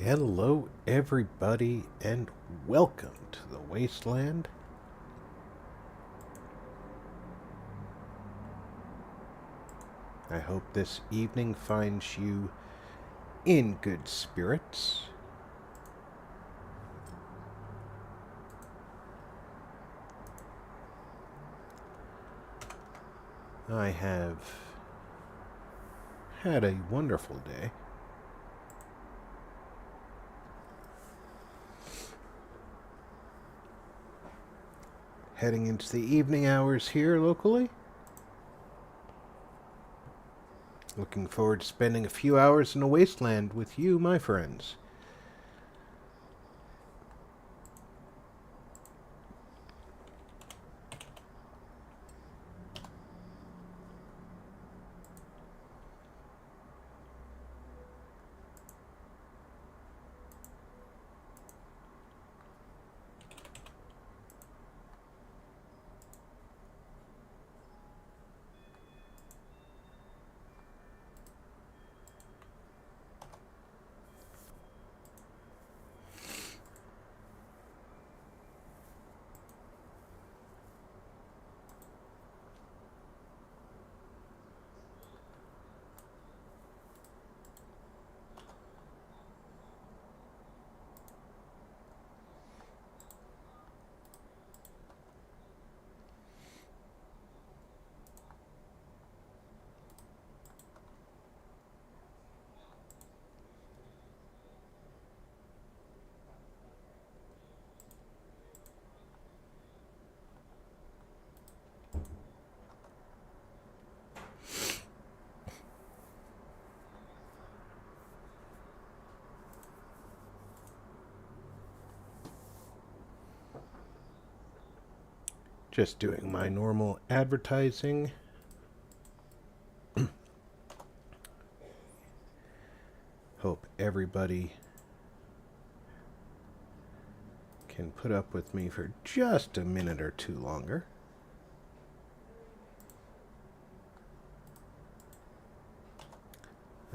Hello, everybody, and welcome to the Wasteland. I hope this evening finds you in good spirits. I have had a wonderful day. Heading into the evening hours here locally. Looking forward to spending a few hours in the wasteland with you, my friends. Just doing my normal advertising. Hope everybody can put up with me for just a minute or two longer.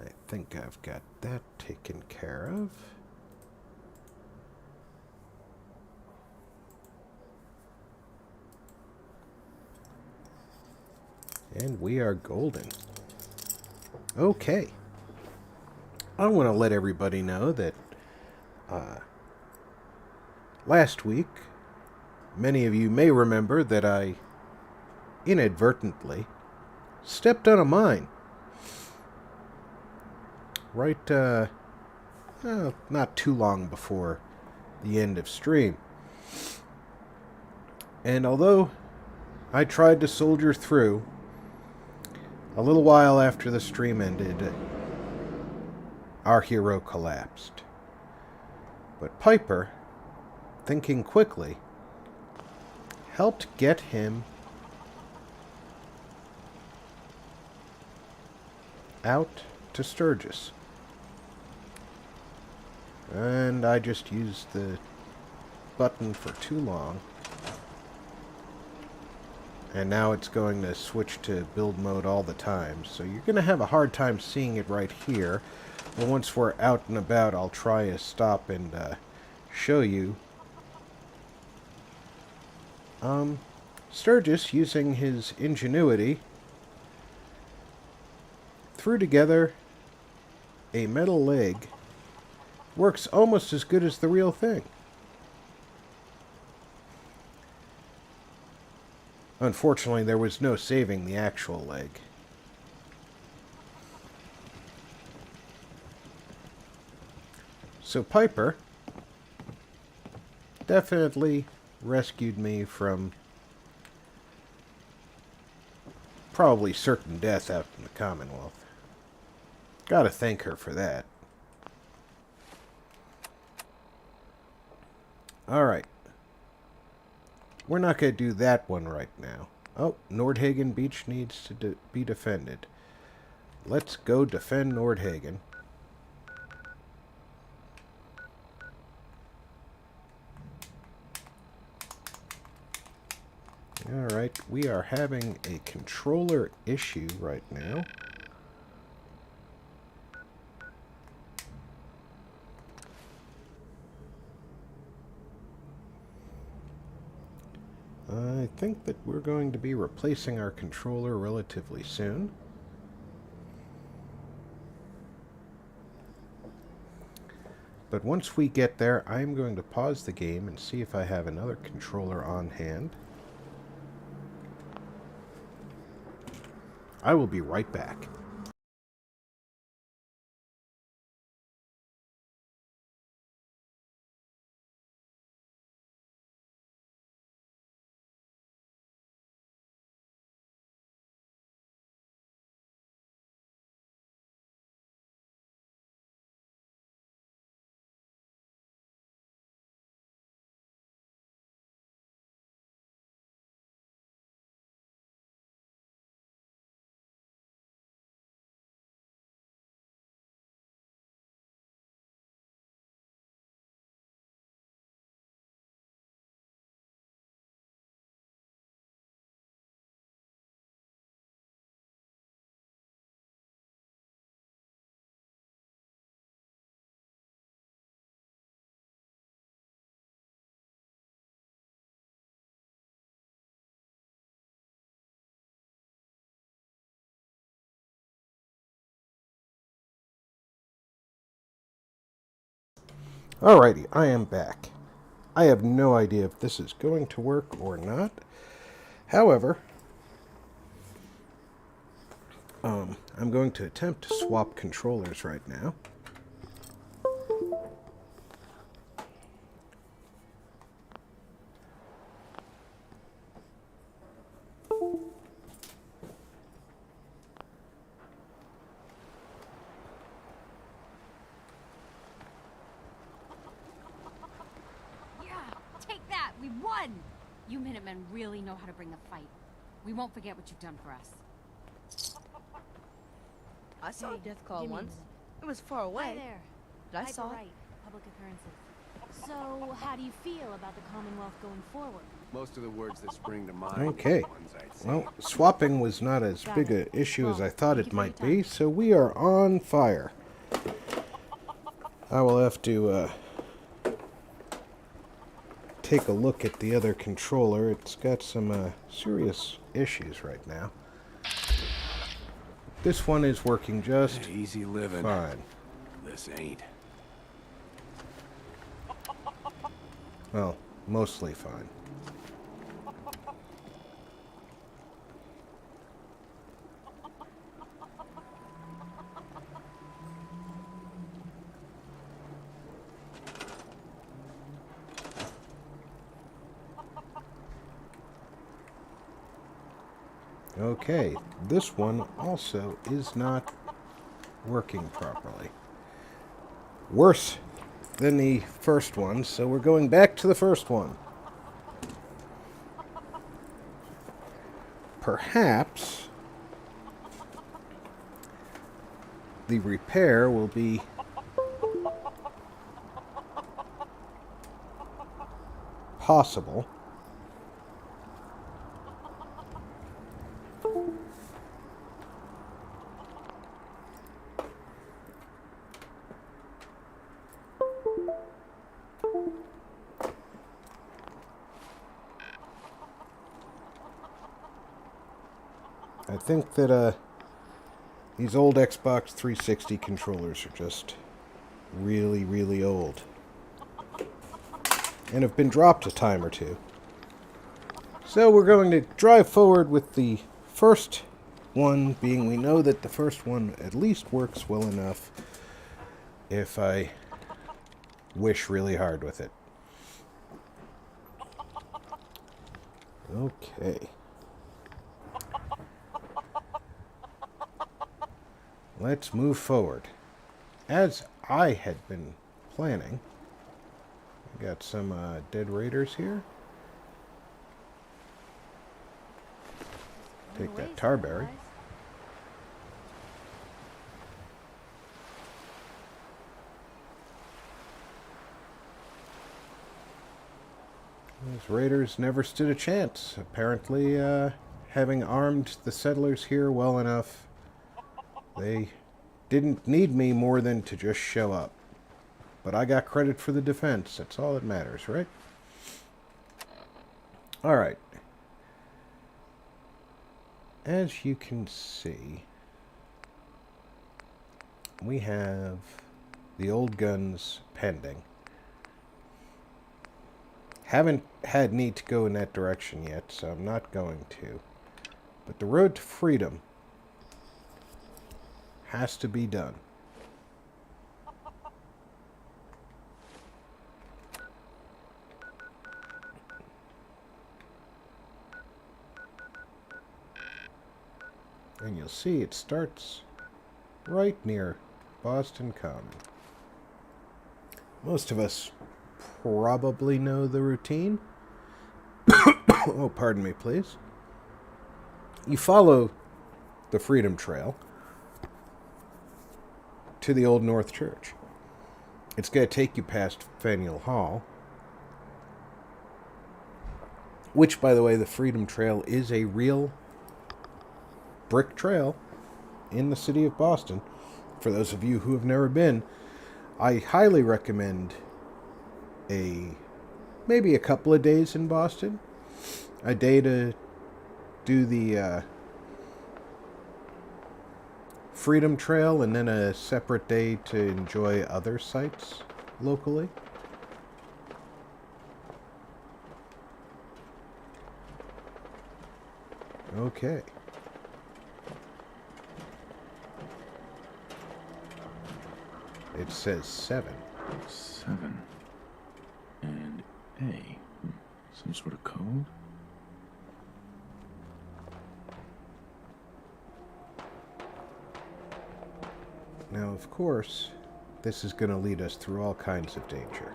I think I've got that taken care of. And we are golden. Okay. I want to let everybody know that last week, many of you may remember that I inadvertently stepped on a mine. Right, not too long before the end of stream. And although I tried to soldier through, a little while after the stream ended, our hero collapsed. But Piper, thinking quickly, helped get him out to Sturgis. And I just used the button for too long. And now it's going to switch to build mode all the time. So you're going to have a hard time seeing it right here. But once we're out and about, I'll try to stop and show you. Sturgis, using his ingenuity, threw together a metal leg. Works almost as good as the real thing. Unfortunately, there was no saving the actual leg. So Piper definitely rescued me from probably certain death out in the Commonwealth. Gotta thank her for that. Alright. We're not going to do that one right now. Oh, Nordhagen Beach needs to be defended. Let's go defend Nordhagen. Alright, we are having a controller issue right now. I think that we're going to be replacing our controller relatively soon. But once we get there, I'm going to pause the game and see if I have another controller on hand. I will be right back. Alrighty, I am back. I have no idea if this is going to work or not. However, I'm going to attempt to swap controllers right now. We won! You Minutemen really know how to bring a fight. We won't forget what you've done for us. I saw a death call Gimme. once. It was far away. Hi there. But I Piper saw it. Wright, public occurrences. So, how do you feel about the Commonwealth going forward? Most of the words that spring to mind Okay. are the ones I'd say. Well, swapping was not as big an issue as I thought it might be, so we are on fire. I will have to take a look at the other controller. It's got some serious issues right now. This one is working just Easy living. fine. This ain't. Well, mostly fine. Okay, this one also is not working properly. Worse than the first one, so we're going back to the first one. Perhaps the repair will be possible. I think that these old Xbox 360 controllers are just really, really old. And have been dropped a time or two. So we're going to drive forward with the first one, being we know that the first one at least works well enough if I wish really hard with it. Okay. Let's move forward. As I had been planning, we got some dead raiders here. Take that tarberry. These raiders never stood a chance. Apparently, having armed the settlers here well enough, they didn't need me more than to just show up. But I got credit for the defense. That's all that matters, right? Alright. as you can see, we have the old guns pending. Haven't had need to go in that direction yet, so I'm not going to. But the road to freedom has to be done. And you'll see it starts right near Boston Common. Most of us probably know the routine. Oh, pardon me, please. You follow the Freedom Trail to the Old North Church. It's going to take you past Faneuil Hall, which, by the way, the Freedom Trail is a real brick trail in the city of Boston. For those of you who have never been, I highly recommend maybe a couple of days in Boston. A day to do the Freedom Trail, and then a separate day to enjoy other sites locally. Okay. It says 7. 7. And A. Some sort of code? Now, of course, this is going to lead us through all kinds of danger.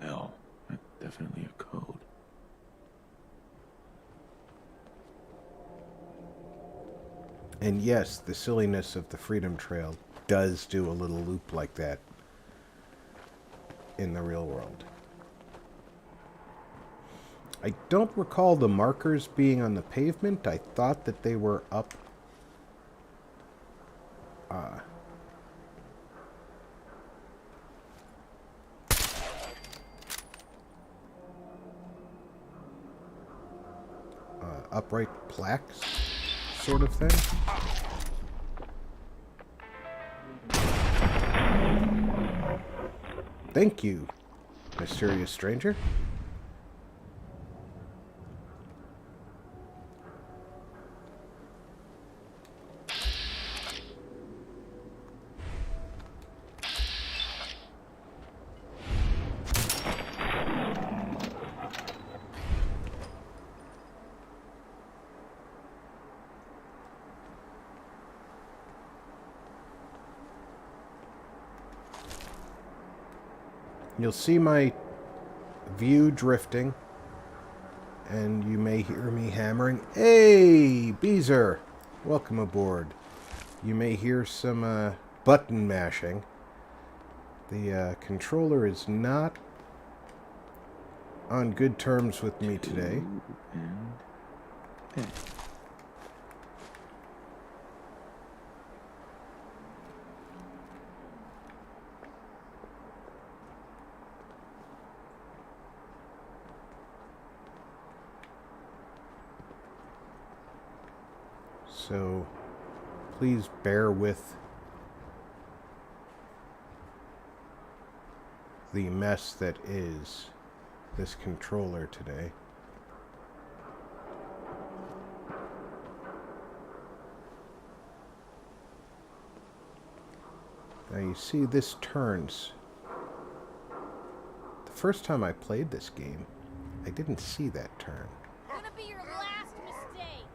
L. That's definitely a code. And yes, the silliness of the Freedom Trail does do a little loop like that in the real world. I don't recall the markers being on the pavement. I thought that they were up upright plaques sort of thing. Thank you, mysterious stranger. You'll see my view drifting, and you may hear me hammering. Hey, Beezer! Welcome aboard. You may hear some button mashing. The controller is not on good terms with me today. And A. So please bear with the mess that is this controller today. Now you see this turns. The first time I played this game, I didn't see that turn. Gonna be your last mistake.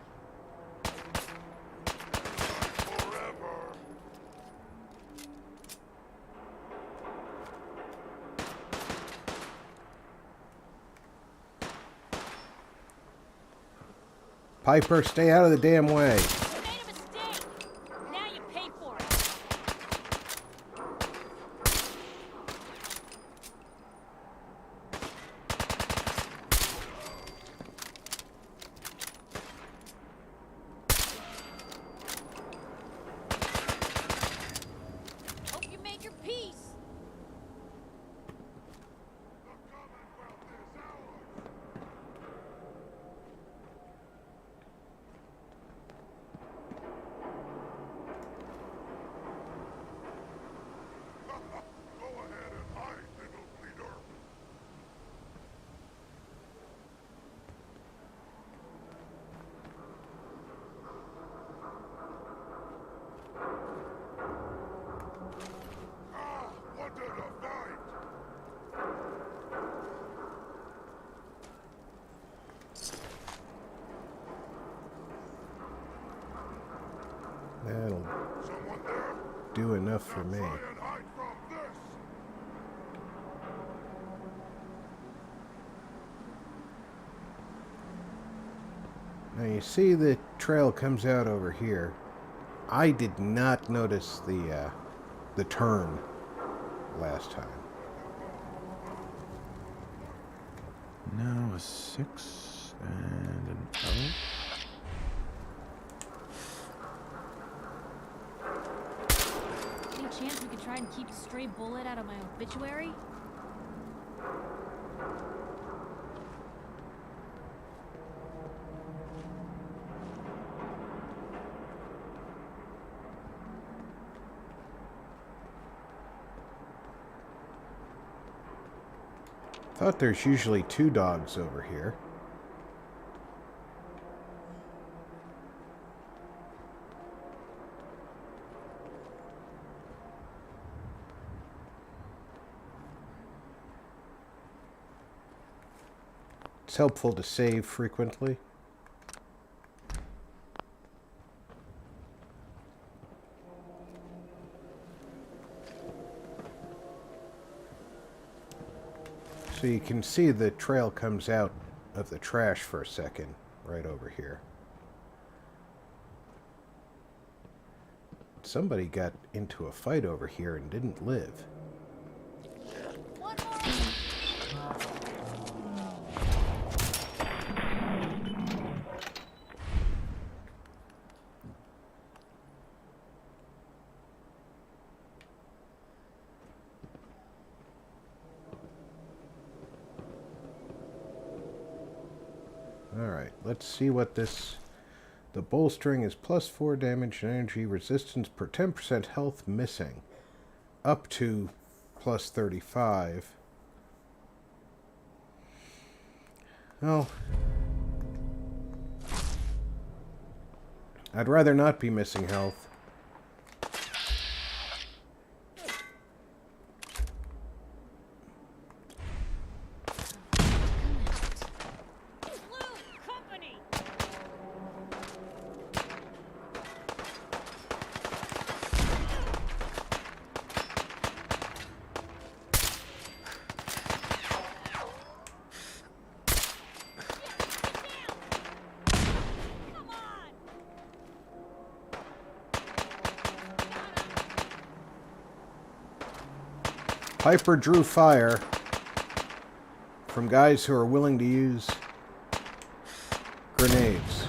Piper, stay out of the damn way. You made a mistake. Now you pay for it. do enough for me. Now you see the trail comes out over here. I did not notice the turn last time. Now a 6 and an L. Any chance we could try and keep a stray bullet out of my obituary? Thought there's usually 2 dogs over here. It's helpful to save frequently. So you can see the trail comes out of the trash for a second, right over here. Somebody got into a fight over here and didn't live. One more. Alright, let's see what this... The bolstering is +4 damage and energy resistance per 10% health missing. Up to +35. Oh. I'd rather not be missing health. Piper drew fire from guys who are willing to use grenades.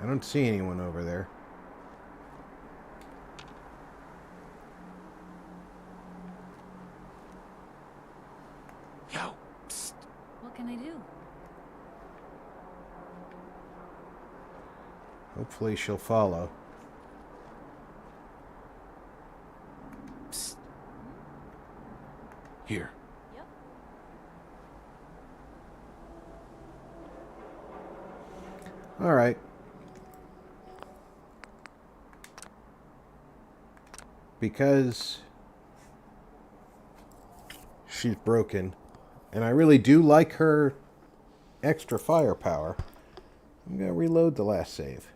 I don't see anyone over there. Yo, psst. What can I do? Hopefully she'll follow. Psst. Here. Yep. All right. Because she's broken, and I really do like her extra firepower, I'm going to reload the last save.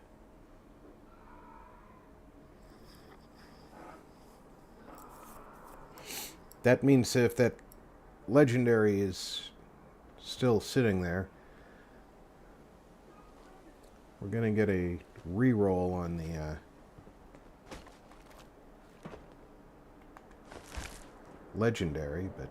That means if that legendary is still sitting there, we're going to get a reroll on the legendary, but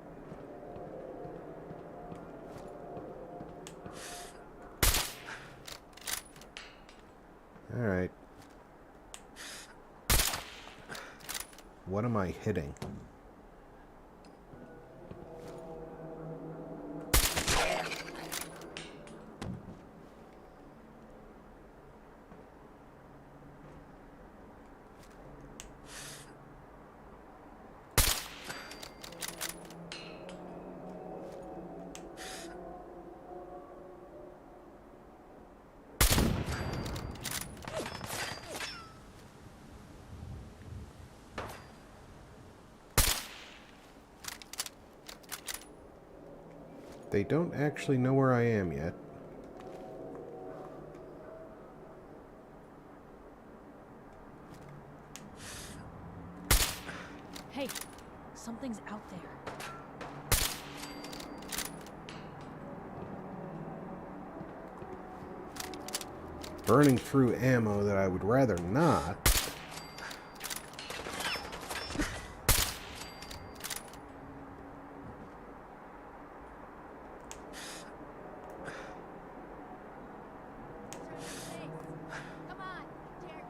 all right. What am I hitting? They don't actually know where I am yet. Hey, something's out there. Burning through ammo that I would rather not. Come on, Jared.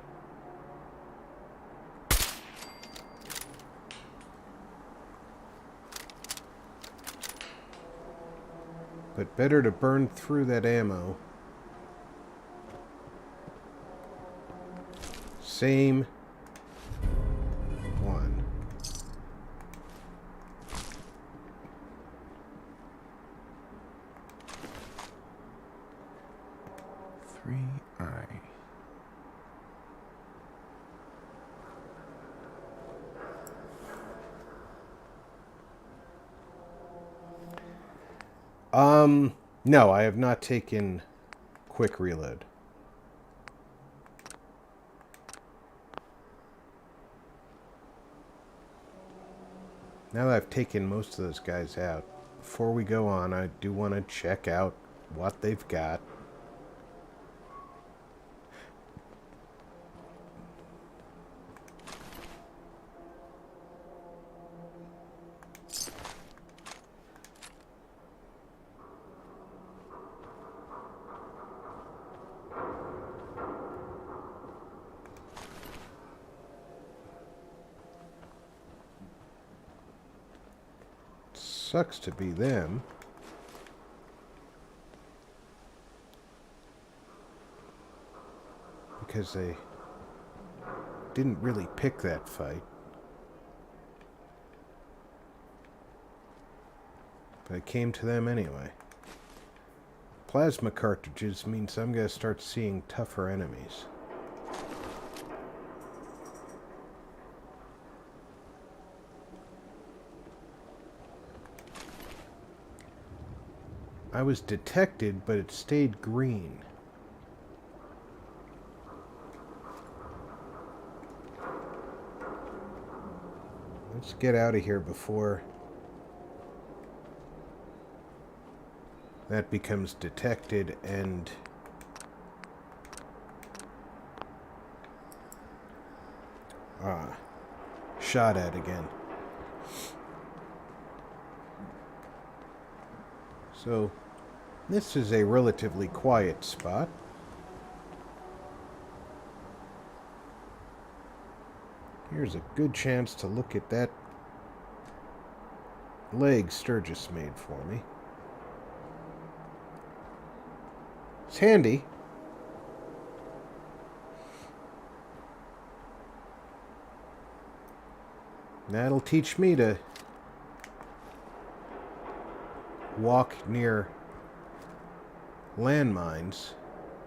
But better to burn through that ammo. Same one. Three I. No, I have not taken quick reload. Now that I've taken most of those guys out, before we go on, I do want to check out what they've got. Sucks to be them. Because they didn't really pick that fight. But it came to them anyway. Plasma cartridges means I'm going to start seeing tougher enemies. I was detected, but it stayed green. Let's get out of here before that becomes detected and shot at again. So, this is a relatively quiet spot. Here's a good chance to look at that leg Sturgis made for me. It's handy. That'll teach me to walk near landmines.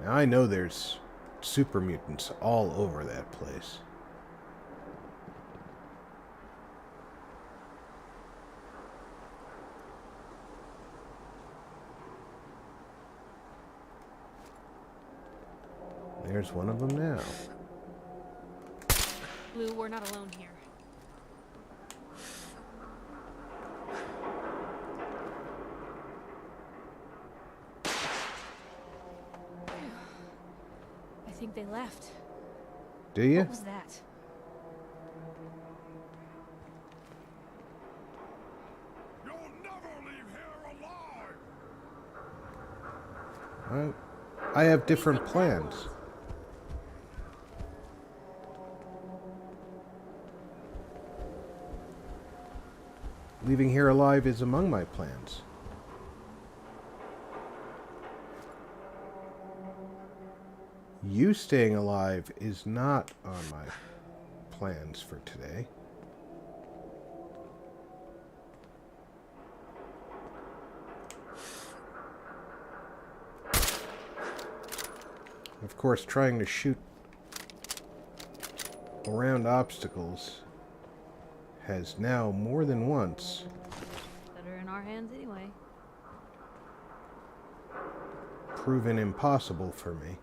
Now, I know there's super mutants all over that place. There's one of them now. Blue, we're not alone here. I think they left. Do you? What was that? You'll never leave here alive! I have different plans. Leaving here alive is among my plans. You staying alive is not on my plans for today. Of course, trying to shoot around obstacles has now more than once Better in our hands anyway. proven impossible for me.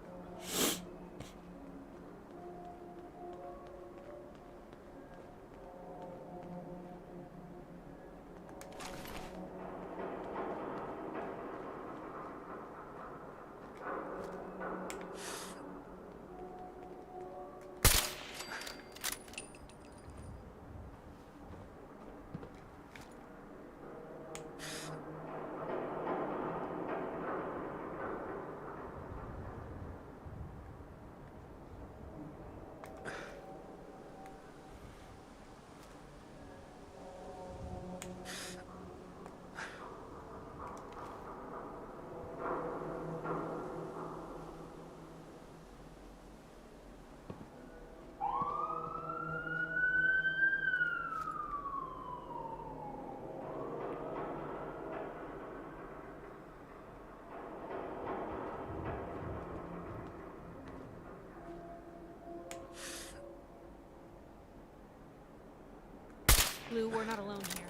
Blue, we're not alone here.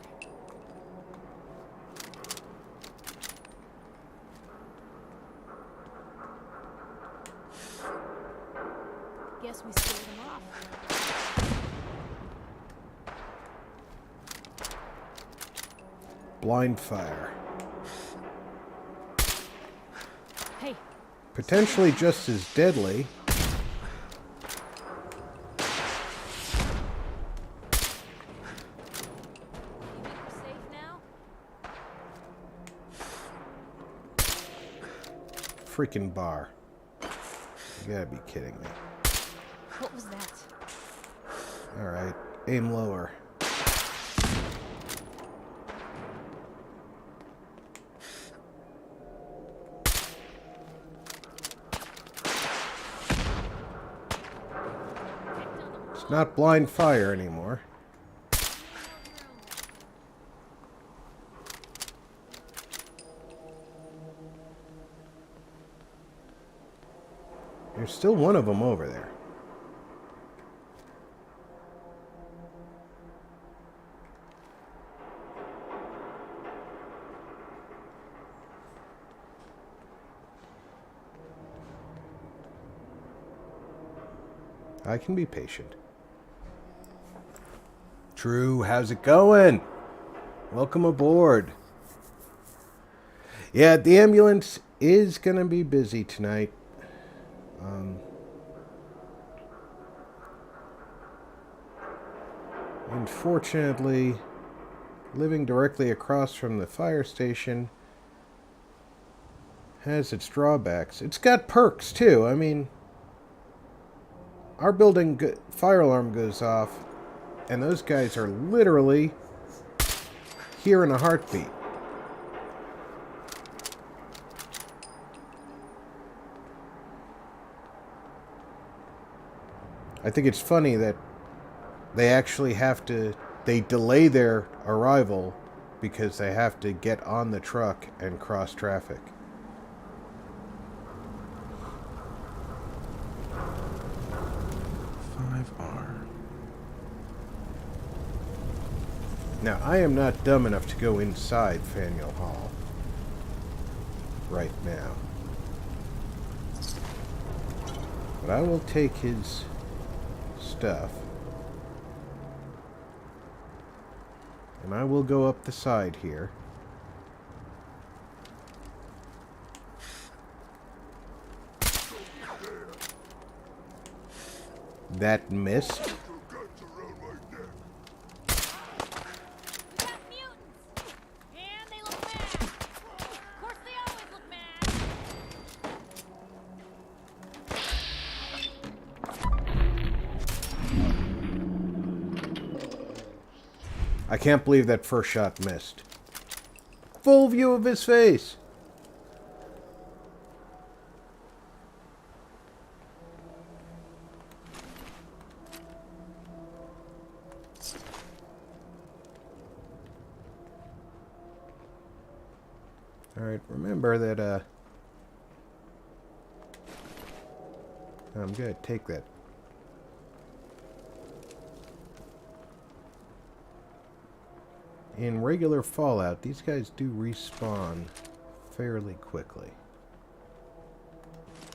Guess we scared them off. Blind fire. Hey, Potentially just as deadly. you think we're safe now? Freaking bar. You gotta be kidding me. What was that? Alright, aim lower. It's not blind fire anymore. There's still one of them over there. I can be patient. Drew, how's it going? Welcome aboard. Yeah, the ambulance is gonna be busy tonight. Unfortunately, living directly across from the fire station has its drawbacks. It's got perks too. I mean, our building fire alarm goes off, and those guys are literally here in a heartbeat. I think it's funny that they actually they delay their arrival because they have to get on the truck and cross traffic. Now, I am not dumb enough to go inside Faneuil Hall right now. But I will take his stuff. And I will go up the side here. That missed. Got mutants! And they look mad! Of course they always look mad! I can't believe that first shot missed. Full view of his face. Alright, remember that, I'm gonna take that. In regular Fallout, these guys do respawn fairly quickly.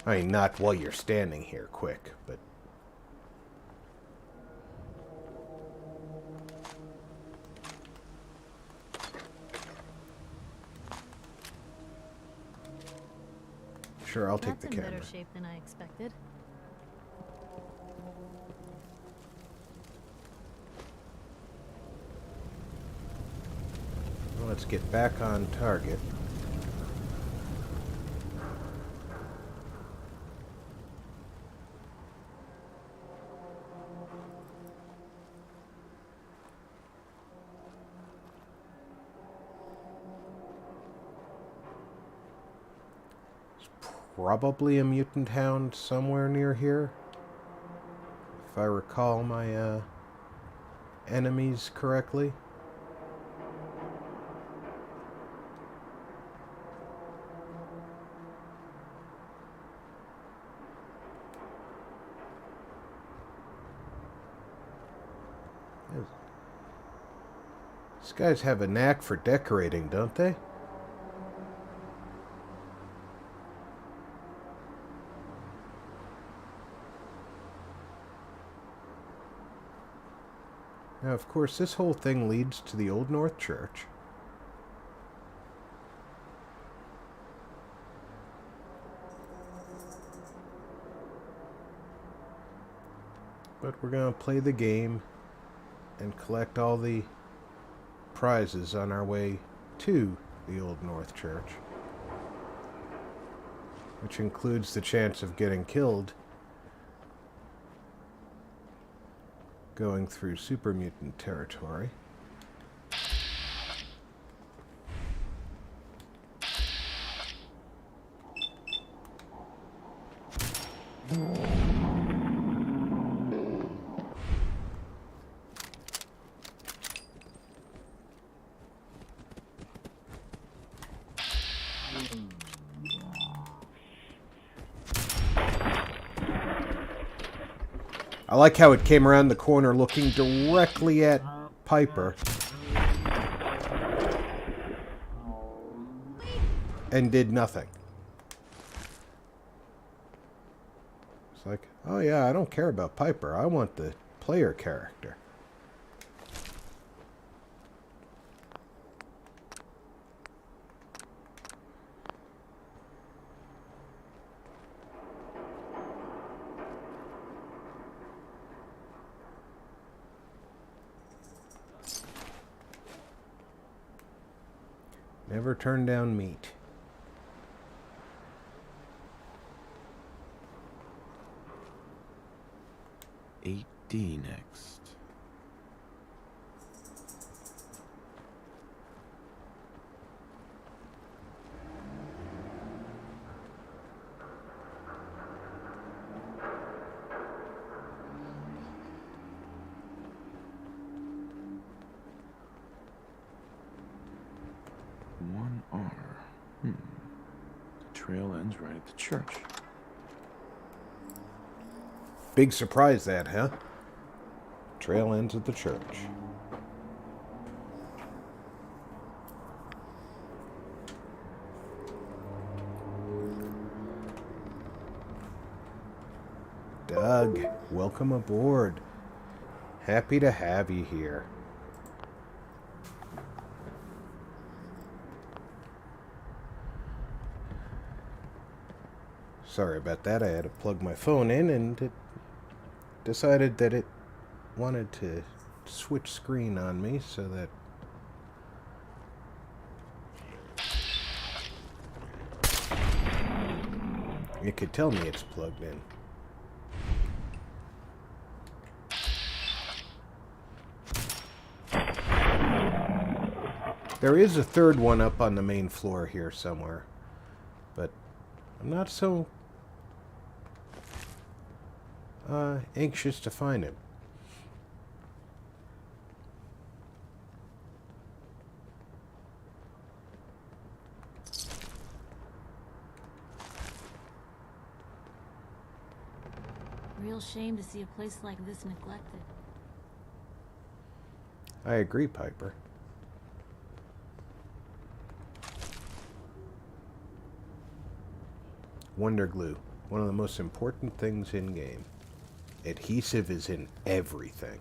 I mean, not while you're standing here quick, but... Sure, I'll take the That's in camera. better shape than I expected. Well, let's get back on target. Probably a mutant hound somewhere near here, if I recall my enemies correctly. These guys have a knack for decorating, don't they? Now, of course, this whole thing leads to the Old North Church. But we're going to play the game and collect all the prizes on our way to the Old North Church, which includes the chance of getting killed going through super mutant territory. I like how it came around the corner looking directly at Piper. And did nothing. It's like, oh yeah, I don't care about Piper. I want the player character. Never turn down meat. D next. One R. The trail ends right at the church. Big surprise that, huh? Trail ends at the church. Doug, welcome aboard. Happy to have you here. Sorry about that. I had to plug my phone in and it decided that it wanted to switch screen on me so that it could tell me it's plugged in. There is a third one up on the main floor here somewhere, but I'm not so anxious to find him. Real shame to see a place like this neglected. I agree, Piper. Wonder glue. One of the most important things in game. Adhesive is in everything.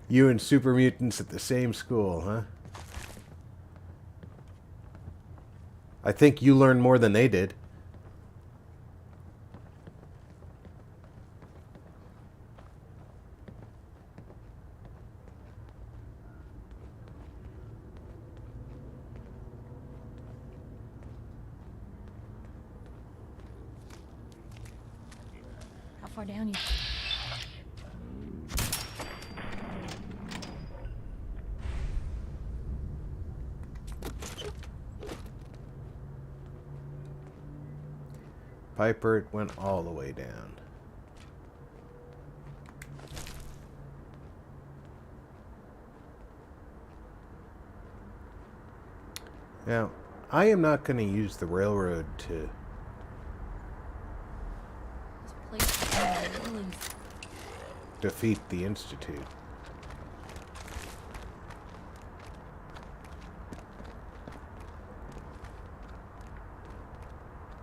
You and Super Mutants at the same school, huh? I think you learned more than they did. How far down you? Piper, it went all the way down. Now, I am not going to use the railroad to This place is really defeat the Institute.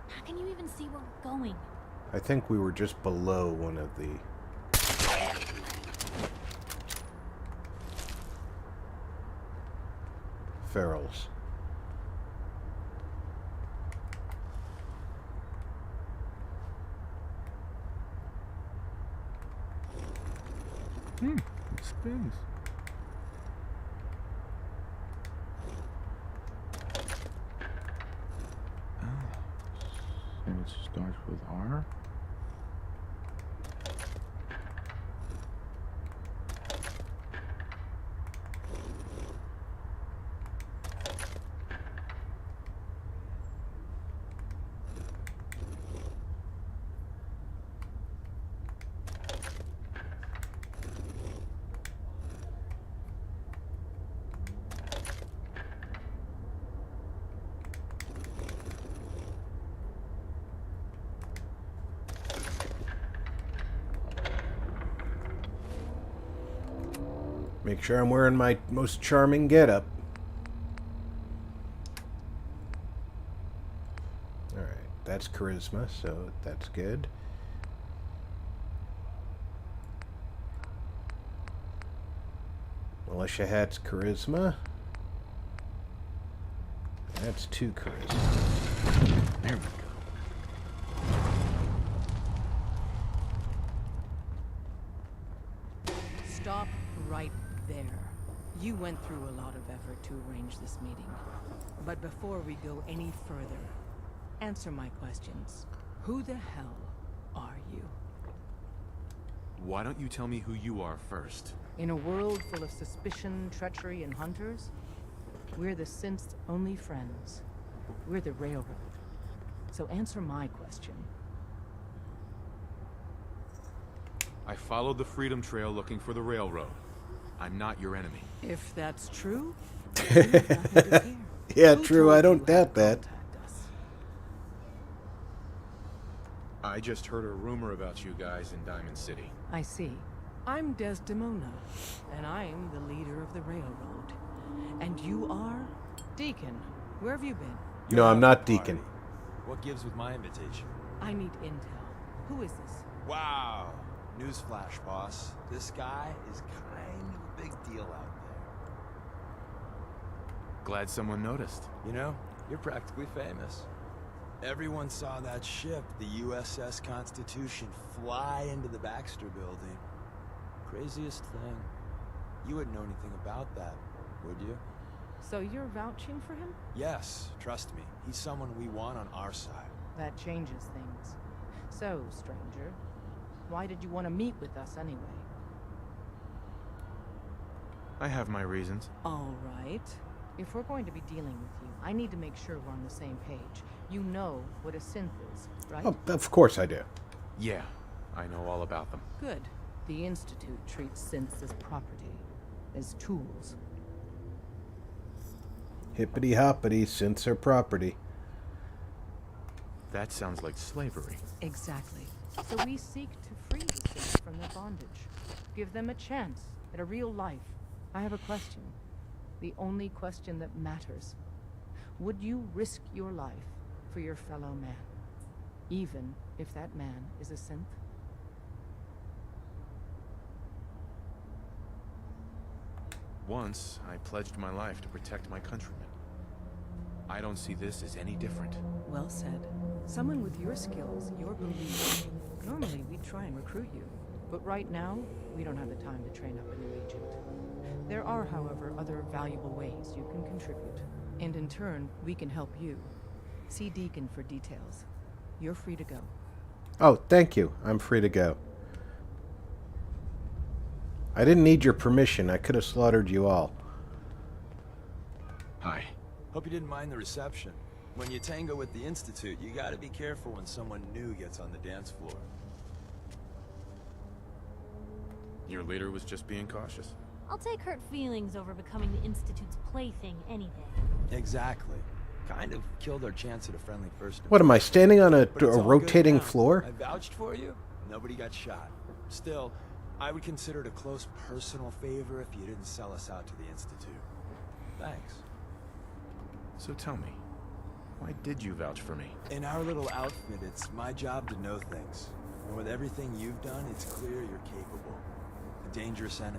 How can you even see where we're going? I think we were just below one of the ferals. It spins. And it starts with R. Make sure I'm wearing my most charming getup. Alright, that's charisma, so that's good. Militia hat's charisma. That's 2 charisma. There we go. Stop right there. You went through a lot of effort to arrange this meeting. But before we go any further, answer my questions. Who the hell are you? Why don't you tell me who you are first? In a world full of suspicion, treachery, and hunters, we're the synth's only friends. We're the Railroad. So answer my question. I followed the Freedom Trail looking for the railroad. I'm not your enemy. If that's true, then you have nothing to fear. Yeah, Who true, told I you don't how to doubt that. contact us? I just heard a rumor about you guys in Diamond City. I see. I'm Desdemona, and I'm the leader of the Railroad. And you are? Deacon. Where have you been? No, I'm not Deacon. What gives with my invitation? I need intel. Who is this? Wow. Newsflash, boss. This guy is kind of a big deal out there. Glad someone noticed. You know, you're practically famous. Everyone saw that ship, the USS Constitution, fly into the Baxter building. Craziest thing. You wouldn't know anything about that, would you? So you're vouching for him? Yes, trust me. He's someone we want on our side. That changes things. So, stranger, why did you want to meet with us anyway? I have my reasons. All right. If we're going to be dealing with you, I need to make sure we're on the same page. You know what a synth is, right? Oh, of course I do. Yeah, I know all about them. Good. The Institute treats synths as property, as tools. Hippity hoppity, synths are property. That sounds like slavery. Exactly. So we seek to free the synths from their bondage. Give them a chance in a real life, I have a question. The only question that matters. Would you risk your life for your fellow man? Even if that man is a synth? Once, I pledged my life to protect my countrymen. I don't see this as any different. Well said. Someone with your skills, your beliefs. Normally, we'd try and recruit you. But right now, we don't have the time to train up a new agent. There are, however, other valuable ways you can contribute. And in turn, we can help you. See Deacon for details. You're free to go. Oh, thank you. I'm free to go. I didn't need your permission. I could have slaughtered you all. Hi. Hope you didn't mind the reception. When you tango with the Institute, you gotta be careful when someone new gets on the dance floor. Your leader was just being cautious. I'll take hurt feelings over becoming the Institute's plaything any day. Exactly. Kind of killed our chance at a friendly first. What, am I standing on a But it's all good rotating now. floor? I vouched for you. Nobody got shot. Still, I would consider it a close personal favor if you didn't sell us out to the Institute. Thanks. So tell me, why did you vouch for me? In our little outfit, it's my job to know things. And with everything you've done, it's clear you're capable. A dangerous enemy.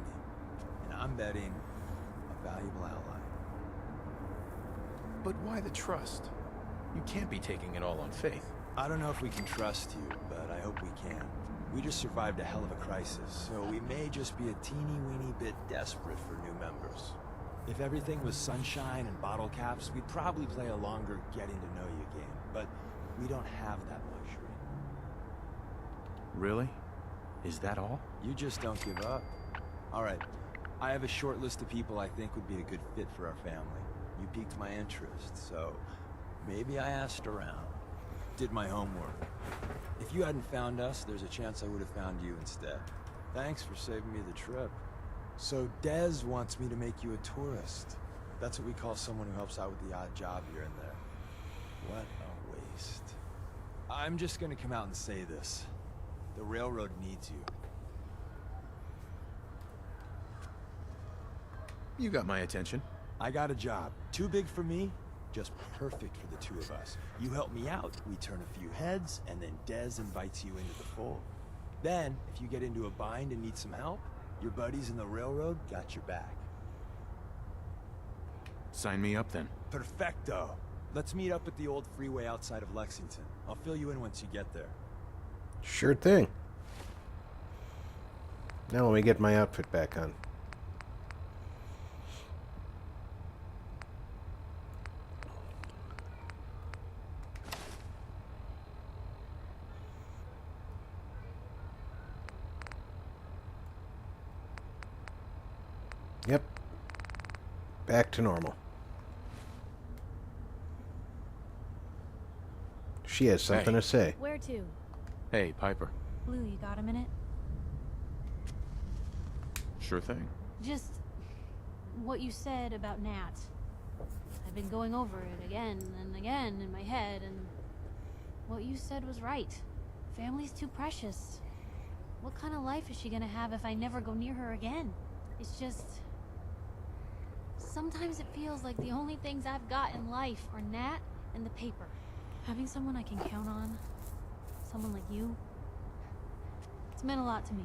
And I'm betting a valuable ally. But why the trust? You can't be taking it all on faith. I don't know if we can trust you, but I hope we can. We just survived a hell of a crisis, so we may just be a teeny-weeny bit desperate for new members. If everything was sunshine and bottle caps, we'd probably play a longer getting-to-know-you game, but we don't have that luxury. Really? Is that all? You just don't give up. All right, I have a short list of people I think would be a good fit for our family. You piqued my interest, so maybe I asked around. Did my homework. If you hadn't found us, there's a chance I would have found you instead. Thanks for saving me the trip. So Dez wants me to make you a tourist. That's what we call someone who helps out with the odd job here and there. What a waste. I'm just gonna come out and say this. The railroad needs you. You got my attention. I got a job. Too big for me, just perfect for the two of us. You help me out, we turn a few heads, and then Dez invites you into the fold. Then, if you get into a bind and need some help, your buddies in the railroad got your back. Sign me up then. Perfecto. Let's meet up at the old freeway outside of Lexington. I'll fill you in once you get there. Sure thing. Now let me get my outfit back on. Yep. Back to normal. She has something to say. Where to? Hey, Piper. Blue, you got a minute? Sure thing. Just what you said about Nat. I've been going over it again and again in my head, and what you said was right. Family's too precious. What kind of life is she gonna have if I never go near her again? It's just... sometimes it feels like the only things I've got in life are Nat and the paper. Having someone I can count on, someone like you, it's meant a lot to me.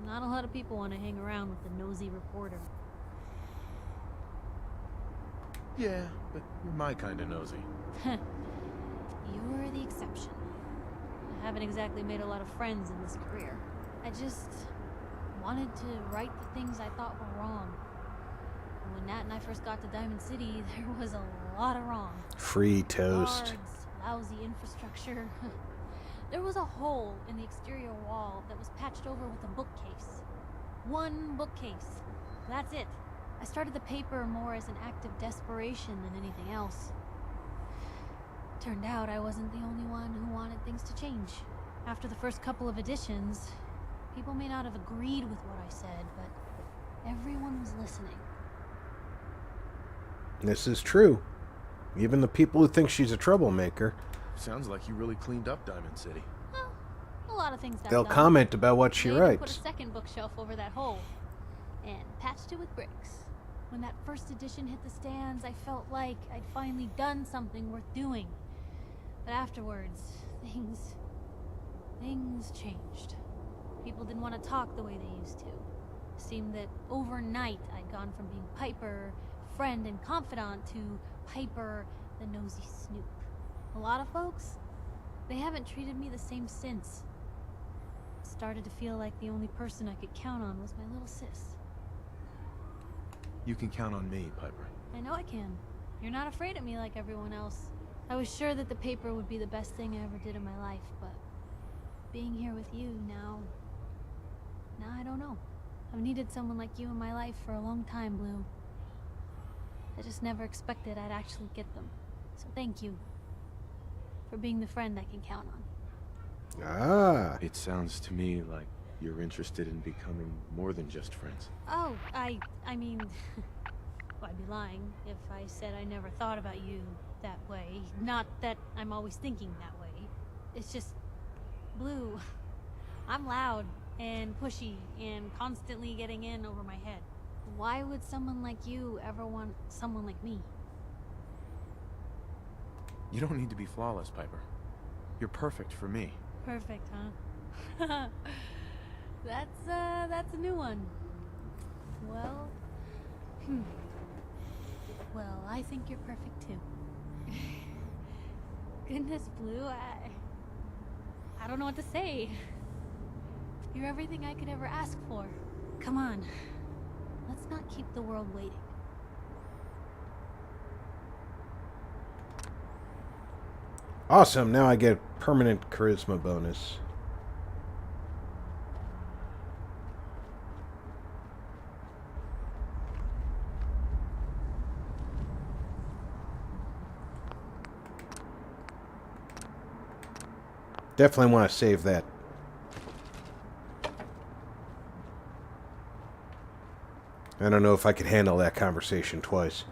Not a lot of people want to hang around with the nosy reporter. Yeah, but you're my kind of nosy. You're the exception. I haven't exactly made a lot of friends in this career. I just wanted to right the things I thought were wrong. And when Nat and I first got to Diamond City, there was a lot of wrong. Free toast. Guards, lousy infrastructure. There was a hole in the exterior wall that was patched over with a bookcase. One bookcase. That's it. I started the paper more as an act of desperation than anything else. Turned out I wasn't the only one who wanted things to change. After the first couple of editions, people may not have agreed with what I said, but everyone was listening. This is true. Even the people who think she's a troublemaker, Sounds like you really cleaned up Diamond City. Well, a lot of things got they'll done. comment about what she They even writes. put a second bookshelf over that hole. and patched it with bricks. When that first edition hit the stands, I felt like I'd finally done something worth doing. But afterwards, things changed. People didn't want to talk the way they used to. It seemed that overnight I'd gone from being Piper, friend and confidant, to Piper, the nosy snoop. A lot of folks, they haven't treated me the same since. It started to feel like the only person I could count on was my little sis. You can count on me, Piper. I know I can. You're not afraid of me like everyone else. I was sure that the paper would be the best thing I ever did in my life, but being here with you now I don't know. I've needed someone like you in my life for a long time, Blue. I just never expected I'd actually get them. So thank you for being the friend I can count on. Ah. It sounds to me like you're interested in becoming more than just friends. Oh, I mean, well, I'd be lying if I said I never thought about you that way. Not that I'm always thinking that way. It's just, Blue, I'm loud and pushy and constantly getting in over my head. Why would someone like you ever want someone like me? You don't need to be flawless, Piper. You're perfect for me. Perfect, huh? That's a new one. Well, well, I think you're perfect too. Goodness, Blue, I don't know what to say. You're everything I could ever ask for. Come on, let's not keep the world waiting. Awesome, now I get permanent charisma bonus. Definitely want to save that. I don't know if I could handle that conversation twice.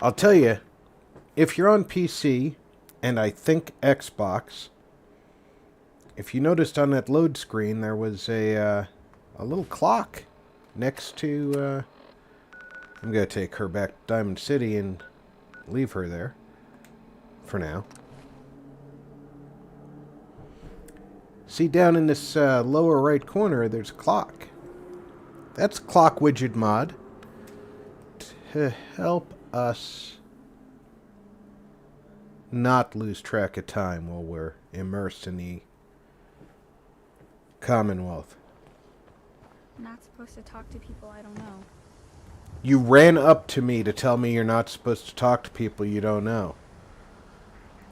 I'll tell you, if you're on PC, and I think Xbox, if you noticed on that load screen, there was a little clock next to, I'm going to take her back to Diamond City and leave her there, for now. See, down in this lower right corner, there's a clock. That's Clock Widget Mod to help us not lose track of time while we're immersed in the Commonwealth. Not supposed to talk to people I don't know. You ran up to me to tell me you're not supposed to talk to people you don't know.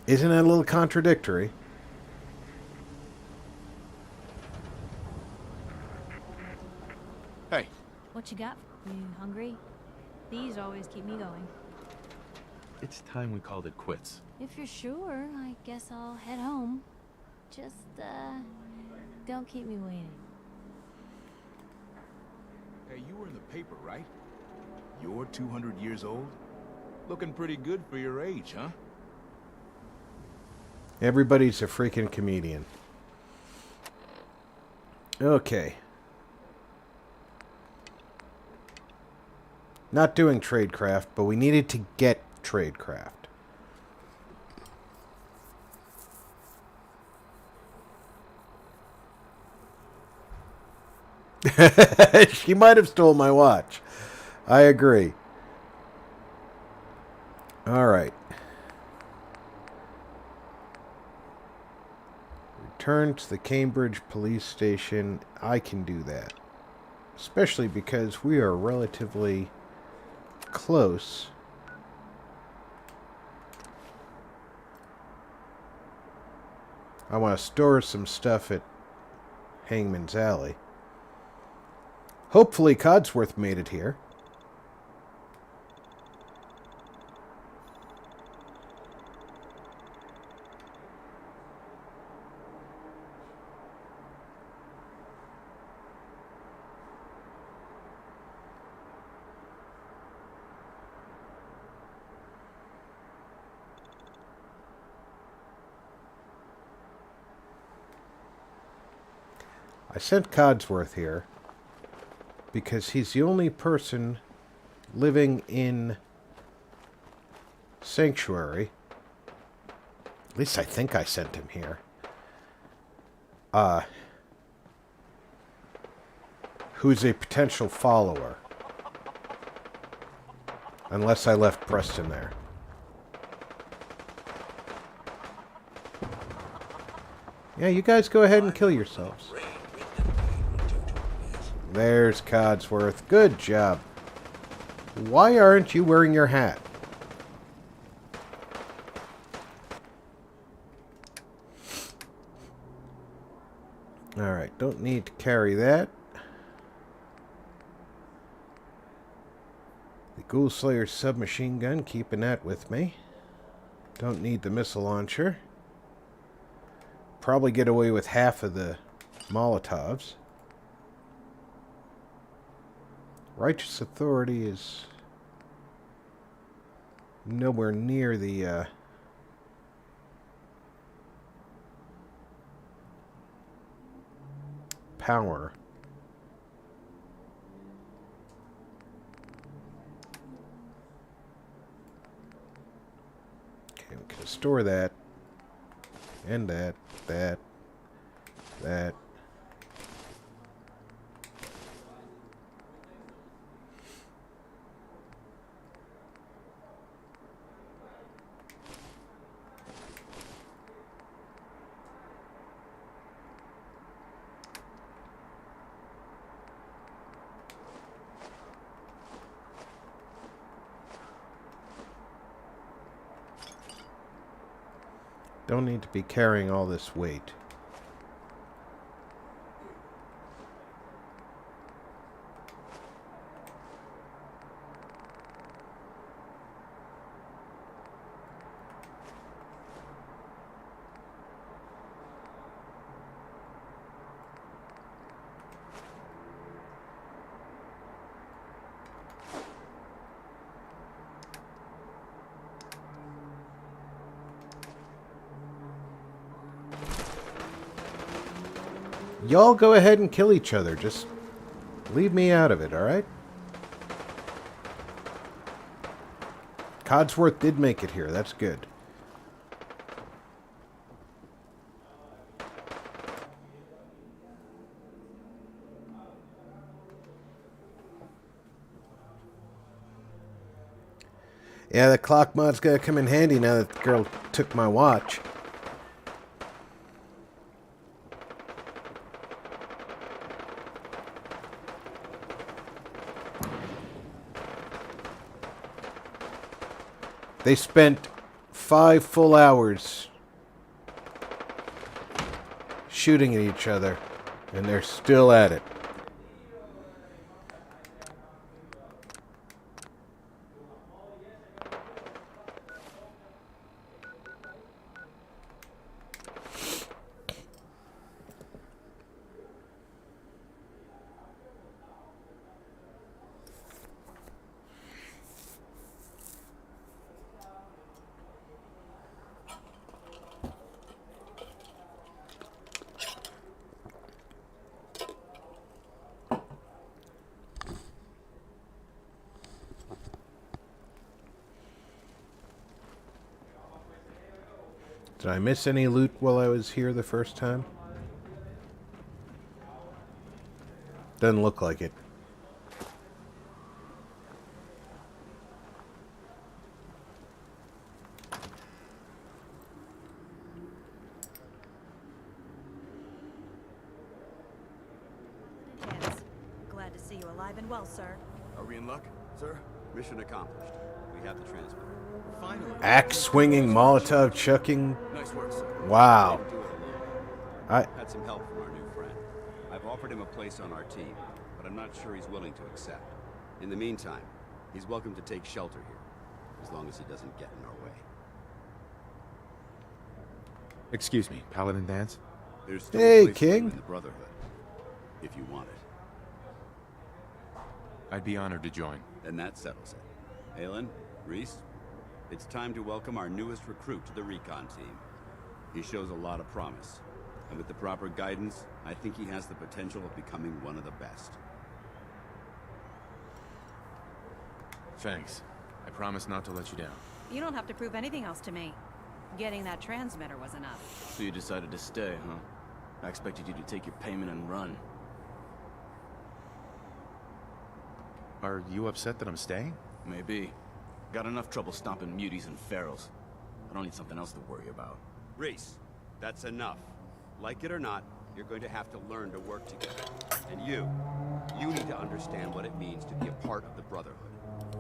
Isn't that a little contradictory? Hey. What you got? You hungry? These always keep me going. It's time we called it quits. If you're sure, I guess I'll head home. Just, don't keep me waiting. Hey, you were in the paper, right? You're 200 years old? Looking pretty good for your age, huh? Everybody's a freaking comedian. Okay. Not doing tradecraft, but we needed to get tradecraft. She might have stole my watch. I agree. All right. Return to the Cambridge police station. I can do that. Especially because we are relatively close. I want to store some stuff at Hangman's Alley. Hopefully Codsworth made it here. I sent Codsworth here because he's the only person living in Sanctuary. At least I think I sent him here. Who's a potential follower. Unless I left Preston there. Yeah, you guys go ahead and kill yourselves. There's Codsworth. Good job. Why aren't you wearing your hat? Alright, don't need to carry that. The Ghoul Slayer submachine gun, keeping that with me. Don't need the missile launcher. Probably get away with half of the Molotovs. Righteous Authority is nowhere near the power. Okay, we can store that. And that. Don't need to be carrying all this weight. Y'all go ahead and kill each other. Just leave me out of it, alright? Codsworth did make it here. That's good. Yeah, the clock mod's gonna come in handy now that the girl took my watch. They spent 5 full hours shooting at each other, and they're still at it. Did I miss any loot while I was here the first time? Doesn't look like it. Yes. Glad to see you alive and well, sir. Are we in luck, sir? Mission accomplished. We have the transmitter. Finally. Axe swinging, Molotov chucking. Nice work, sir. Wow. Didn't do it alone. Had some help from our new friend. I've offered him a place on our team, but I'm not sure he's willing to accept. In the meantime, he's welcome to take shelter here, as long as he doesn't get in our way. Excuse me, Paladin Dance? There's still Hey, a place for you King. in the Brotherhood, if you want it. I'd be honored to join. Then that settles it. Aelin, Reese, it's time to welcome our newest recruit to the recon team. He shows a lot of promise. And with the proper guidance, I think he has the potential of becoming one of the best. Thanks. I promise not to let you down. You don't have to prove anything else to me. Getting that transmitter was enough. So you decided to stay, huh? I expected you to take your payment and run. Are you upset that I'm staying? Maybe. Got enough trouble stopping muties and ferals. I don't need something else to worry about. Reese, that's enough. Like it or not, you're going to have to learn to work together. And you need to understand what it means to be a part of the Brotherhood.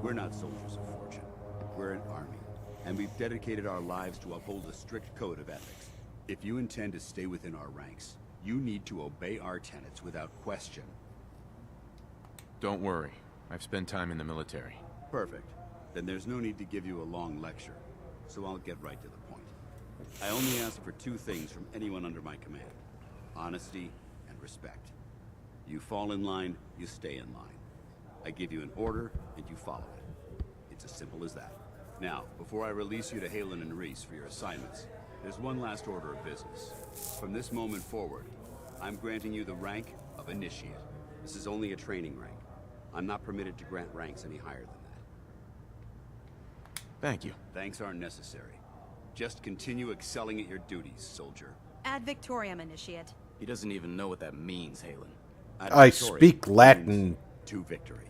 We're not soldiers of fortune. We're an army. And we've dedicated our lives to uphold a strict code of ethics. If you intend to stay within our ranks, you need to obey our tenets without question. Don't worry. I've spent time in the military. Perfect. Then there's no need to give you a long lecture. So I'll get right to the point. I only ask for two things from anyone under my command. Honesty and respect. You fall in line, you stay in line. I give you an order, and you follow it. It's as simple as that. Now, before I release you to Halen and Reese for your assignments, there's one last order of business. From this moment forward, I'm granting you the rank of Initiate. This is only a training rank. I'm not permitted to grant ranks any higher than that. Thank you. Thanks aren't necessary. Just continue excelling at your duties, soldier. Ad Victoriam, Initiate. He doesn't even know what that means, Halen. Ad I Victoriam speak Latin. means to victory.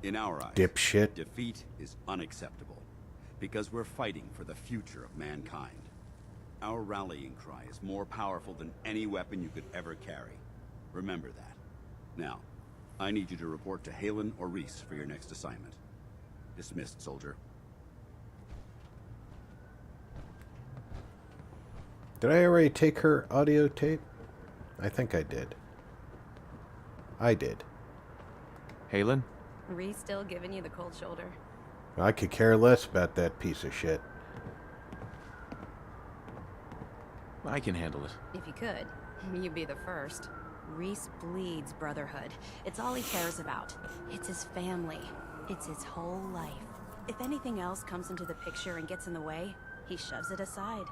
In our eyes, Dipshit. defeat is unacceptable, because we're fighting for the future of mankind. Our rallying cry is more powerful than any weapon you could ever carry. Remember that. Now, I need you to report to Halen or Reese for your next assignment. Dismissed, soldier. Did I already take her audio tape? I think I did. I did. Halen? Reese still giving you the cold shoulder. I could care less about that piece of shit. I can handle it. If you could, you'd be the first. Reese bleeds Brotherhood. It's all he cares about. It's his family. It's his whole life. If anything else comes into the picture and gets in the way, he shoves it aside.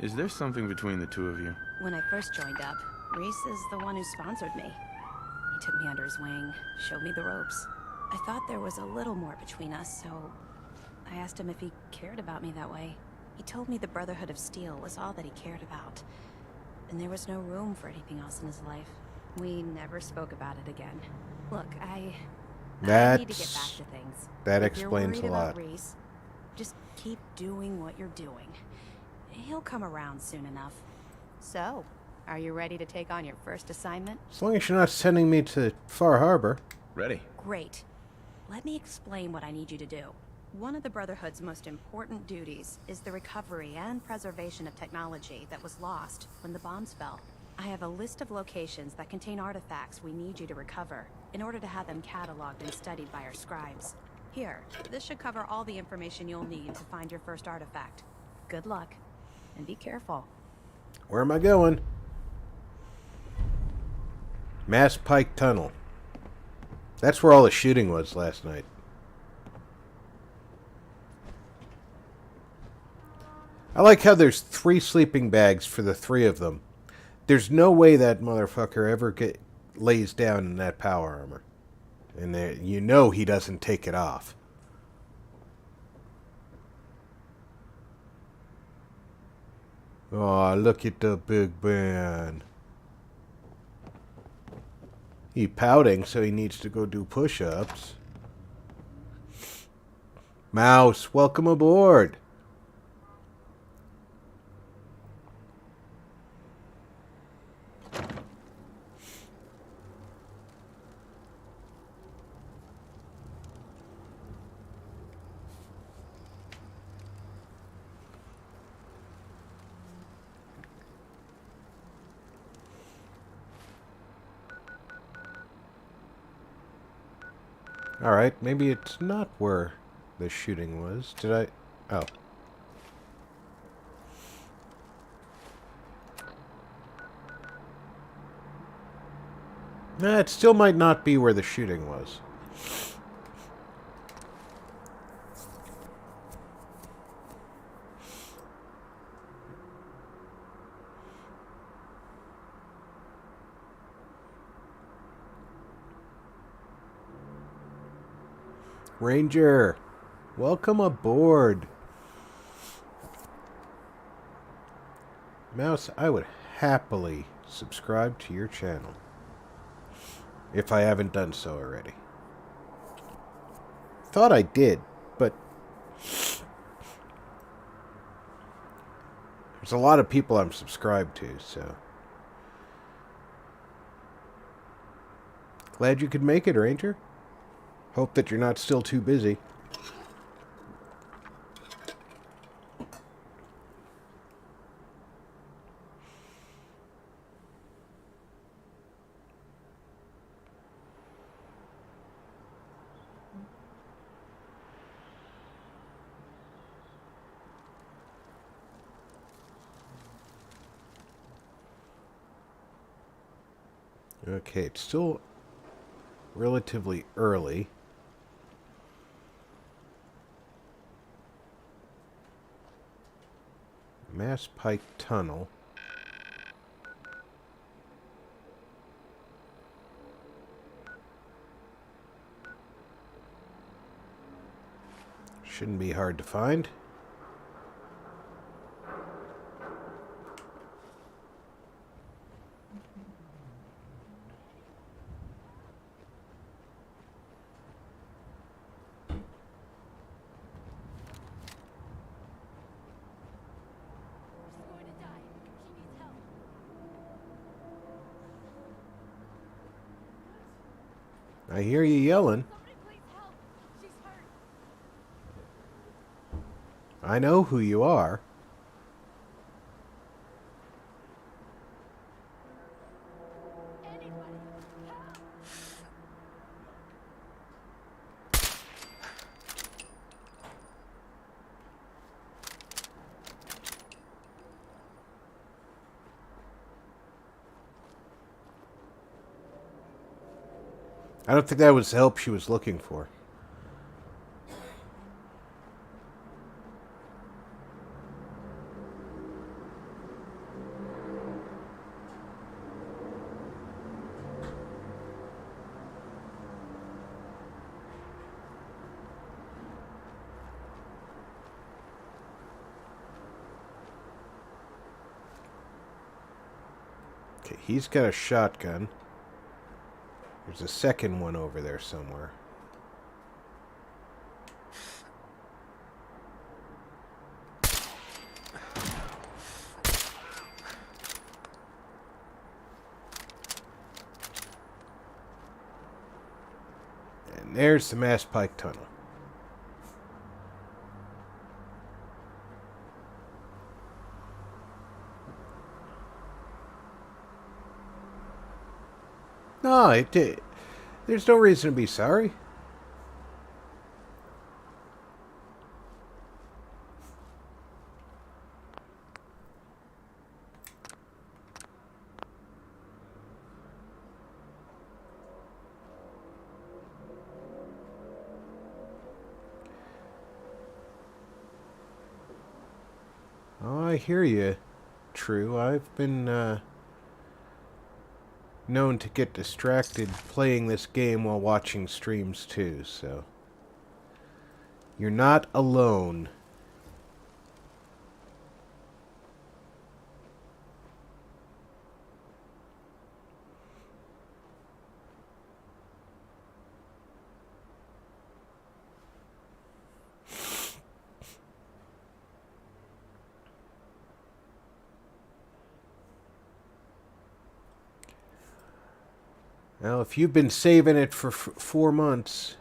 Is there something between the two of you? When I first joined up, Reese is the one who sponsored me. He took me under his wing, showed me the ropes. I thought there was a little more between us, so I asked him if he cared about me that way. He told me the Brotherhood of Steel was all that he cared about, and there was no room for anything else in his life. We never spoke about it again. Look, I need to get back to things. That If explains you're a worried lot. about Reese, just keep doing what you're doing. He'll come around soon enough. So, are you ready to take on your first assignment? As long as you're not sending me to Far Harbor. Ready. Great. Let me explain what I need you to do. One of the Brotherhood's most important duties is the recovery and preservation of technology that was lost when the bombs fell. I have a list of locations that contain artifacts we need you to recover in order to have them cataloged and studied by our scribes. Here, this should cover all the information you'll need to find your first artifact. Good luck, and be careful. Where am I going? Mass Pike Tunnel. That's where all the shooting was last night. I like how there's 3 sleeping bags for the 3 of them. There's no way that motherfucker ever lays down in that power armor. And you know he doesn't take it off. Oh, look at the big man. He pouting, so he needs to go do push-ups. Mouse, welcome aboard. Alright, maybe it's not where the shooting was. Did I... Oh. Nah, it still might not be where the shooting was. Ranger, welcome aboard. Mouse, I would happily subscribe to your channel if I haven't done so already. Thought I did, but there's a lot of people I'm subscribed to, so glad you could make it, Ranger. Hope that you're not still too busy. Okay, it's still relatively early. Mass Pike Tunnel. Shouldn't be hard to find. I hear you yelling. I know who you are. I don't think that was the help she was looking for. Okay, he's got a shotgun. There's a second one over there somewhere. And there's the Mass Pike Tunnel. No, there's no reason to be sorry. Oh, I hear you. True, I've been known to get distracted playing this game while watching streams too, so you're not alone. Well, if you've been saving it for 4 months,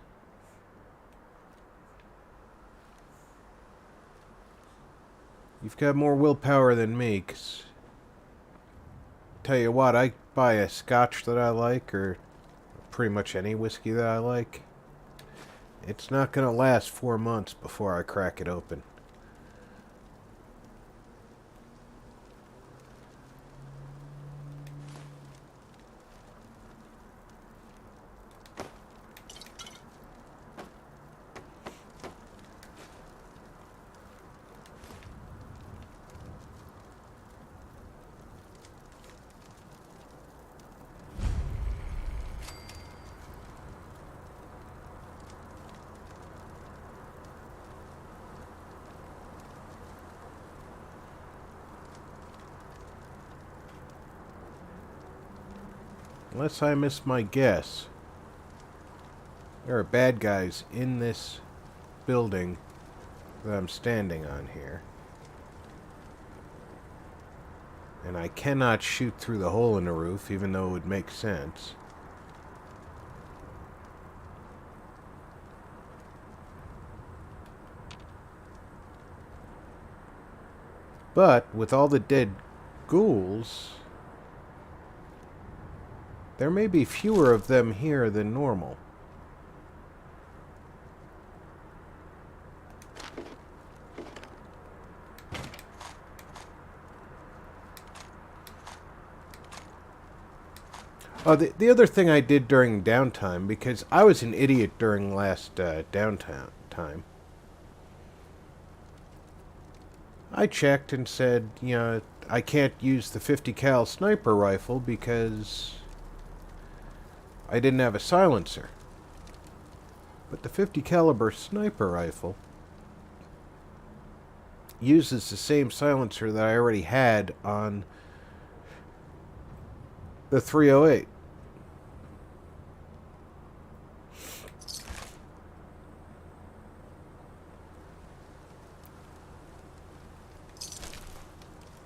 you've got more willpower than me, 'cause tell you what, I buy a scotch that I like, or pretty much any whiskey that I like. It's not going to last 4 months before I crack it open. unless I miss my guess, there are bad guys in this building that I'm standing on here. And I cannot shoot through the hole in the roof, even though it would make sense. But with all the dead ghouls, there may be fewer of them here than normal. Oh, the other thing I did during downtime, because I was an idiot during last downtime time, I checked and said, you know, I can't use the 50 cal sniper rifle because I didn't have a silencer. But the 50 caliber sniper rifle uses the same silencer that I already had on the 308.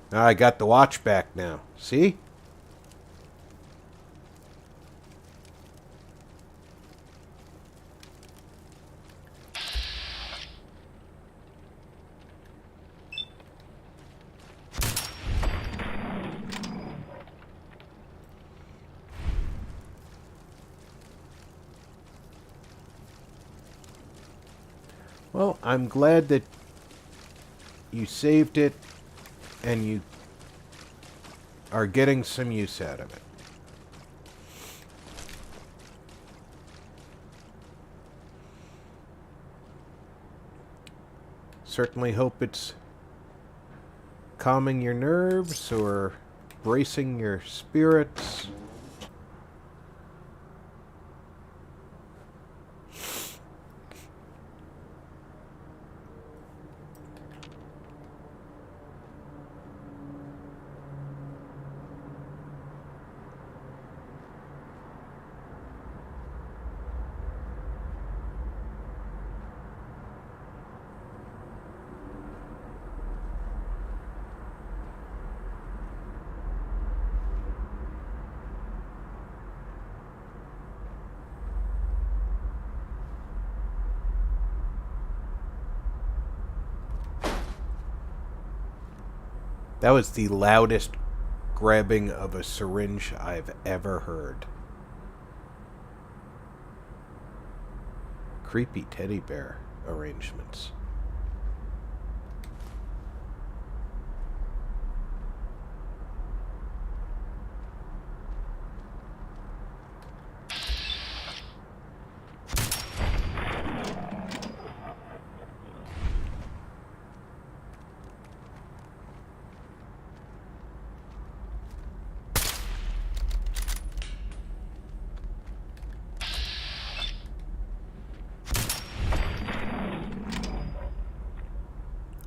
I got the watch back now. See? Well, I'm glad that you saved it and you are getting some use out of it. Certainly hope it's calming your nerves or bracing your spirits. That was the loudest grabbing of a syringe I've ever heard. Creepy teddy bear arrangements.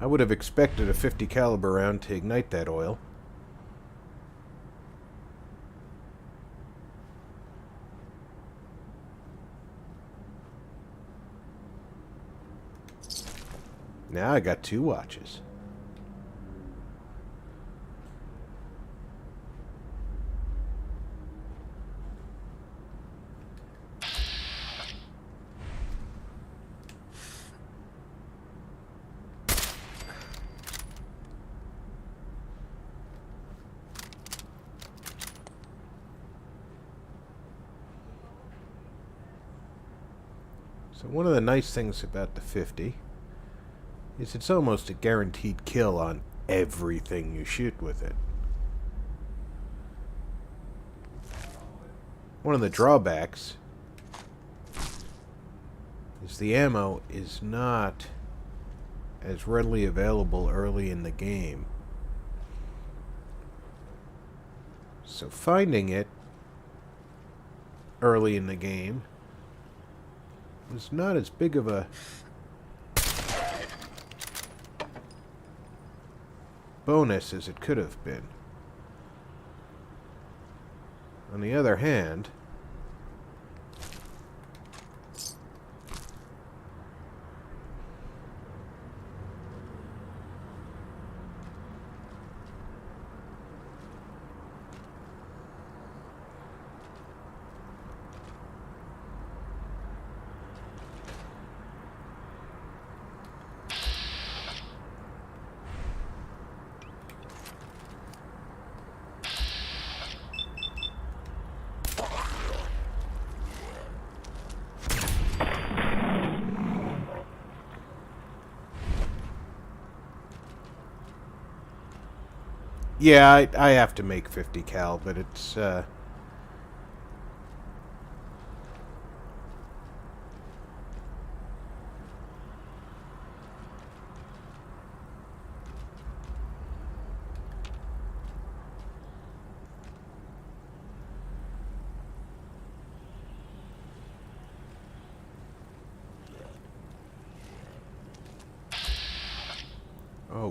I would have expected a 50 caliber round to ignite that oil. Now I got 2 watches. So one of the nice things about the 50 is it's almost a guaranteed kill on everything you shoot with it. One of the drawbacks is the ammo is not as readily available early in the game. So finding it early in the game was not as big of a bonus as it could have been. On the other hand, yeah, I have to make 50 cal, but it's, oh,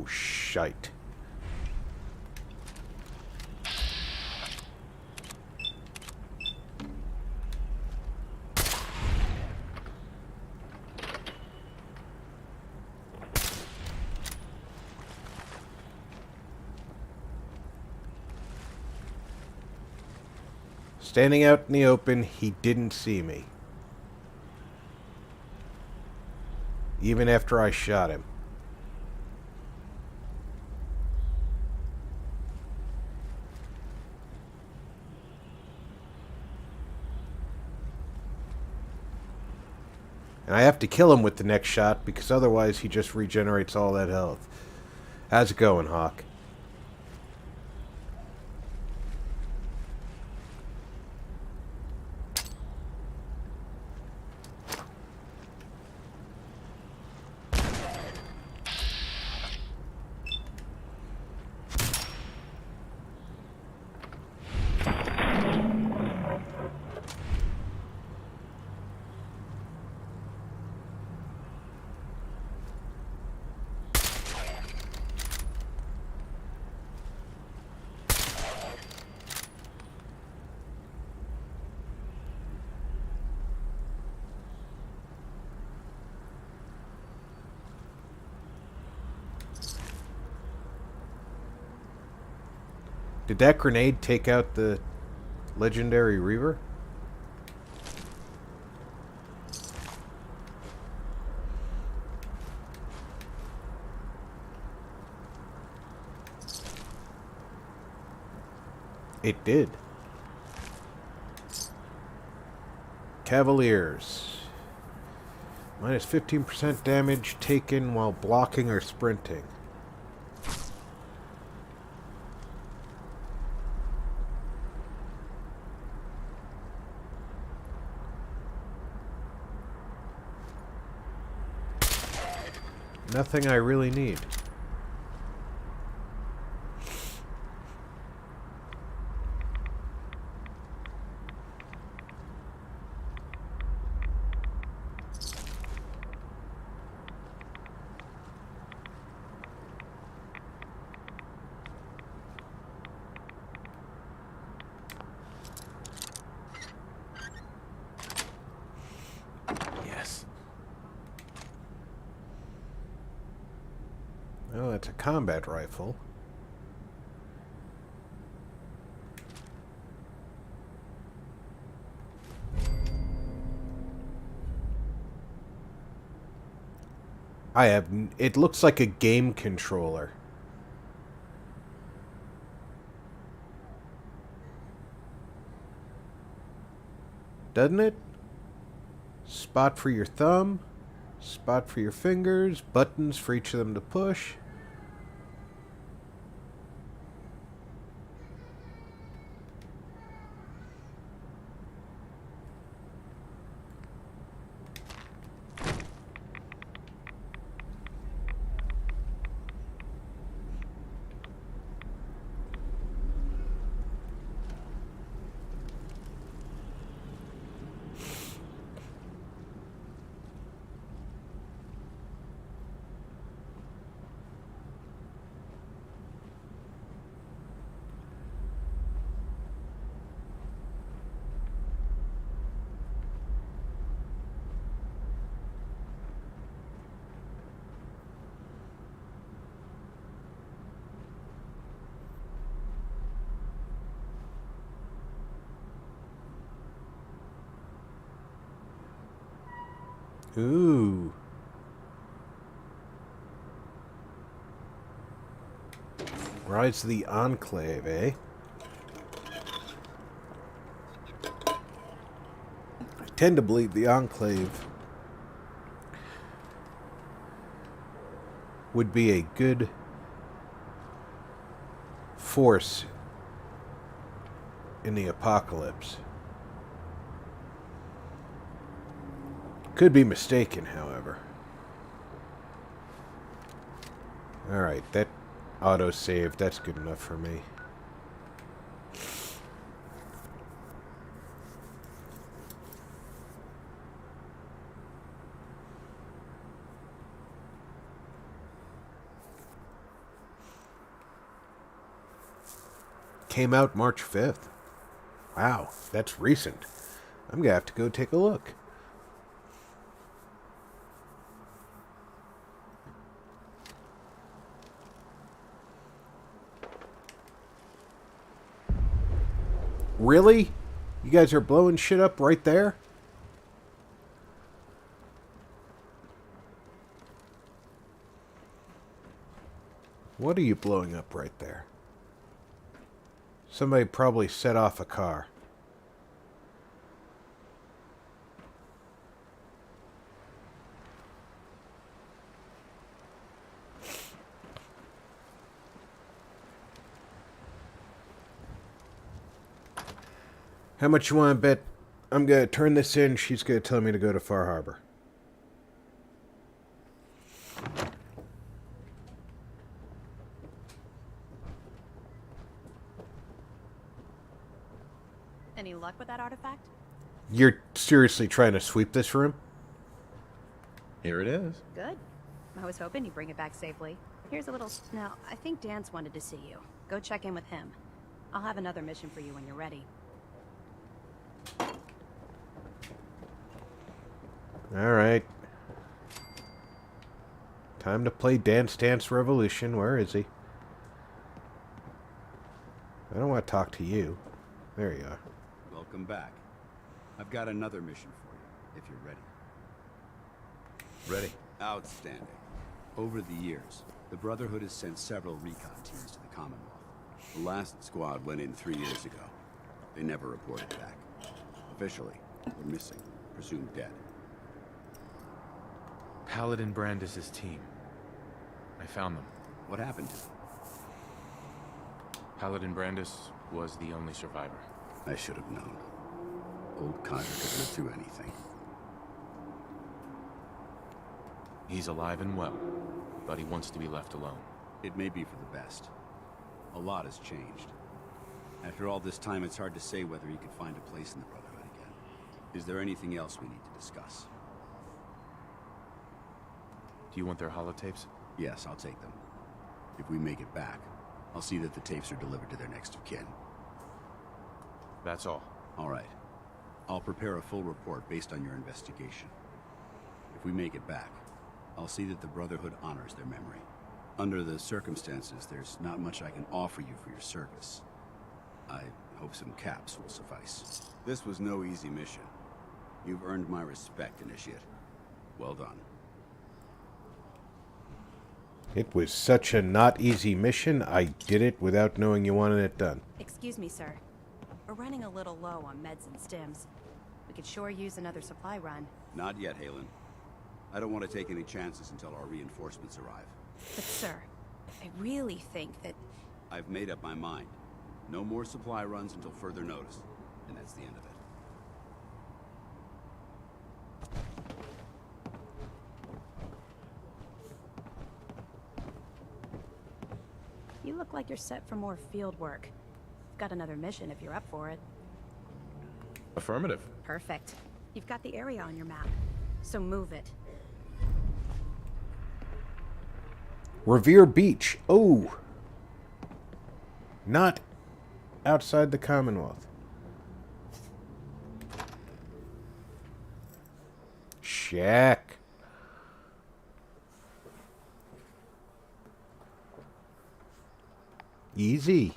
shite. Standing out in the open, he didn't see me. Even after I shot him. And I have to kill him with the next shot, because otherwise he just regenerates all that health. How's it going, Hawk? Did that grenade take out the legendary Reaver? It did. Cavaliers. Minus 15% damage taken while blocking or sprinting. Nothing I really need. Yes. Oh, that's a combat rifle. It looks like a game controller. Doesn't it? Spot for your thumb, spot for your fingers, buttons for each of them to push. Ooh. Rise of the Enclave, eh? I tend to believe the Enclave would be a good force in the apocalypse. Could be mistaken, however. Alright, that auto-save, that's good enough for me. Came out March 5th. Wow, that's recent. I'm gonna have to go take a look. Really? You guys are blowing shit up right there? What are you blowing up right there? Somebody probably set off a car. How much you want to bet I'm going to turn this in? She's going to tell me to go to Far Harbor. Any luck with that artifact? You're seriously trying to sweep this room? Here it is. Good. I was hoping you'd bring it back safely. Here's a little... Now, I think Dan's wanted to see you. Go check in with him. I'll have another mission for you when you're ready. Alright. Time to play Dance Dance Revolution. Where is he? I don't want to talk to you. There you are. Welcome back. I've got another mission for you, if you're ready. Ready. Outstanding. Over the years, the Brotherhood has sent several recon teams to the Commonwealth. The last squad went in 3 years ago. They never reported back. Officially, we're missing. Presumed dead. Paladin Brandis' team. I found them. What happened to them? Paladin Brandis was the only survivor. I should have known. Old Connor could live through anything. He's alive and well, but he wants to be left alone. It may be for the best. A lot has changed. After all this time, it's hard to say whether he could find a place in the Brotherhood again. Is there anything else we need to discuss? Do you want their holotapes? Yes, I'll take them. If we make it back, I'll see that the tapes are delivered to their next of kin. That's all. All right. I'll prepare a full report based on your investigation. If we make it back, I'll see that the Brotherhood honors their memory. Under the circumstances, there's not much I can offer you for your service. I hope some caps will suffice. This was no easy mission. You've earned my respect, Initiate. Well done. It was such a not easy mission, I did it without knowing you wanted it done. Excuse me, sir. We're running a little low on meds and stims. We could sure use another supply run. Not yet, Halen. I don't want to take any chances until our reinforcements arrive. But sir, I really think that... I've made up my mind. No more supply runs until further notice. And that's the end of it. You look like you're set for more field work. Got another mission if you're up for it. Affirmative. Perfect. You've got the area on your map, so move it. Revere Beach. Oh. Not outside the Commonwealth. Check. Easy.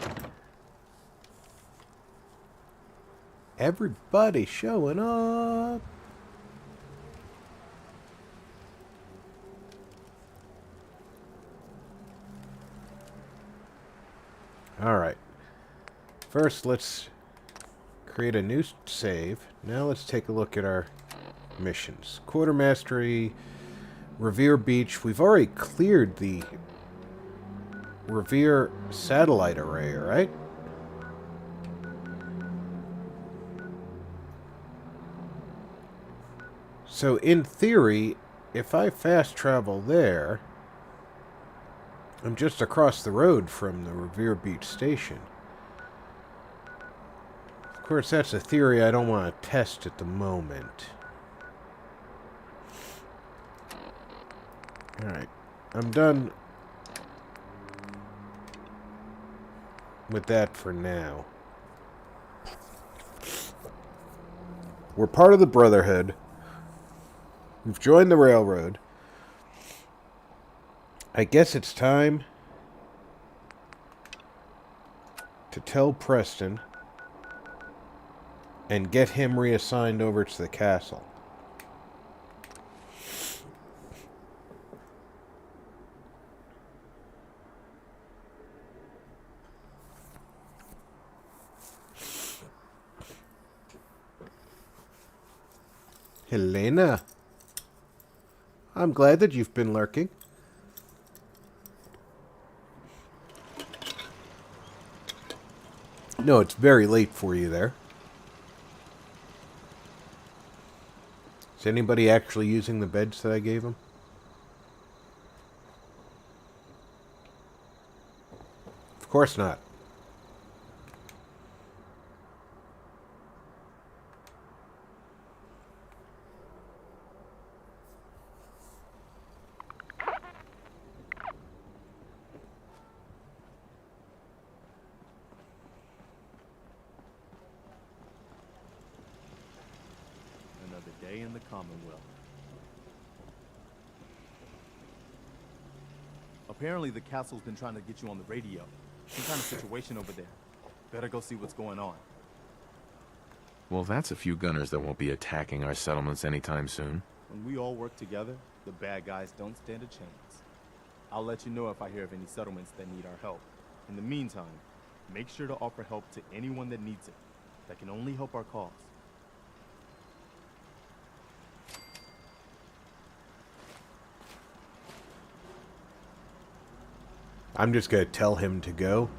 Everybody showing up. Alright. First, let's create a new save. Now let's take a look at our missions. Quartermastery, Revere Beach. We've already cleared the Revere satellite array, right? So in theory, if I fast travel there, I'm just across the road from the Revere Beach station. Of course, that's a theory I don't want to test at the moment. Alright, I'm done with that for now. We're part of the Brotherhood. We've joined the railroad. I guess it's time to tell Preston and get him reassigned over to the castle. Helena, I'm glad that you've been lurking. No, it's very late for you there. Is anybody actually using the beds that I gave them? Of course not. Day in the Commonwealth. Apparently the castle's been trying to get you on the radio. Some kind of situation over there. Better go see what's going on. Well, that's a few gunners that won't be attacking our settlements anytime soon. When we all work together, the bad guys don't stand a chance. I'll let you know if I hear of any settlements that need our help. In the meantime, make sure to offer help to anyone that needs it. That can only help our cause. I'm just going to tell him to go.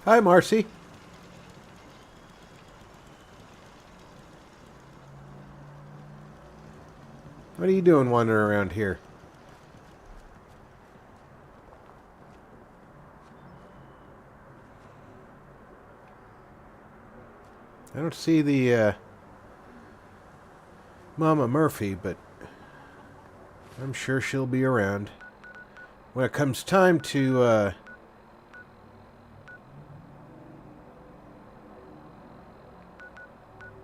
Hi, Marcy. What are you doing wandering around here? I don't see the Mama Murphy, but I'm sure she'll be around. When it comes time to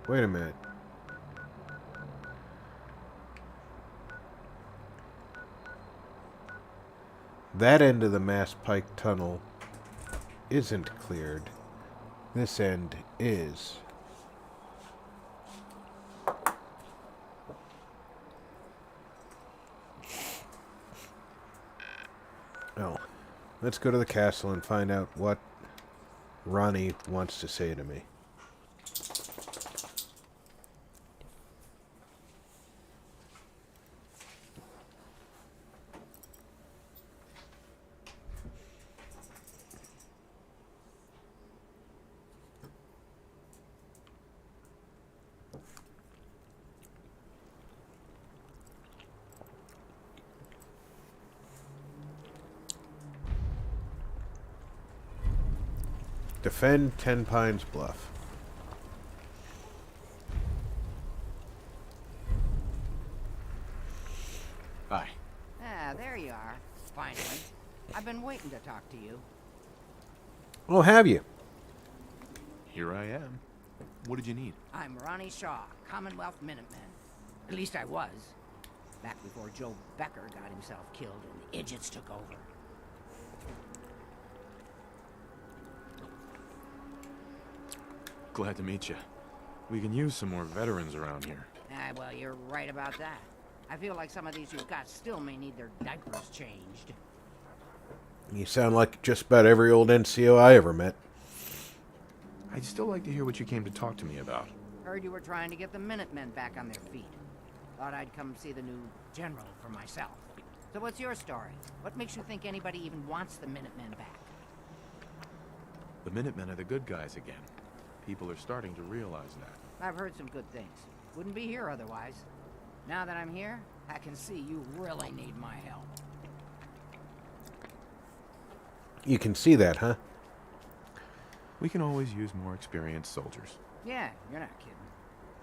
wait a minute. That end of the Mass Pike tunnel isn't cleared. This end is. Oh, let's go to the castle and find out what Ronnie wants to say to me. Defend Ten Pines Bluff. Hi. Ah, there you are. Finally. I've been waiting to talk to you. Oh, have you? Here I am. What did you need? I'm Ronnie Shaw, Commonwealth Minutemen. At least I was. Back before Joe Becker got himself killed and the idiots took over. Glad to meet you. We can use some more veterans around here. Ah, well, you're right about that. I feel like some of these you've got still may need their diapers changed. You sound like just about every old NCO I ever met. I'd still like to hear what you came to talk to me about. Heard you were trying to get the Minutemen back on their feet. Thought I'd come see the new general for myself. So what's your story? What makes you think anybody even wants the Minutemen back? The Minutemen are the good guys again. People are starting to realize that. I've heard some good things. Wouldn't be here otherwise. Now that I'm here, I can see you really need my help. You can see that, huh? We can always use more experienced soldiers. Yeah, you're not kidding.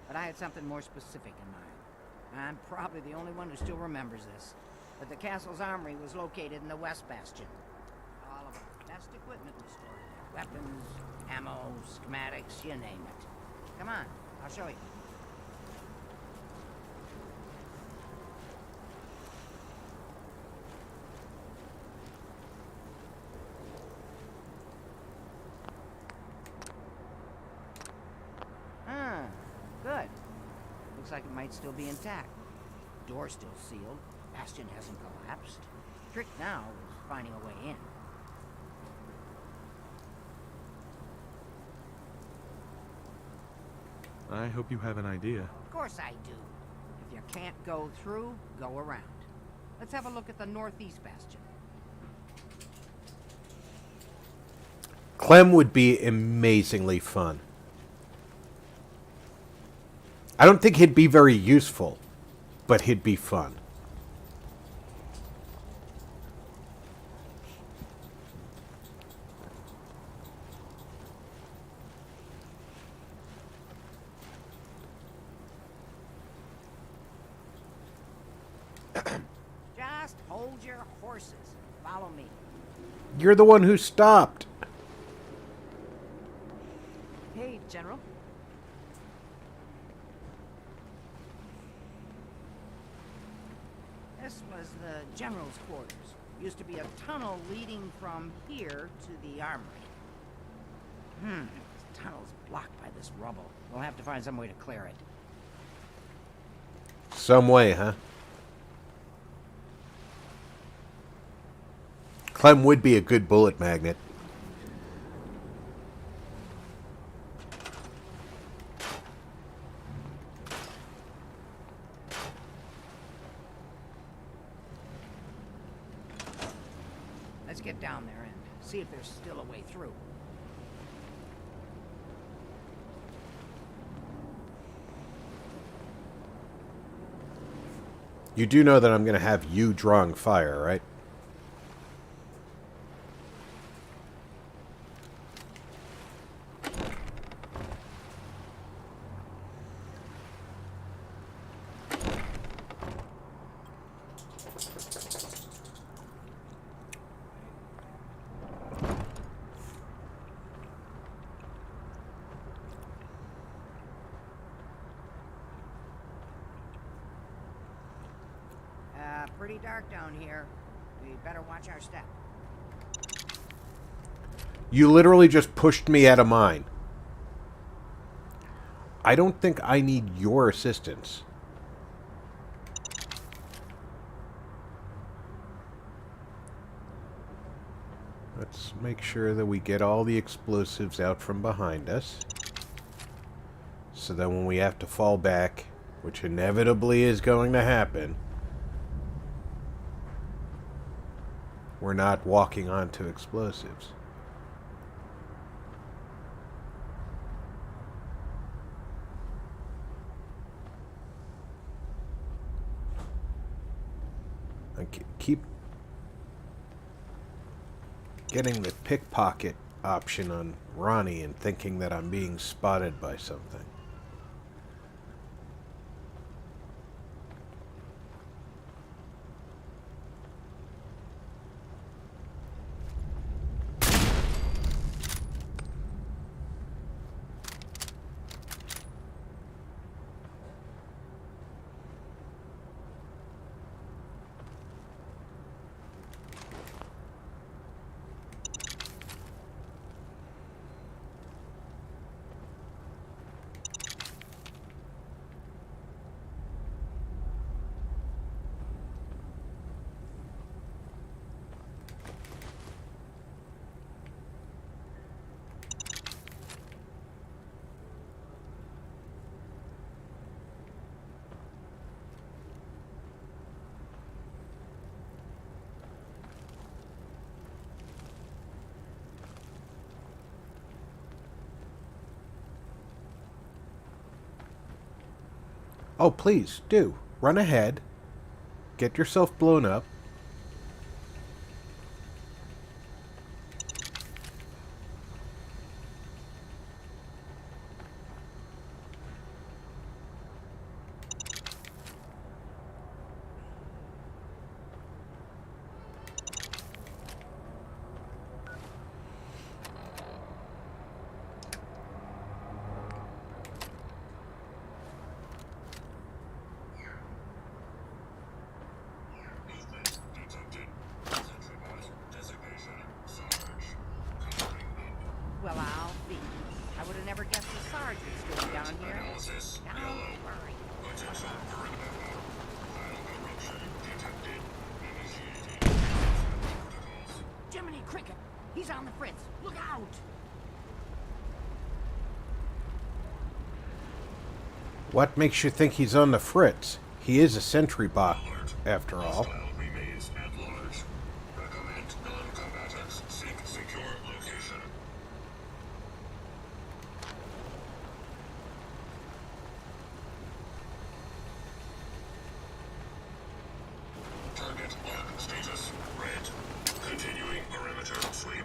But I had something more specific in mind. I'm probably the only one who still remembers this. But the castle's armory was located in the West Bastion. All of our best equipment was stored there. Weapons, ammo, schematics, you name it. Come on, I'll show you. Good. Looks like it might still be intact. Door's still sealed. Bastion hasn't collapsed. Trick now is finding a way in. I hope you have an idea. Of course I do. If you can't go through, go around. Let's have a look at the northeast bastion. Clem would be amazingly fun. I don't think he'd be very useful, but he'd be fun. Just hold your horses. Follow me. You're the one who stopped. Hey, General. This was the general's quarters. Used to be a tunnel leading from here to the armory. This tunnel's blocked by this rubble. We'll have to find some way to clear it. Some way, huh? Clem would be a good bullet magnet. Let's get down there and see if there's still a way through. You do know that I'm going to have you drawing fire, right? Pretty dark down here. We better watch our step. You literally just pushed me out of mine. I don't think I need your assistance. Let's make sure that we get all the explosives out from behind us. So that when we have to fall back, which inevitably is going to happen, we're not walking onto explosives. I keep getting the pickpocket option on Ronnie and thinking that I'm being spotted by something. Oh, please, do. Run ahead. Get yourself blown up. Well, I'll be. I would have never guessed the sergeant stood down here. Don't worry. Jiminy Cricket! He's on the fritz! Look out! What makes you think he's on the fritz? He is a sentry bot, after all. Target lock status red. Continuing perimeter sweep.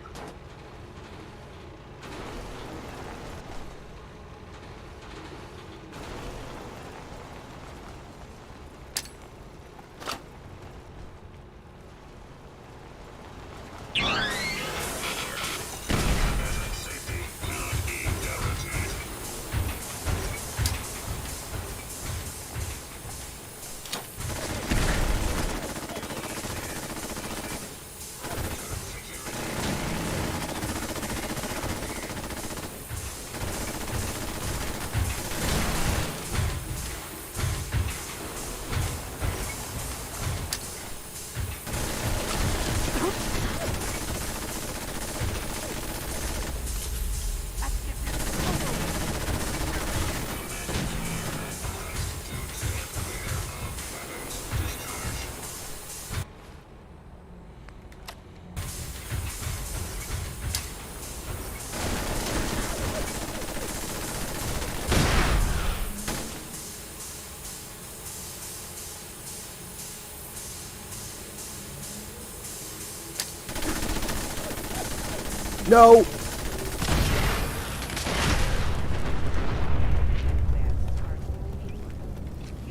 No! He's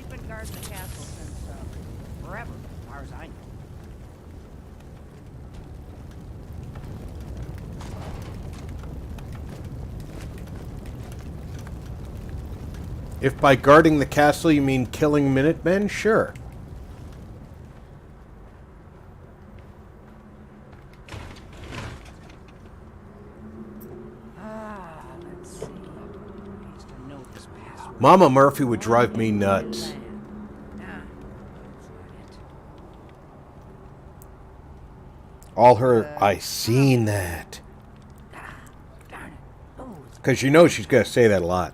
been guarding the castle since, forever, as far as I know. If by guarding the castle you mean killing Minutemen, sure. Mama Murphy would drive me nuts. All her, I seen that. Because you know she's going to say that a lot.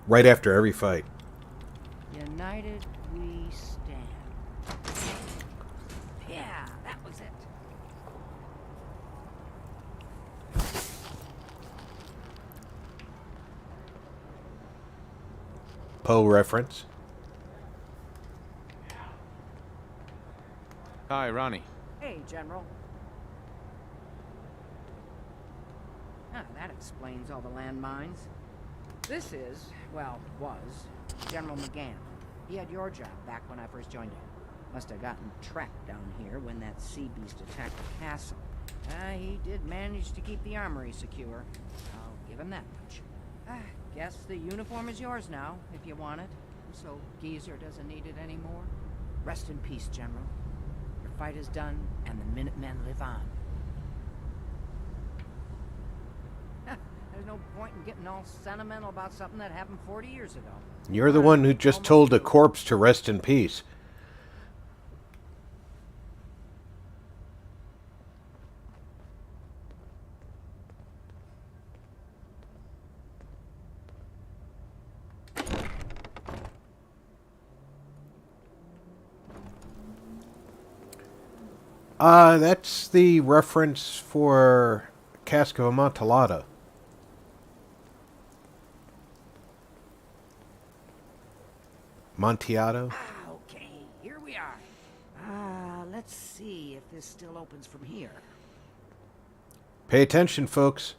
Right after every fight. United we stand. Yeah, that was it. Poe reference. Hi, Ronnie. Hey, General. Ah, that explains all the landmines. This is, well, was, General McGann. He had your job back when I first joined you. Must have gotten trapped down here when that sea beast attacked the castle. He did manage to keep the armory secure. I'll give him that much. Guess the uniform is yours now, if you want it. So Geezer doesn't need it anymore. Rest in peace, General. Your fight is done, and the Minutemen live on. There's no point in getting all sentimental about something that happened 40 years ago. You're the one who just told a corpse to rest in peace. That's the reference for Cask of Amontillado. Montiato. Okay, here we are. Let's see if this still opens from here. Pay attention, folks.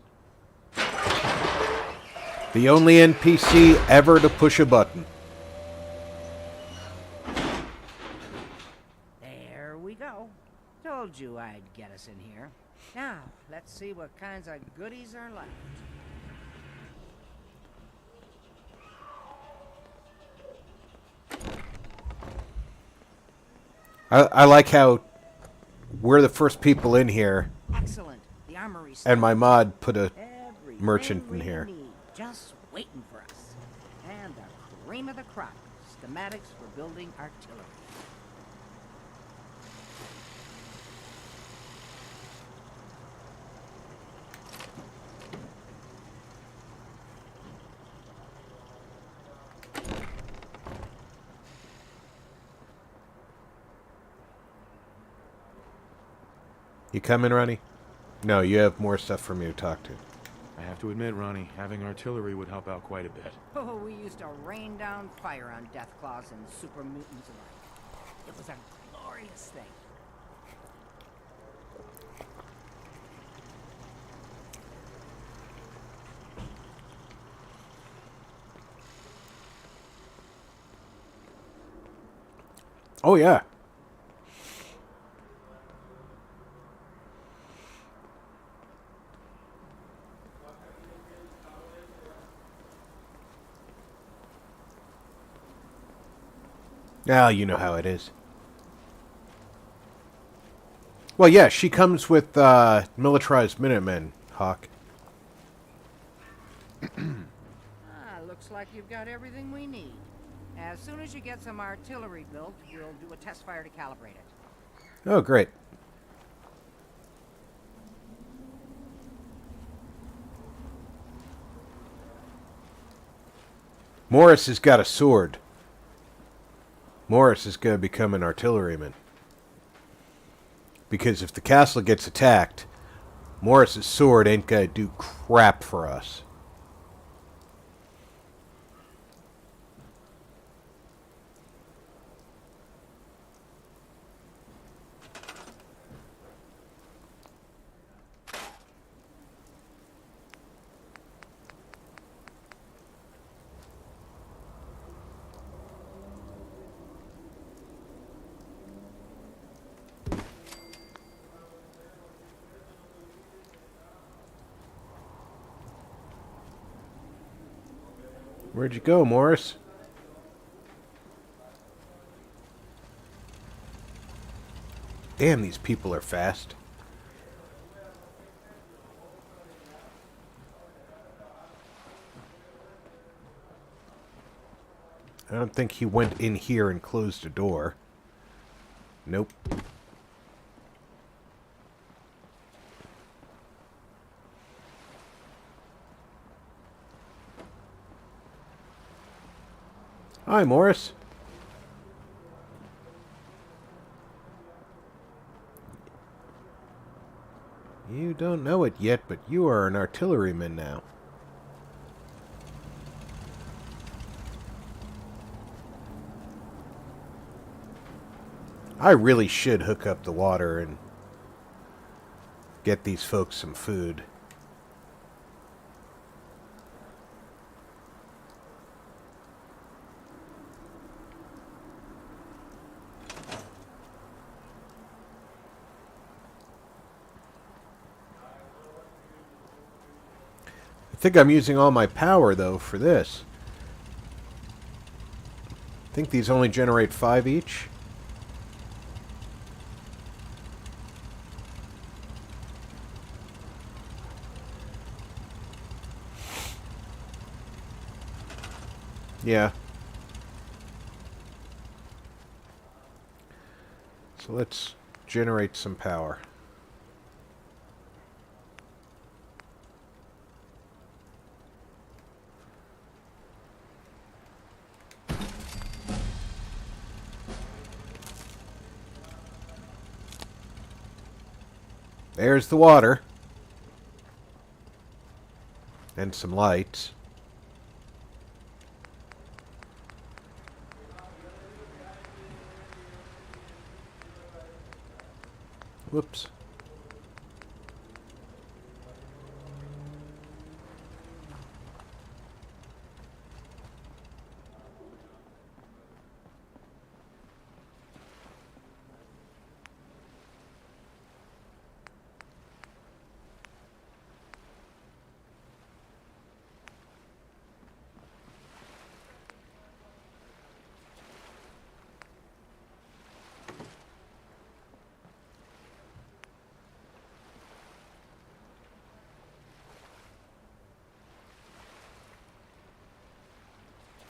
The only NPC ever to push a button. There we go. Told you I'd get us in here. Now, let's see what kinds of goodies are left. I like how we're the first people in here. Excellent. The armory. And my mod put a Everything merchant in we here. need, just waiting for us. And the cream of the crop. Schematics for building artillery. You coming, Ronnie? No, you have more stuff for me to talk to. I have to admit, Ronnie, having artillery would help out quite a bit. Oh, we used to rain down fire on Deathclaws and Super Mutants alike. It was a glorious thing. Oh, yeah. Now you know how it is. Well, yeah, she comes with militarized Minutemen, Hawk. Looks like you've got everything we need. As soon as you get some artillery built, we'll do a test fire to calibrate it. Oh, great. Morris has got a sword. Morris is going to become an artilleryman. Because if the castle gets attacked, Morris's sword ain't going to do crap for us. Where'd you go, Morris? Damn, these people are fast. I don't think he went in here and closed the door. Nope. Hi, Morris. You don't know it yet, but you are an artilleryman now. I really should hook up the water and get these folks some food. I think I'm using all my power, though, for this. I think these only generate 5 each. Yeah. So let's generate some power. There's the water. And some lights. Whoops.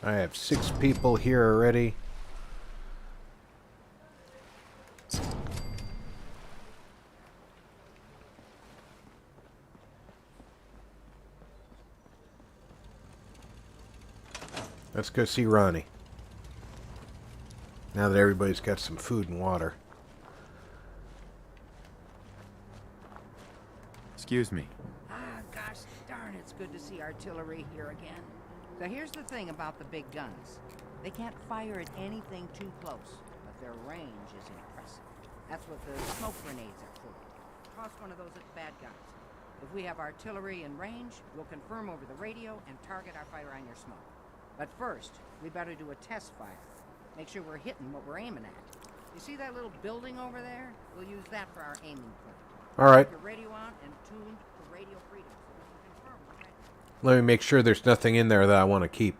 I have 6 people here already. Let's go see Ronnie. Now that everybody's got some food and water. Excuse me. Gosh darn, it's good to see artillery here again. So here's the thing about the big guns. They can't fire at anything too close, but their range is impressive. That's what the smoke grenades are for. Toss one of those at bad guys. If we have artillery in range, we'll confirm over the radio and target our fire on your smoke. But first, we better do a test fire. Make sure we're hitting what we're aiming at. You see that little building over there? We'll use that for our aiming point. All right. Keep your radio on and tuned to radio freedom so we can confirm we're ready. Let me make sure there's nothing in there that I want to keep.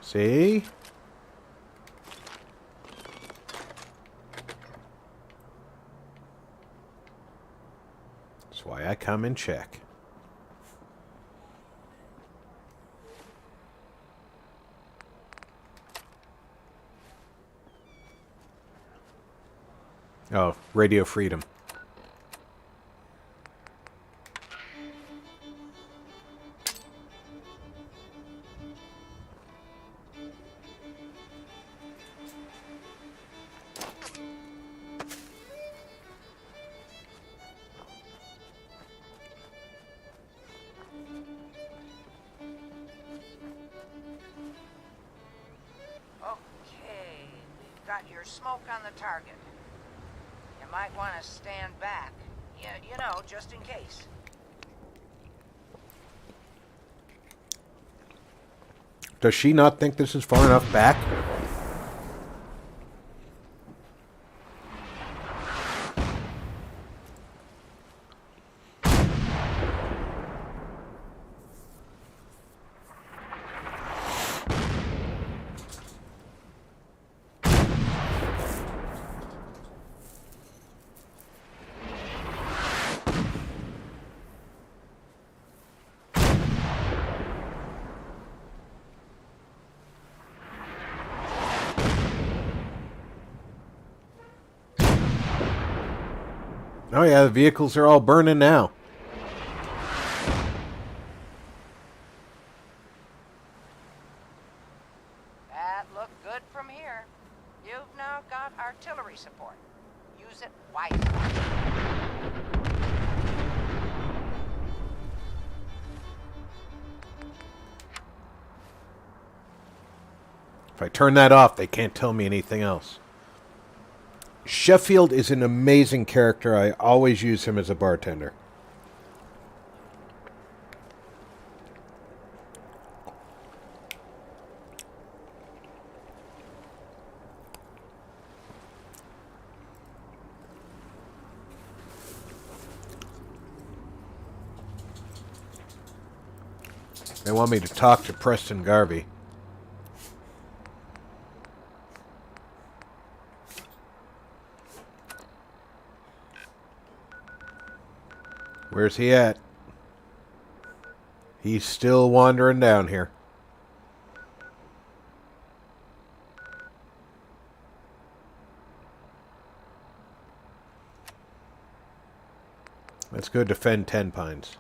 See? That's why I come and check. Oh, radio freedom. Okay, we've got your smoke on the target. You might want to stand back. You know, just in case. Does she not think this is far enough back? Oh yeah, the vehicles are all burning now. That looked good from here. You've now got artillery support. Use it wisely. If I turn that off, they can't tell me anything else. Sheffield is an amazing character. I always use him as a bartender. They want me to talk to Preston Garvey. Where's he at? He's still wandering down here. Let's go defend Ten Pines.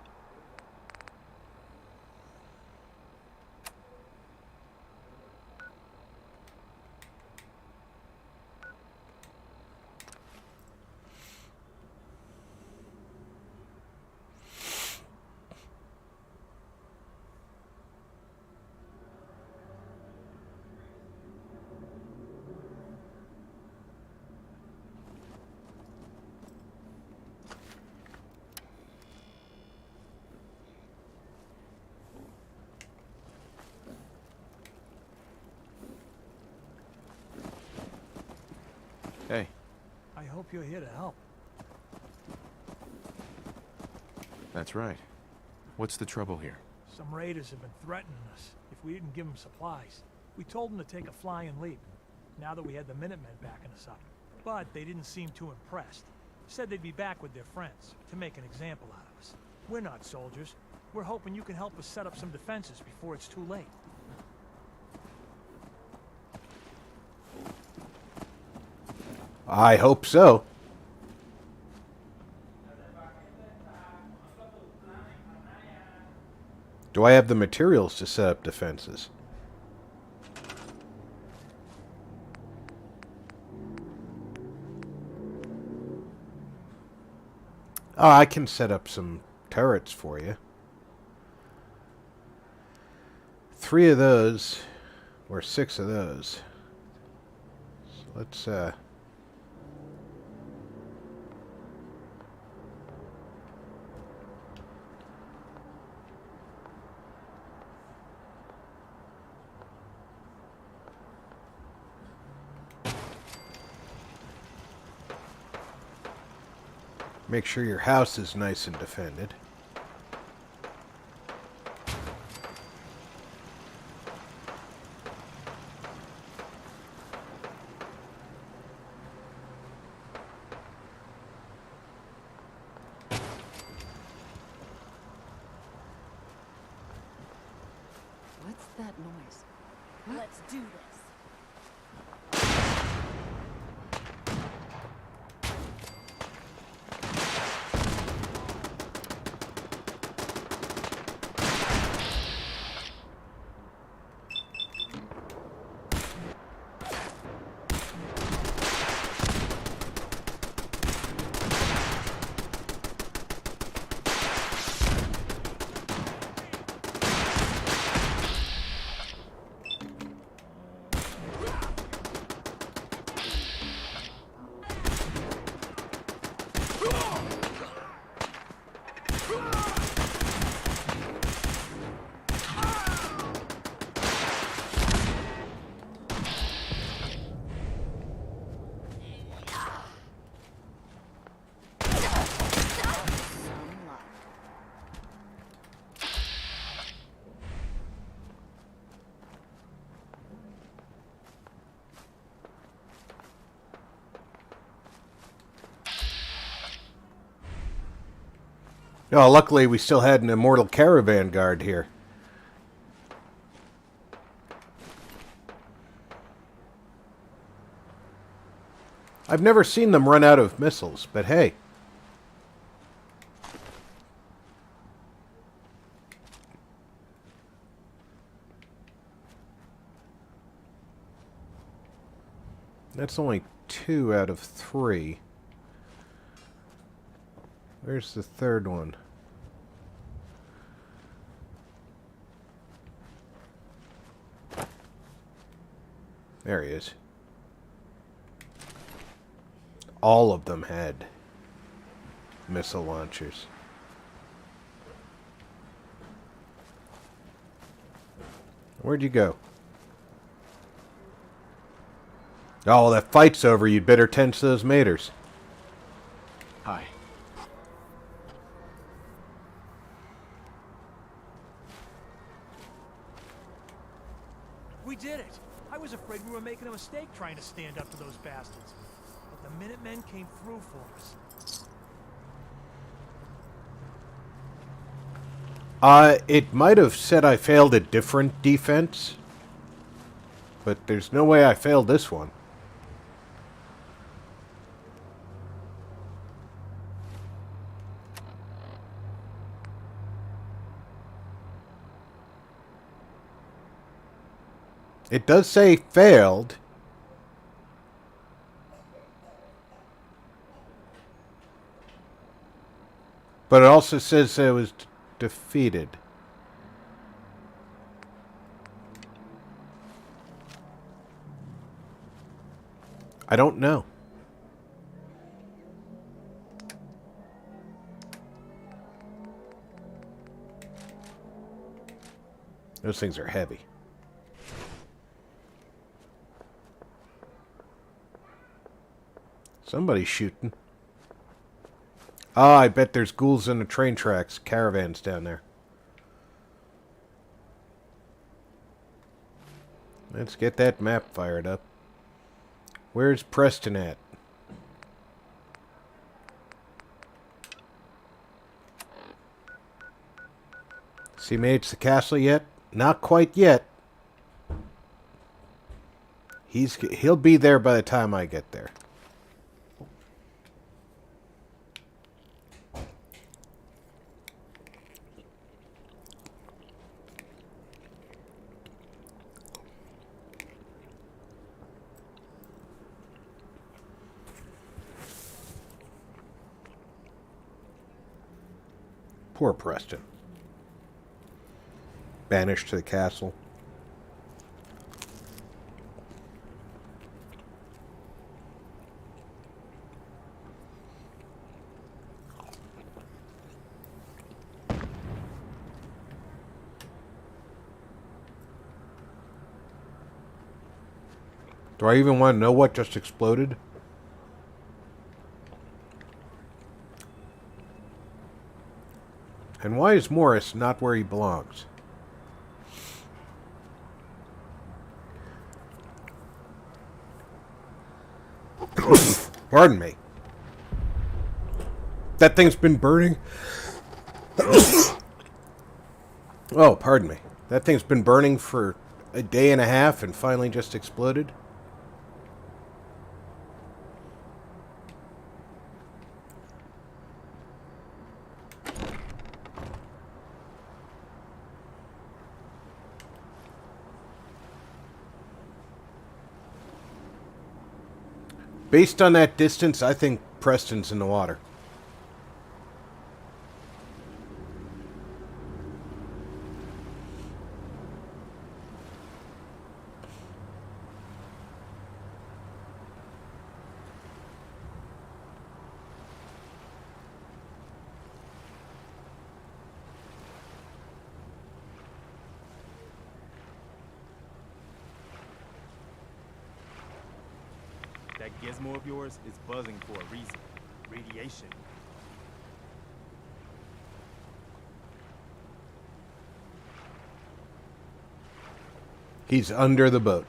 Hey. I hope you're here to help. That's right. What's the trouble here? Some raiders have been threatening us if we didn't give them supplies. We told them to take a flying leap, now that we had the Minutemen backing us up. But they didn't seem too impressed. Said they'd be back with their friends, to make an example out of us. We're not soldiers. We're hoping you can help us set up some defenses before it's too late. I hope so. Do I have the materials to set up defenses? Oh, I can set up some turrets for you. 3 of those, or 6 of those. So let's, make sure your house is nice and defended. What's that noise? Let's do this. Oh, luckily we still had an immortal caravan guard here. I've never seen them run out of missiles, but hey. That's only 2 out of 3. Where's the third one? There he is. All of them had missile launchers. Where'd you go? Oh, that fight's over. You'd better tend to those maters. Hi. We did it! I was afraid we were making a mistake trying to stand up to those bastards. But the Minutemen came through for us. It might have said I failed a different defense, but there's no way I failed this one. It does say failed. But it also says it was defeated. I don't know. Those things are heavy. Somebody's shooting. Ah, I bet there's ghouls in the train tracks. Caravans down there. Let's get that map fired up. Where's Preston at? Has he made it to the castle yet? Not quite yet. He'll be there by the time I get there. Poor Preston. Banished to the castle. Do I even want to know what just exploded? And why is Morris not where he belongs? Pardon me. That thing's been burning. Oh, pardon me. That thing's been burning for a day and a half and finally just exploded. Based on that distance, I think Preston's in the water. That gizmo of yours is buzzing for a reason. Radiation. He's under the boat.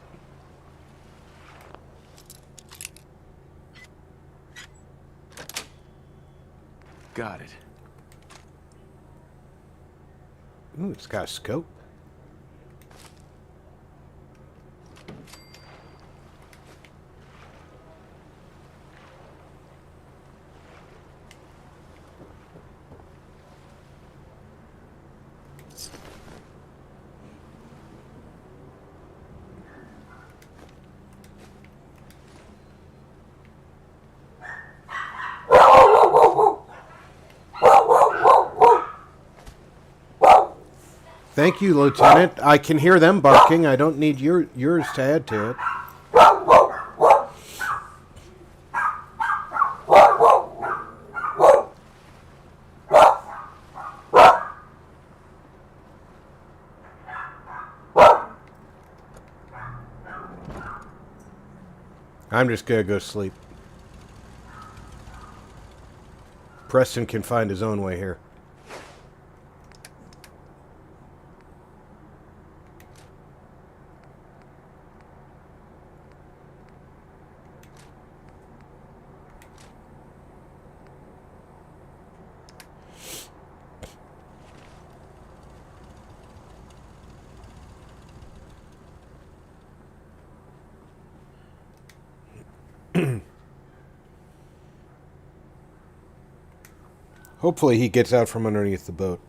Got it. Ooh, it's got a scope. Thank you, Lieutenant. I can hear them barking. I don't need yours to add to it. I'm just gonna go sleep. Preston can find his own way here. Hopefully he gets out from underneath the boat.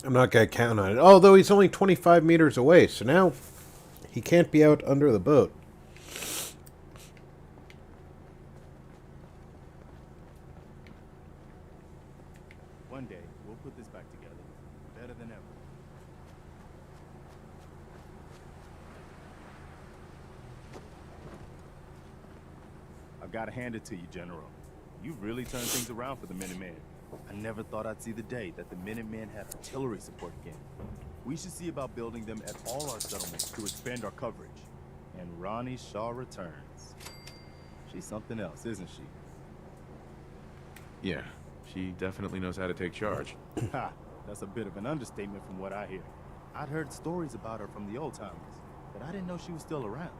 I'm not going to count on it. Although he's only 25 meters away, so now he can't be out under the boat. One day, we'll put this back together. Better than ever. gotta hand it to you, General. You've really turned things around for the Minutemen. I never thought I'd see the day that the Minutemen had artillery support again. We should see about building them at all our settlements to expand our coverage. And Ronnie Shaw returns. She's something else, isn't she? Yeah, she definitely knows how to take charge. Ha! That's a bit of an understatement from what I hear. I'd heard stories about her from the old-timers, but I didn't know she was still around.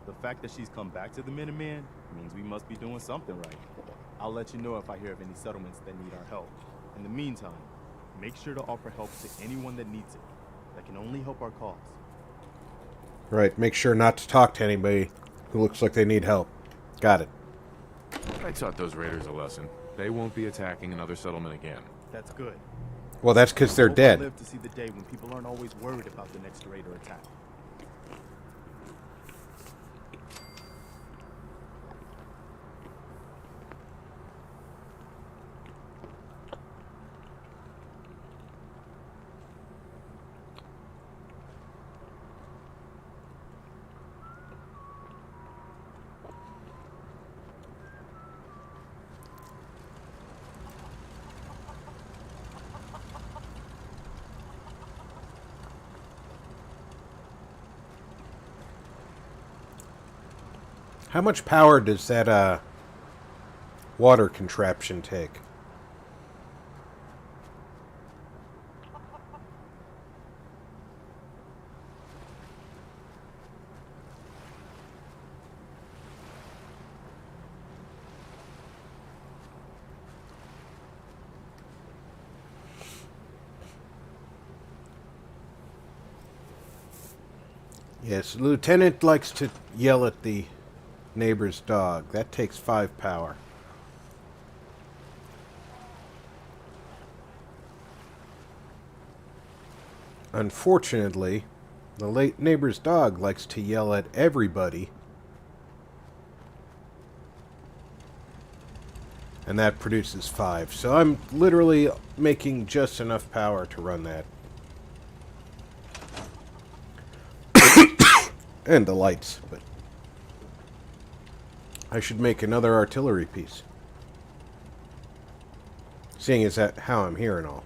The fact that she's come back to the Minutemen means we must be doing something right. I'll let you know if I hear of any settlements that need our help. In the meantime, make sure to offer help to anyone that needs it. That can only help our cause. Right, make sure not to talk to anybody who looks like they need help. Got it. I taught those raiders a lesson. They won't be attacking another settlement again. That's good. Well, that's because they're dead. I live to see the day when people aren't always worried about the next raider attack. How much power does that water contraption take? Yes, the lieutenant likes to yell at the neighbor's dog. That takes 5 power. Unfortunately, the late neighbor's dog likes to yell at everybody. And that produces 5. So I'm literally making just enough power to run that. And the lights, but I should make another artillery piece. Seeing as that how I'm here and all.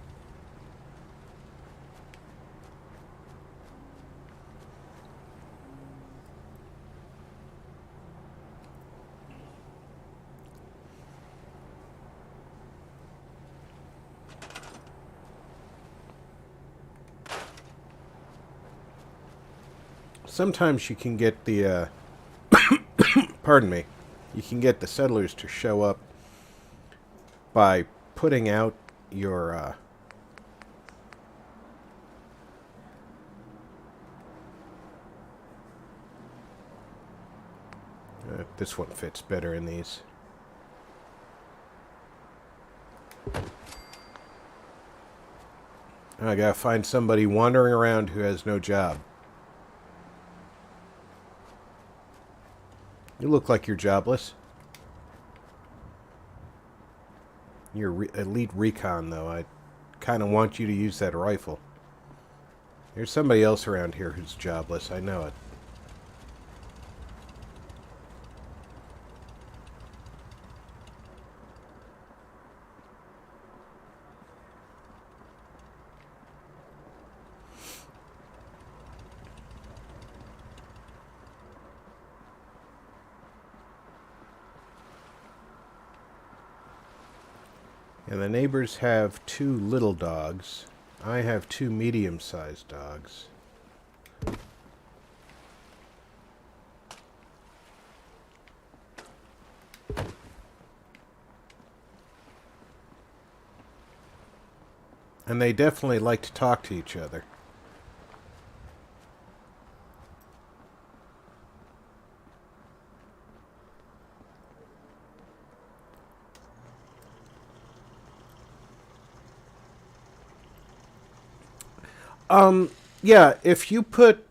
Sometimes you can get the, pardon me, you can get the settlers to show up by putting out your, this one fits better in these. I gotta find somebody wandering around who has no job. You look like you're jobless. You're elite recon, though. I kind of want you to use that rifle. There's somebody else around here who's jobless. I know it. And the neighbors have 2 little dogs. I have 2 medium-sized dogs. And they definitely like to talk to each other. Yeah, if you put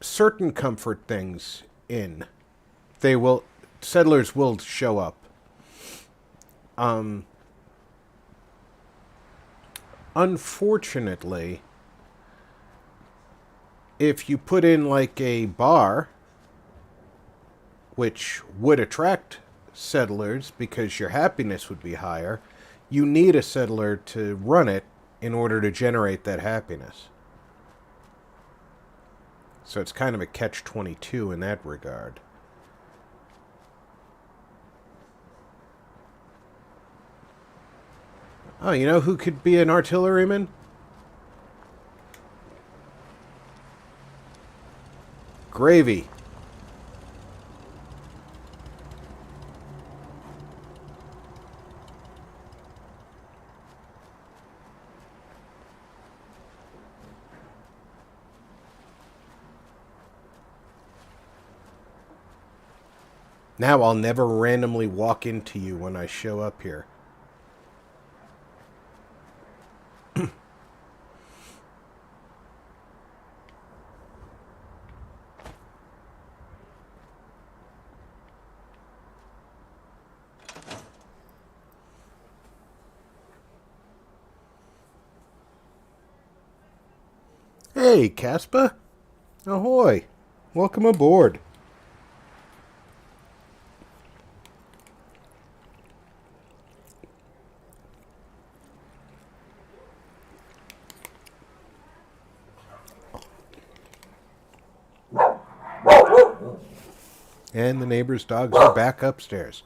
certain comfort things in, settlers will show up. Unfortunately, if you put in like a bar, which would attract settlers because your happiness would be higher. You need a settler to run it in order to generate that happiness. So it's kind of a catch-22 in that regard. Oh, you know who could be an artilleryman? Gravy. Now I'll never randomly walk into you when I show up here. Hey, Caspa. Ahoy. Welcome aboard. And the neighbor's dogs are back upstairs.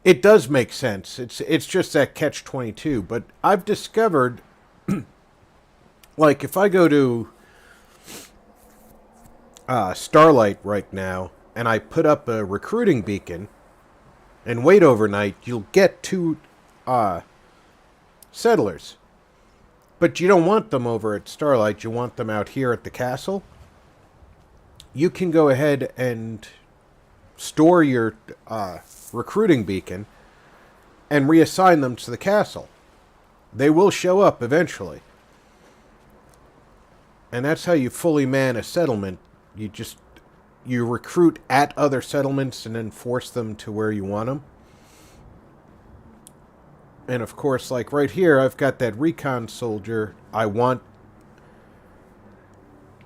It does make sense. It's just that catch-22. But I've discovered, like, if I go to Starlight right now, and I put up a recruiting beacon and wait overnight, you'll get 2 settlers. But you don't want them over at Starlight. You want them out here at the castle. You can go ahead and store your recruiting beacon and reassign them to the castle. They will show up eventually. And that's how you fully man a settlement. You recruit at other settlements and then force them to where you want them. And of course, like right here, I've got that recon soldier.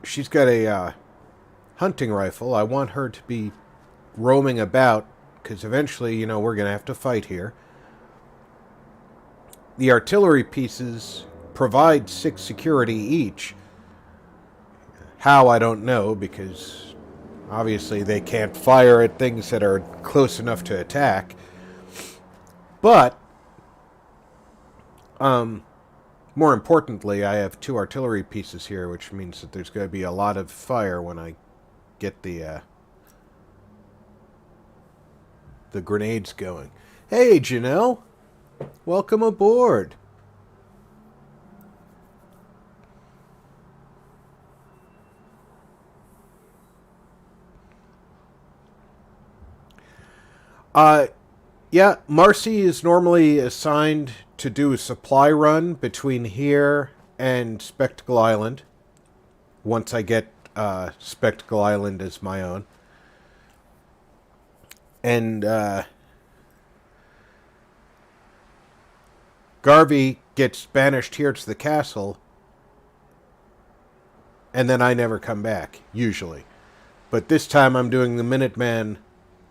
She's got a hunting rifle. I want her to be roaming about, because eventually, you know, we're going to have to fight here. The artillery pieces provide 6 security each. How, I don't know, because obviously they can't fire at things that are close enough to attack. But more importantly, I have 2 artillery pieces here, which means that there's going to be a lot of fire when I get the grenades going. Hey, Janelle! Welcome aboard! Yeah, Marcy is normally assigned to do a supply run between here and Spectacle Island. Once I get Spectacle Island as my own. And Garvey gets banished here to the castle. And then I never come back, usually. But this time I'm doing the Minuteman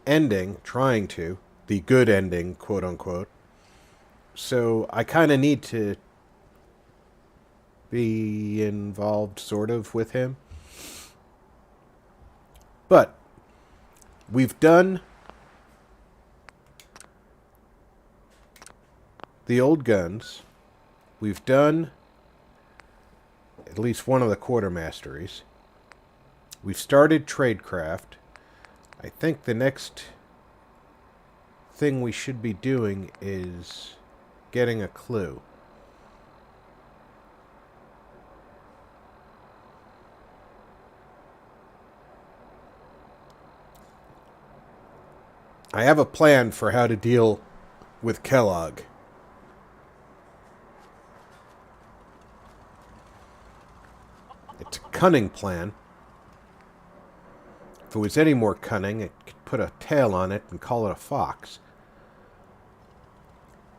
ending, trying to. The good ending, quote-unquote. So I kind of need to be involved, sort of, with him. But we've done the old guns. We've done at least one of the quartermasteries. We've started tradecraft. I think the next thing we should be doing is getting a clue. I have a plan for how to deal with Kellogg. It's a cunning plan. If it was any more cunning, it could put a tail on it and call it a fox.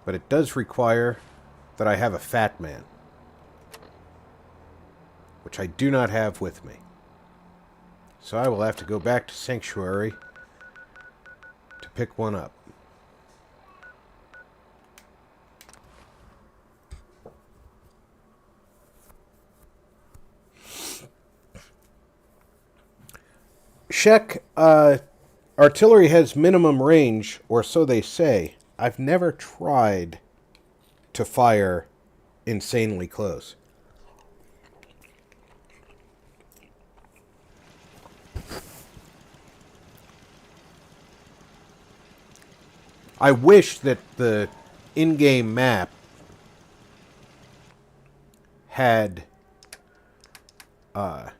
But it does require that I have a fat man. Which I do not have with me. So I will have to go back to Sanctuary to pick one up. Shek, artillery has minimum range, or so they say. I've never tried to fire insanely close. I wish that the in-game map had I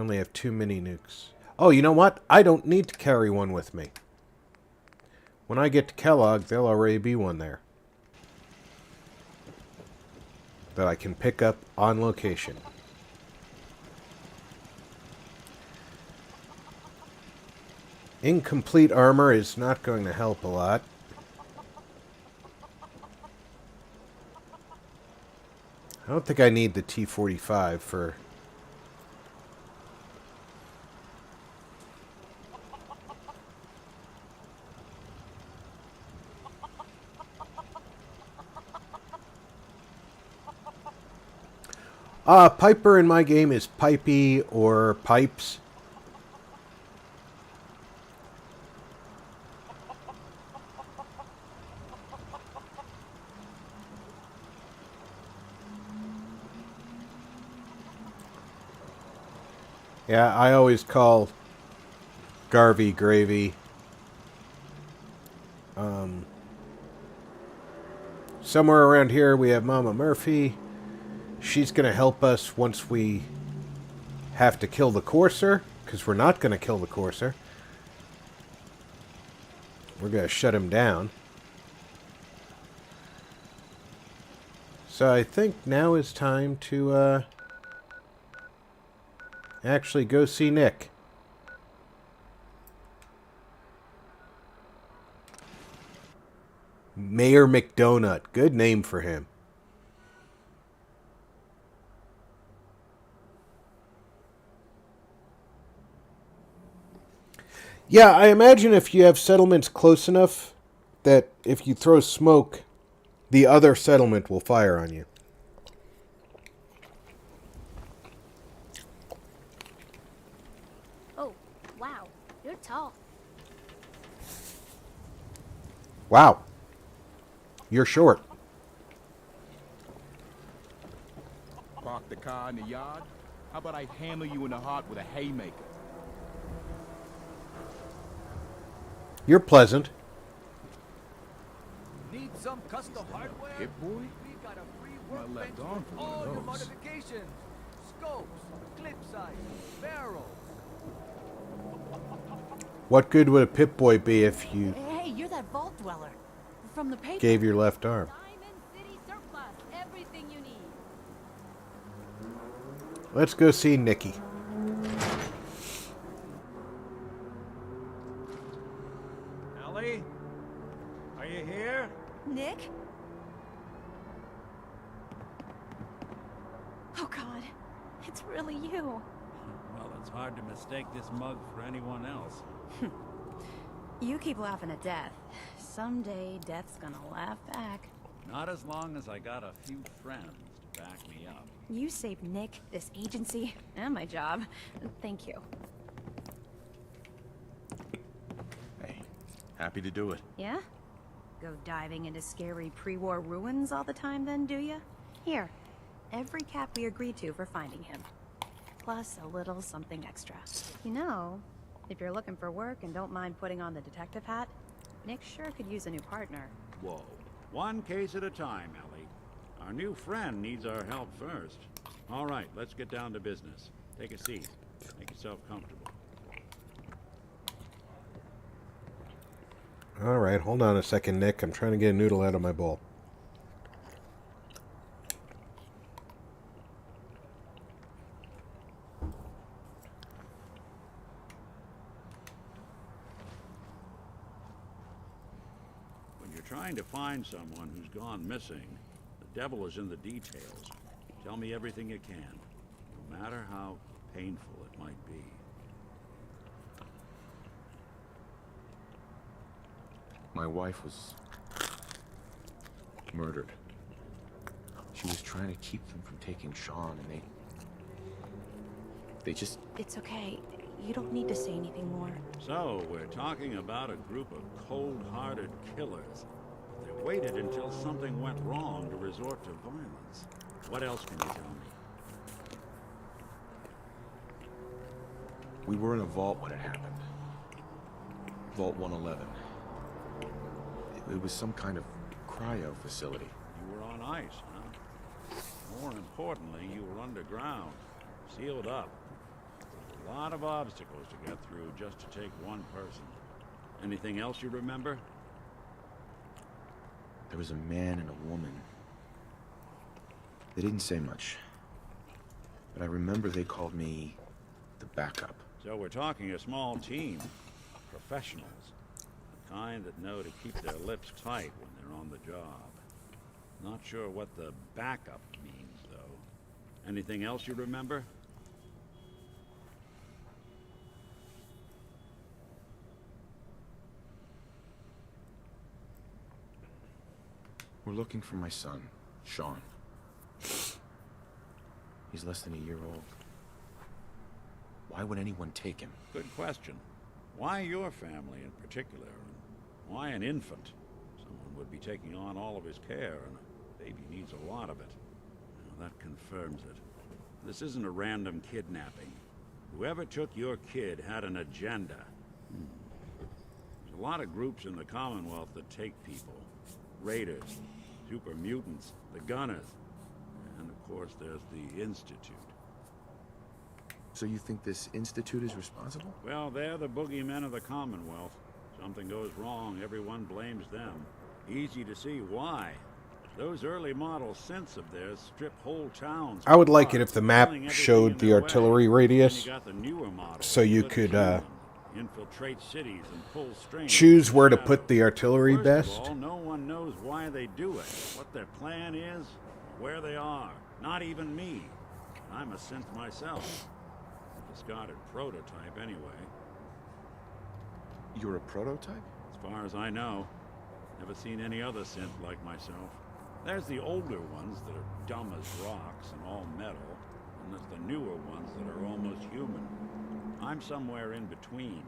only have 2 mini nukes. Oh, you know what? I don't need to carry one with me. When I get to Kellogg, there'll already be one there that I can pick up on location. Incomplete armor is not going to help a lot. I don't think I need the T-45 for... Piper in my game is Pipey or Pipes. Yeah, I always call Garvey Gravy. Somewhere around here we have Mama Murphy. She's going to help us once we have to kill the Courser, because we're not going to kill the Courser. We're going to shut him down. So I think now is time to actually go see Nick. Mayor McDonut. Good name for him. Yeah, I imagine if you have settlements close enough that if you throw smoke, the other settlement will fire on you. Oh, wow. You're tall. Wow. You're short. Park the car in the yard? How about I hammer you in the heart with a haymaker? You're pleasant. Need some custom hardware? Hit boy? We got a free My workbench left arm with for all one your of those. modifications. Scopes, clip size, barrel. What good would a Pip-Boy be if you Hey, you're that vault dweller from the paper. gave your left arm? Diamond City Surplus. Everything you need. Let's go see Nikki. Ellie? Are you here? Nick? Oh God, it's really you. Well, it's hard to mistake this mug for anyone else. You keep laughing at death. Someday, death's gonna laugh back. Not as long as I got a few friends to back me up. You saved Nick, this agency, and my job. Thank you. Hey, happy to do it. Yeah? Go diving into scary pre-war ruins all the time then, do ya? Here, every cap we agreed to for finding him. Plus a little something extra. You know, if you're looking for work and don't mind putting on the detective hat, Nick sure could use a new partner. Whoa. One case at a time, Ellie. Our new friend needs our help first. All right, let's get down to business. Take a seat. Make yourself comfortable. Alright, hold on a second, Nick. I'm trying to get a noodle out of my bowl. trying to find someone who's gone missing. The devil is in the details. Tell me everything you can, no matter how painful it might be. My wife was murdered. She was trying to keep them from taking Shaun, and they just... It's okay. You don't need to say anything more. So, we're talking about a group of cold-hearted killers. They waited until something went wrong to resort to violence. What else can you tell me? We were in a vault when it happened. Vault 111. It was some kind of cryo facility. You were on ice, huh? More importantly, you were underground, sealed up. A lot of obstacles to get through just to take one person. Anything else you remember? There was a man and a woman. They didn't say much. But I remember they called me the backup. So we're talking a small team. Professionals. The kind that know to keep their lips tight when they're on the job. Not sure what the backup means, though. Anything else you remember? We're looking for my son, Shaun. He's less than a year old. Why would anyone take him? Good question. Why your family in particular? And why an infant? Someone would be taking on all of his care, and a baby needs a lot of it. Well, that confirms it. This isn't a random kidnapping. Whoever took your kid had an agenda. There's a lot of groups in the Commonwealth that take people. Raiders, Super Mutants, the Gunners, and of course there's the Institute. So you think this Institute is responsible? Well, they're the boogeymen of the Commonwealth. Something goes wrong, everyone blames them. Easy to see why. Those early model synths of theirs strip whole towns. I would like it if the map showed the artillery radius, so you could infiltrate cities and pull strings. choose where to put the artillery First best. of all, no one knows why they do it, what their plan is, where they are. Not even me. I'm a synth myself. A discarded prototype anyway. You're a prototype? As far as I know. Never seen any other synth like myself. There's the older ones that are dumb as rocks and all metal, and there's the newer ones that are almost human. I'm somewhere in between.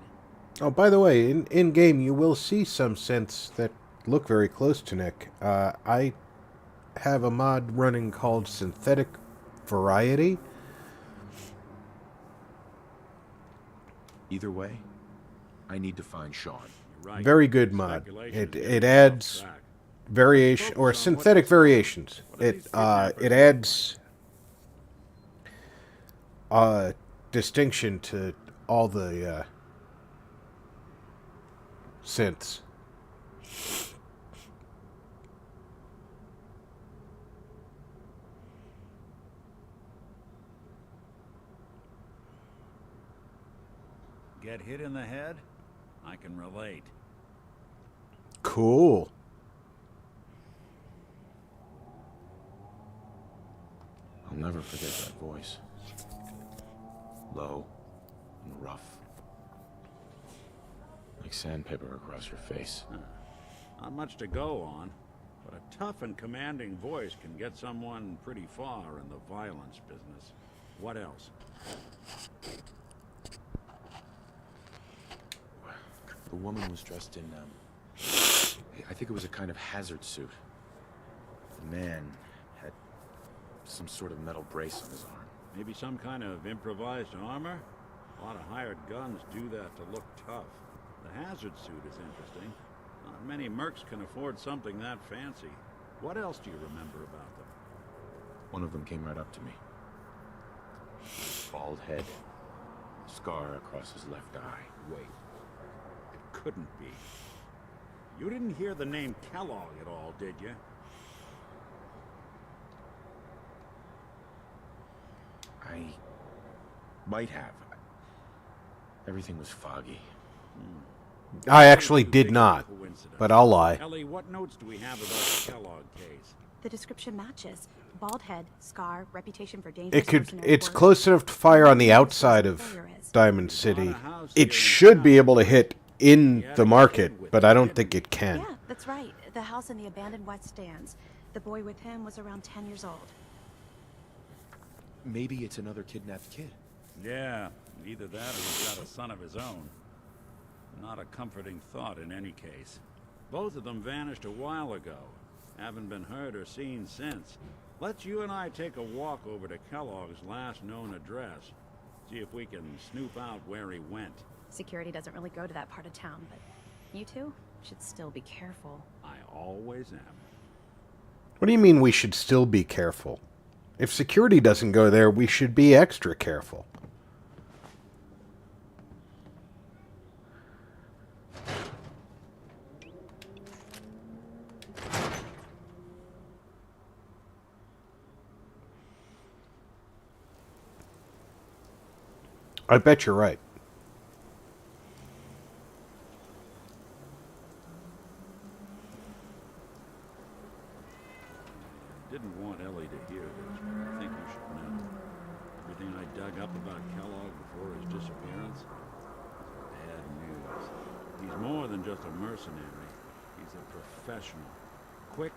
Oh, by the way, in game you will see some synths that look very close to Nick. I have a mod running called Synthetic Variety. Either way, I need to find Shaun. Right. Very good mod. It adds variation or synthetic variations. It adds distinction to all the synths. Get hit in the head? I can relate. Cool. I'll never forget that voice. Low and rough. Like sandpaper across your face. Not much to go on, but a tough and commanding voice can get someone pretty far in the violence business. What else? The woman was dressed in, I think it was a kind of hazard suit. The man had some sort of metal brace on his arm. Maybe some kind of improvised armor? A lot of hired guns do that to look tough. The hazard suit is interesting. Not many mercs can afford something that fancy. What else do you remember about them? One of them came right up to me. Bald head. Scar across his left eye. Wait. It couldn't be. You didn't hear the name Kellogg at all, did you? I might have. Everything was foggy. I actually did not, but I'll lie. Ellie, what notes do we have about the Kellogg case? The description matches. Bald head, scar, reputation for dangerous It's close enough to fire on the outside of Diamond City. It should be able to hit in the market, but I don't think it can. Yeah, that's right. The house in the abandoned West Stands. The boy with him was around 10 years old. Maybe it's another kidnapped kid. Yeah, either that or he's got a son of his own. Not a comforting thought in any case. Both of them vanished a while ago. Haven't been heard or seen since. Let's you and I take a walk over to Kellogg's last known address. See if we can snoop out where he went. Security doesn't really go to that part of town, but you two should still be careful. I always am. What do you mean we should still be careful? If security doesn't go there, we should be extra careful. I bet you're right. Didn't want Ellie to hear this, but I think you should know. Everything I dug up about Kellogg before his disappearance is bad news. He's more than just a mercenary. He's a professional. Quick,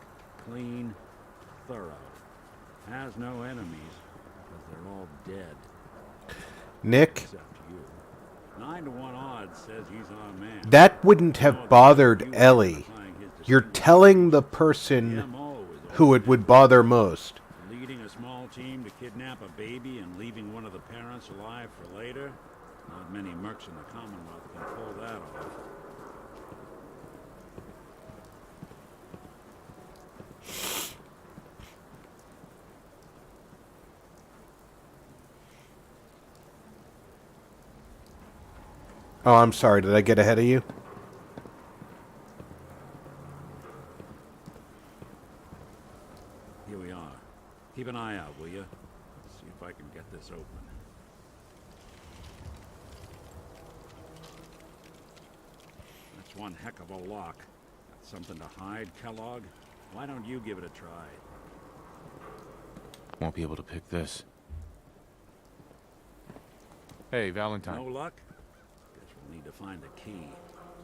clean, thorough. Has no enemies, because they're all dead. Nick? Except you. 9 to 1 odds says he's our man. That wouldn't have bothered Ellie. You're telling the person who it would bother most. Leading a small team to kidnap a baby and leaving one of the parents alive for later? Not many mercs in the Commonwealth can pull that off. Oh, I'm sorry. Did I get ahead of you? Here we are. Keep an eye out, will you? See if I can get this open. That's one heck of a lock. Got something to hide, Kellogg? Why don't you give it a try? Won't be able to pick this. Hey, Valentine. No luck? Guess we'll need to find the key.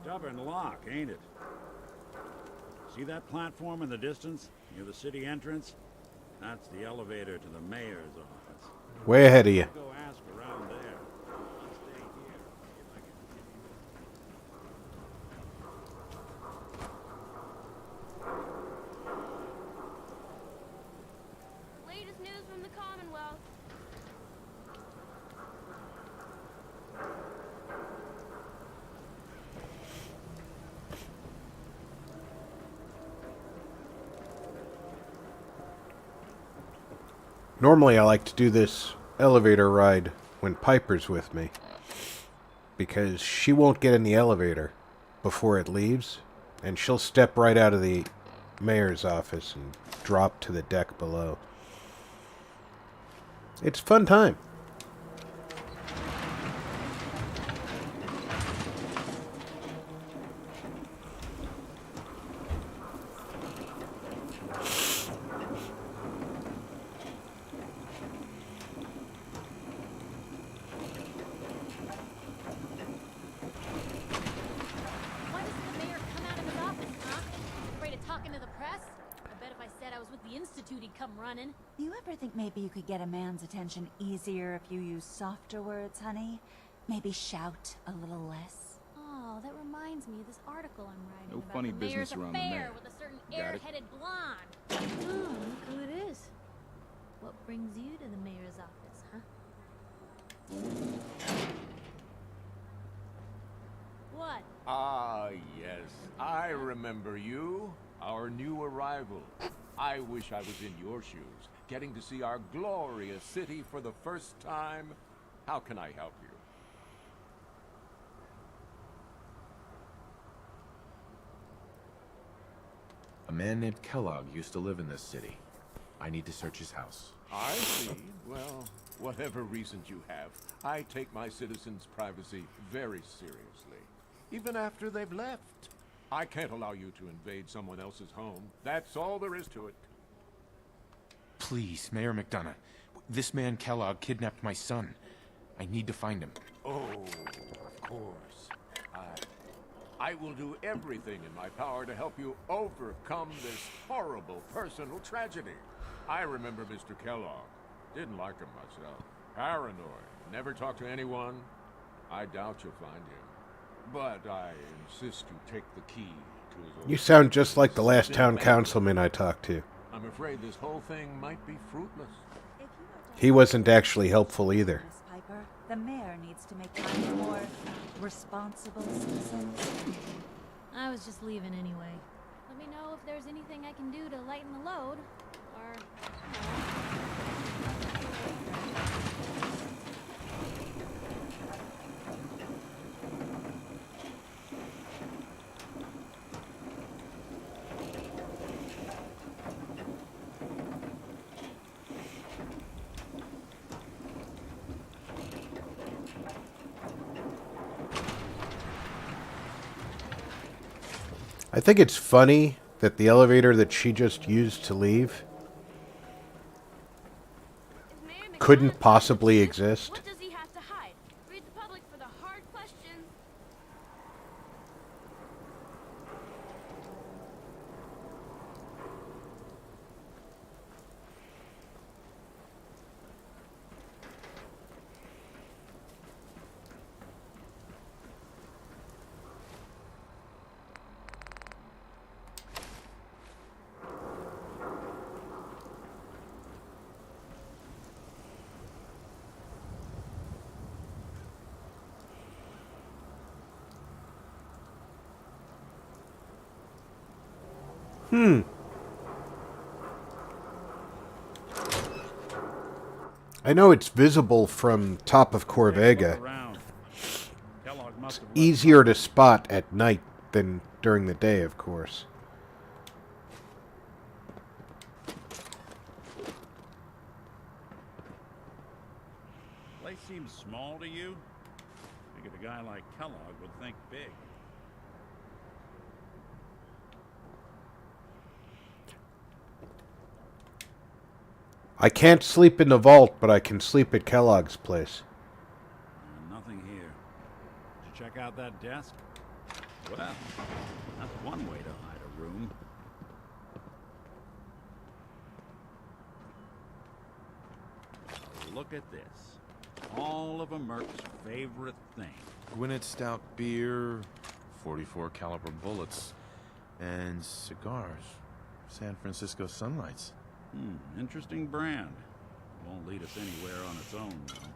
Stubborn lock, ain't it? See that platform in the distance, near the city entrance? That's the elevator to the mayor's office. Way ahead of you. Go ask around there. I'll stay here. See if I can Latest news from the Commonwealth. Normally I like to do this elevator ride when Piper's with me, because she won't get in the elevator before it leaves, and she'll step right out of the mayor's office and drop to the deck below. It's a fun time. Why doesn't the mayor come out of his office, huh? Afraid of talking to the press? I bet if I said I was with the Institute, he'd come running. You ever think maybe you could get a man's attention easier if you use softer words, honey? Maybe shout a little less? Oh, that reminds me of this article I'm writing No about funny the business mayor's around the affair mayor. with a certain Got it? air-headed blonde. Oh, look who it is. What brings you to the mayor's office, huh? What? Ah, yes. I remember you. Our new arrival. I wish I was in your shoes, getting to see our glorious city for the first time. How can I help you? A man named Kellogg used to live in this city. I need to search his house. I see. Well, whatever reasons you have, I take my citizens' privacy very seriously. even after they've left. I can't allow you to invade someone else's home. That's all there is to it. Please, Mayor McDonough. This man Kellogg kidnapped my son. I need to find him. Oh, of course. I will do everything in my power to help you overcome this horrible personal tragedy. I remember Mr. Kellogg. Didn't like him myself. Paranoid. Never talked to anyone. I doubt you'll find him. But I insist you take the key to his old... You sound just like the last town councilman I talked to. I'm afraid this whole thing might be fruitless. He wasn't actually helpful either. Miss Piper, the mayor needs to make time for more responsible citizens. I was just leaving anyway. Let me know if there's anything I can do to lighten the load. Or, I think it's funny that the elevator that she just used to leave couldn't possibly exist. What does he have to hide? Read the public for the hard questions. I know it's visible from top of Corvega. It's easier to spot at night than during the day, of course. Place seems small to you? Figured a guy like Kellogg would think big. I can't sleep in the vault, but I can sleep at Kellogg's place. Nothing here. Did you check out that desk? Well, that's one way to hide a room. Now look at this. All of a Merc's favorite thing. Gwinnett Stout beer, 44 caliber bullets, and cigars. San Francisco Sunlights. Interesting brand. Won't lead us anywhere on its own, though.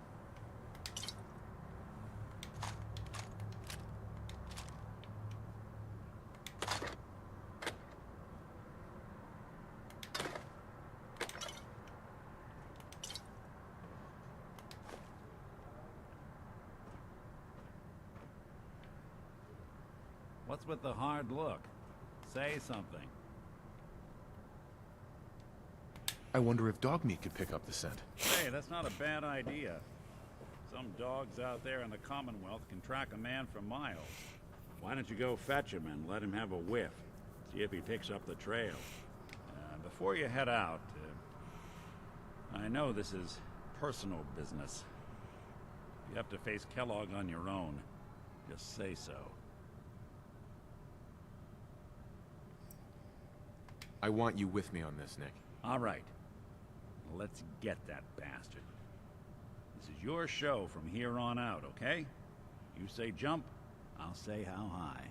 What's with the hard look? Say something. I wonder if dog meat could pick up the scent. Hey, that's not a bad idea. Some dogs out there in the Commonwealth can track a man for miles. Why don't you go fetch him and let him have a whiff? See if he picks up the trail. Before you head out, I know this is personal business. If you have to face Kellogg on your own, just say so. I want you with me on this, Nick. All right. Let's get that bastard. This is your show from here on out, okay? You say jump, I'll say how high.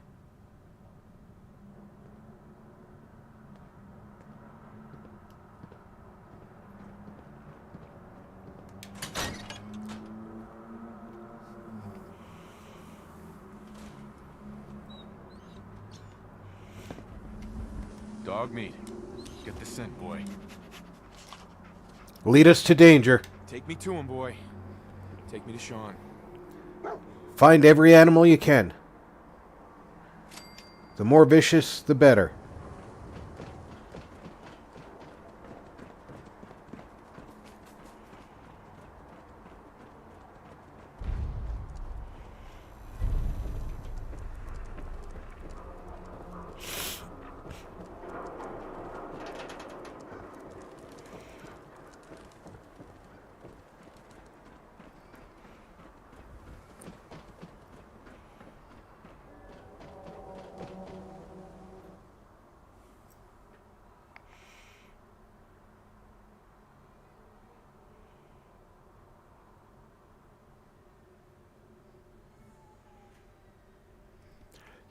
Dog meat. Get the scent, boy. Lead us to danger. Take me to him, boy. Take me to Shaun. Find every animal you can. The more vicious, the better.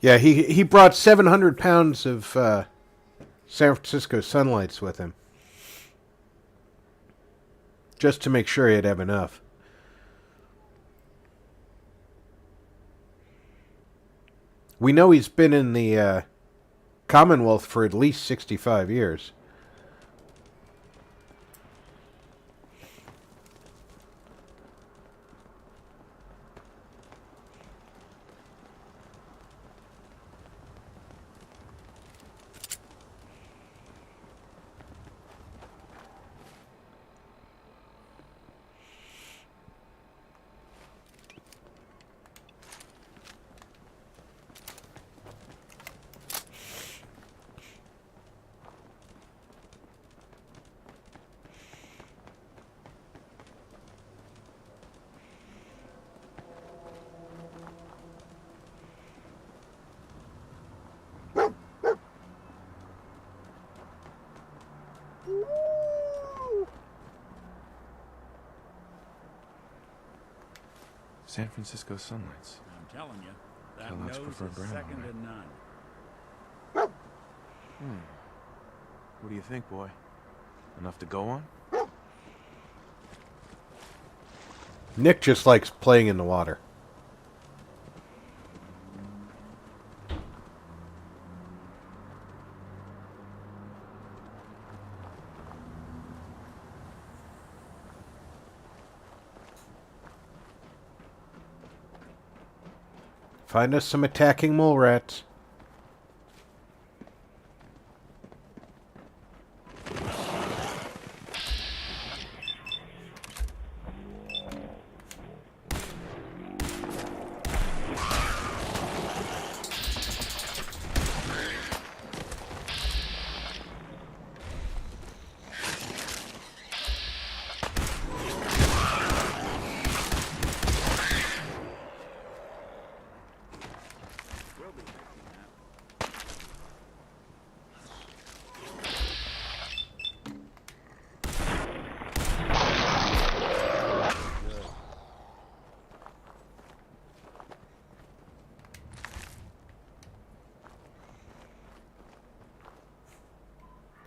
Yeah, he brought 700 pounds of San Francisco Sunlights with him. Just to make sure he'd have enough. We know he's been in the Commonwealth for at least 65 years. San Francisco Sunlights. I'm telling you, that Kellogg's nose preferred is brand second on to none. What do you think, boy? Enough to go on? Nick just likes playing in the water. Find us some attacking mole rats.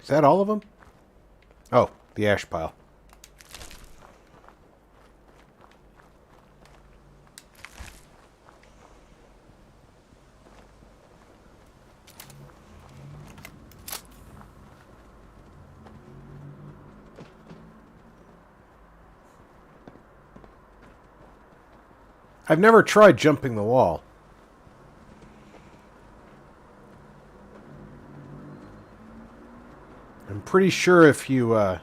Is that all of them? Oh, the ash pile. I've never tried jumping the wall. I'm pretty sure if you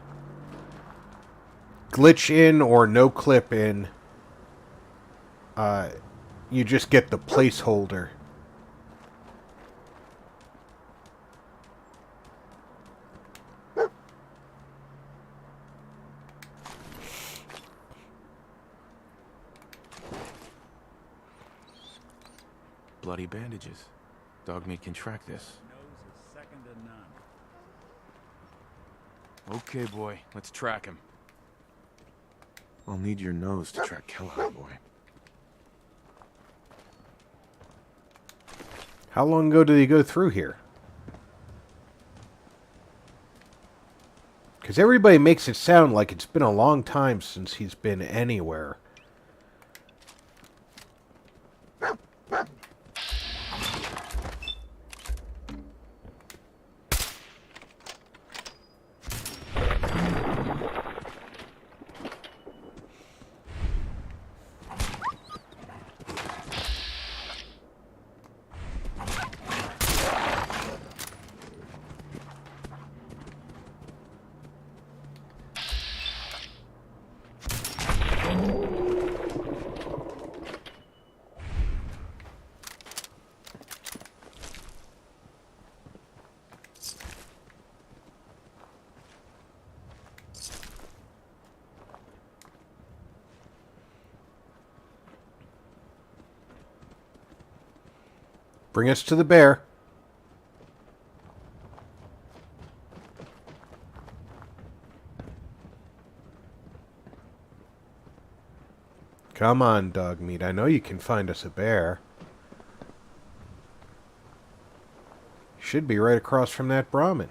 glitch in or no clip in, you just get the placeholder. Bloody bandages. Dogmeat can track this. Nose is second to none. Okay, boy. Let's track him. I'll need your nose to track Kellogg, boy. How long ago did he go through here? Because everybody makes it sound like it's been a long time since he's been anywhere. Bring us to the bear. Come on, Dogmeat. I know you can find us a bear. Should be right across from that Brahmin.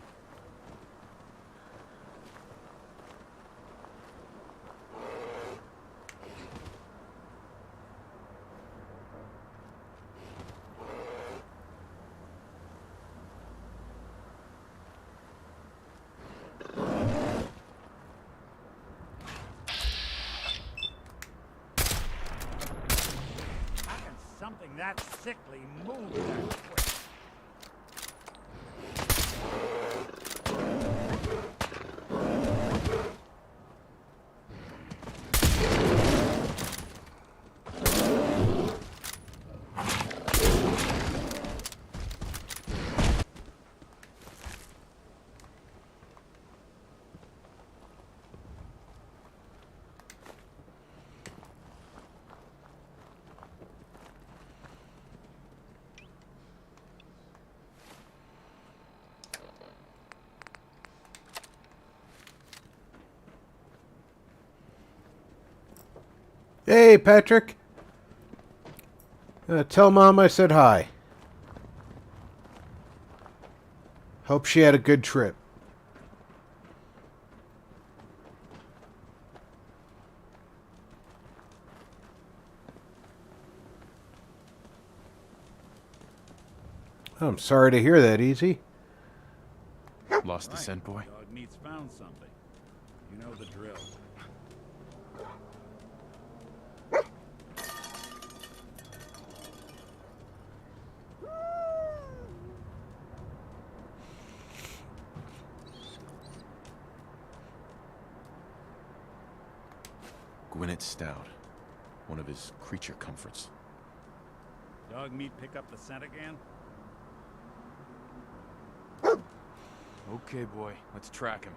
Something that sickly move that quick. Hey, Patrick. Tell Mom I said hi. Hope she had a good trip. I'm sorry to hear that, Easy. Lost the scent, boy? Dog meat's found something. You know the drill. Gwinnett Stout. One of his creature comforts. Dog meat pick up the scent again? Okay, boy. Let's track him.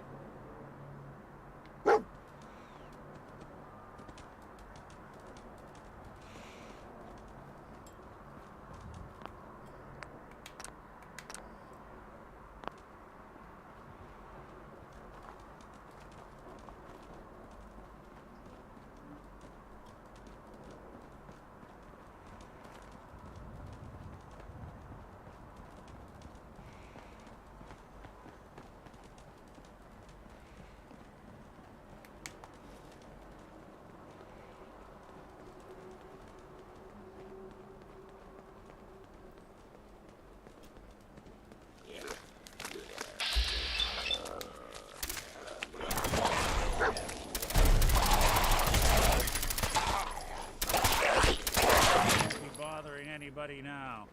Anybody now?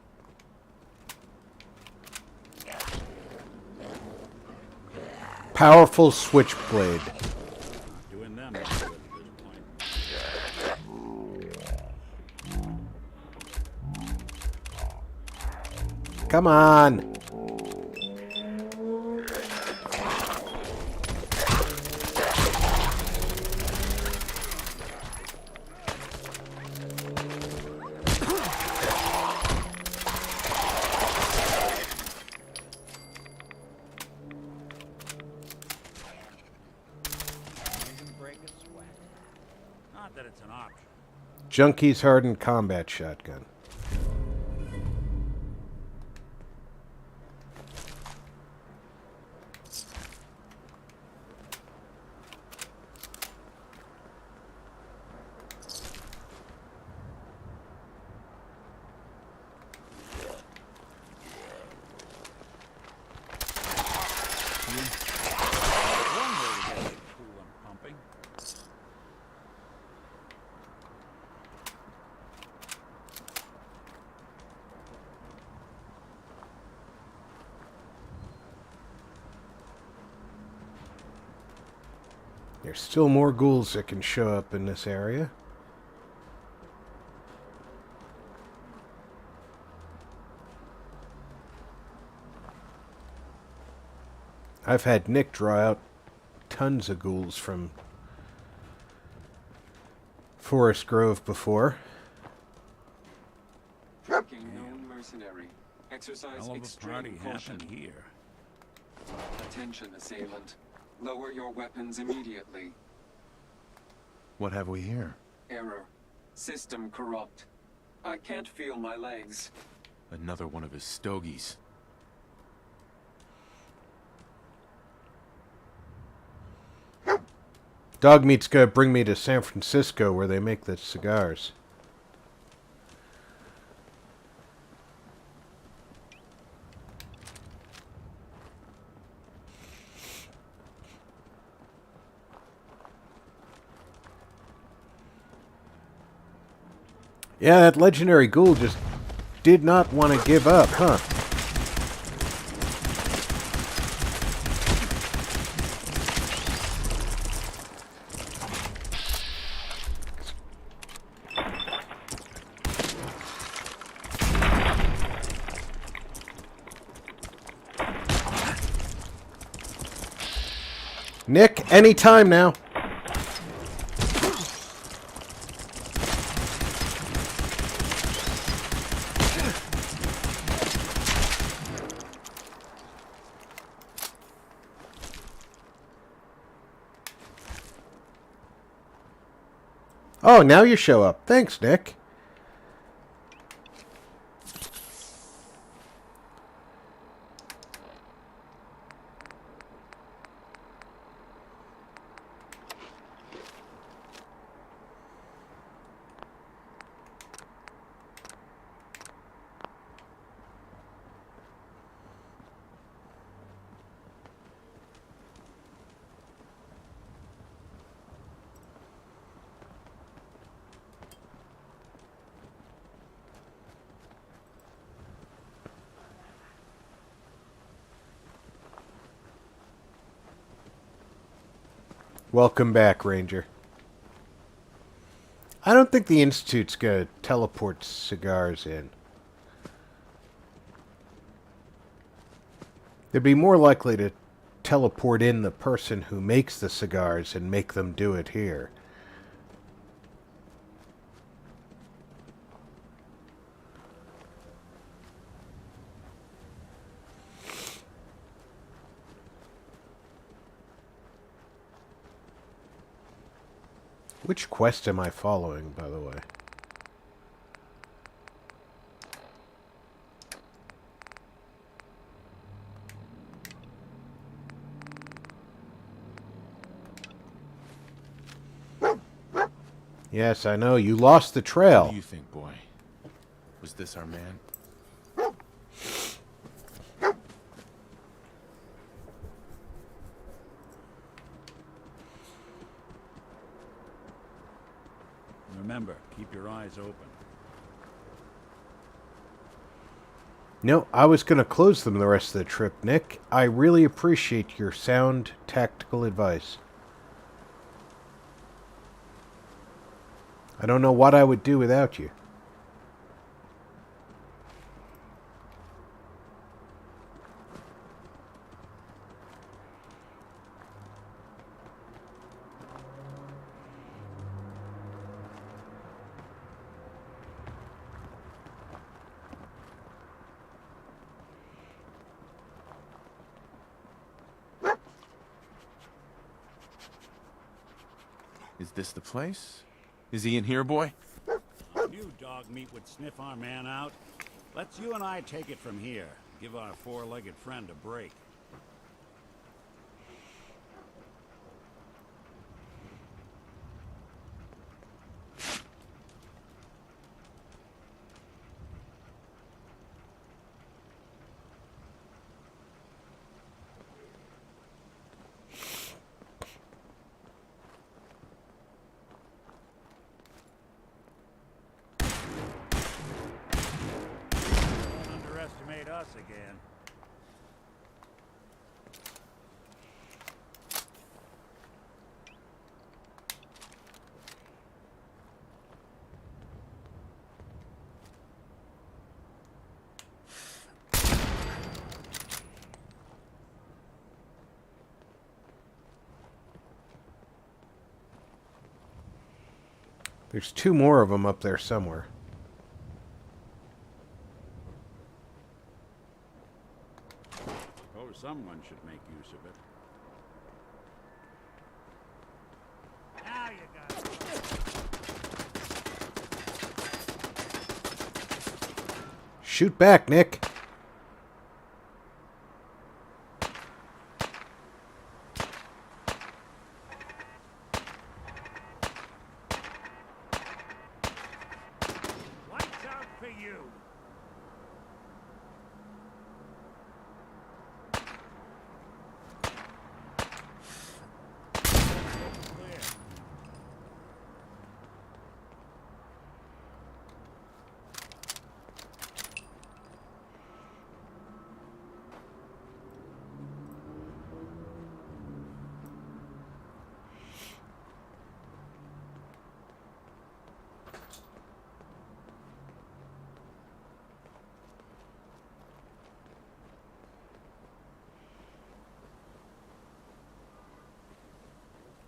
Powerful switchblade. Doing them at this point. Come on. Not that it's an option. Junkie's hardened combat shotgun. There's still more ghouls that can show up in this area. I've had Nick draw out tons of ghouls from Forest Grove before. Tracking known mercenary. Exercise Hell of a extreme party caution. happened here. Attention, assailant. Lower your weapons immediately. What have we here? Error. System corrupt. I can't feel my legs. Another one of his stogies. Dog meat's gonna bring me to San Francisco where they make the cigars. Yeah, that legendary ghoul just did not want to give up, huh? Nick, anytime now. Oh, now you show up. Thanks, Nick. Welcome back, Ranger. I don't think the Institute's gonna teleport cigars in. They'd be more likely to teleport in the person who makes the cigars and make them do it here. Which quest am I following, by the way? Yes, I know. You lost the trail. What do you think, boy? Was this our man? Remember, keep your eyes open. No, I was going to close them the rest of the trip, Nick. I really appreciate your sound, tactical advice. I don't know what I would do without you. Is this the place? Is he in here, boy? Knew dog meat would sniff our man out. Let's you and I take it from here. Give our four-legged friend a break. Underestimate us again. There's two more of them up there somewhere. Oh, someone should make use of it. Now you got it. Shoot back, Nick. you.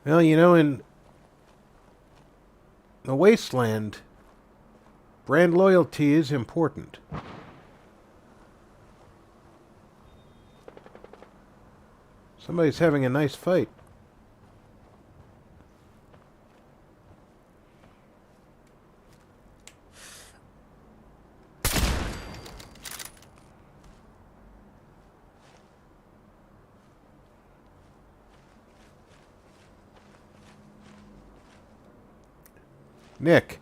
Well, you know, in the Wasteland, brand loyalty is important. Somebody's having a nice fight. Nick.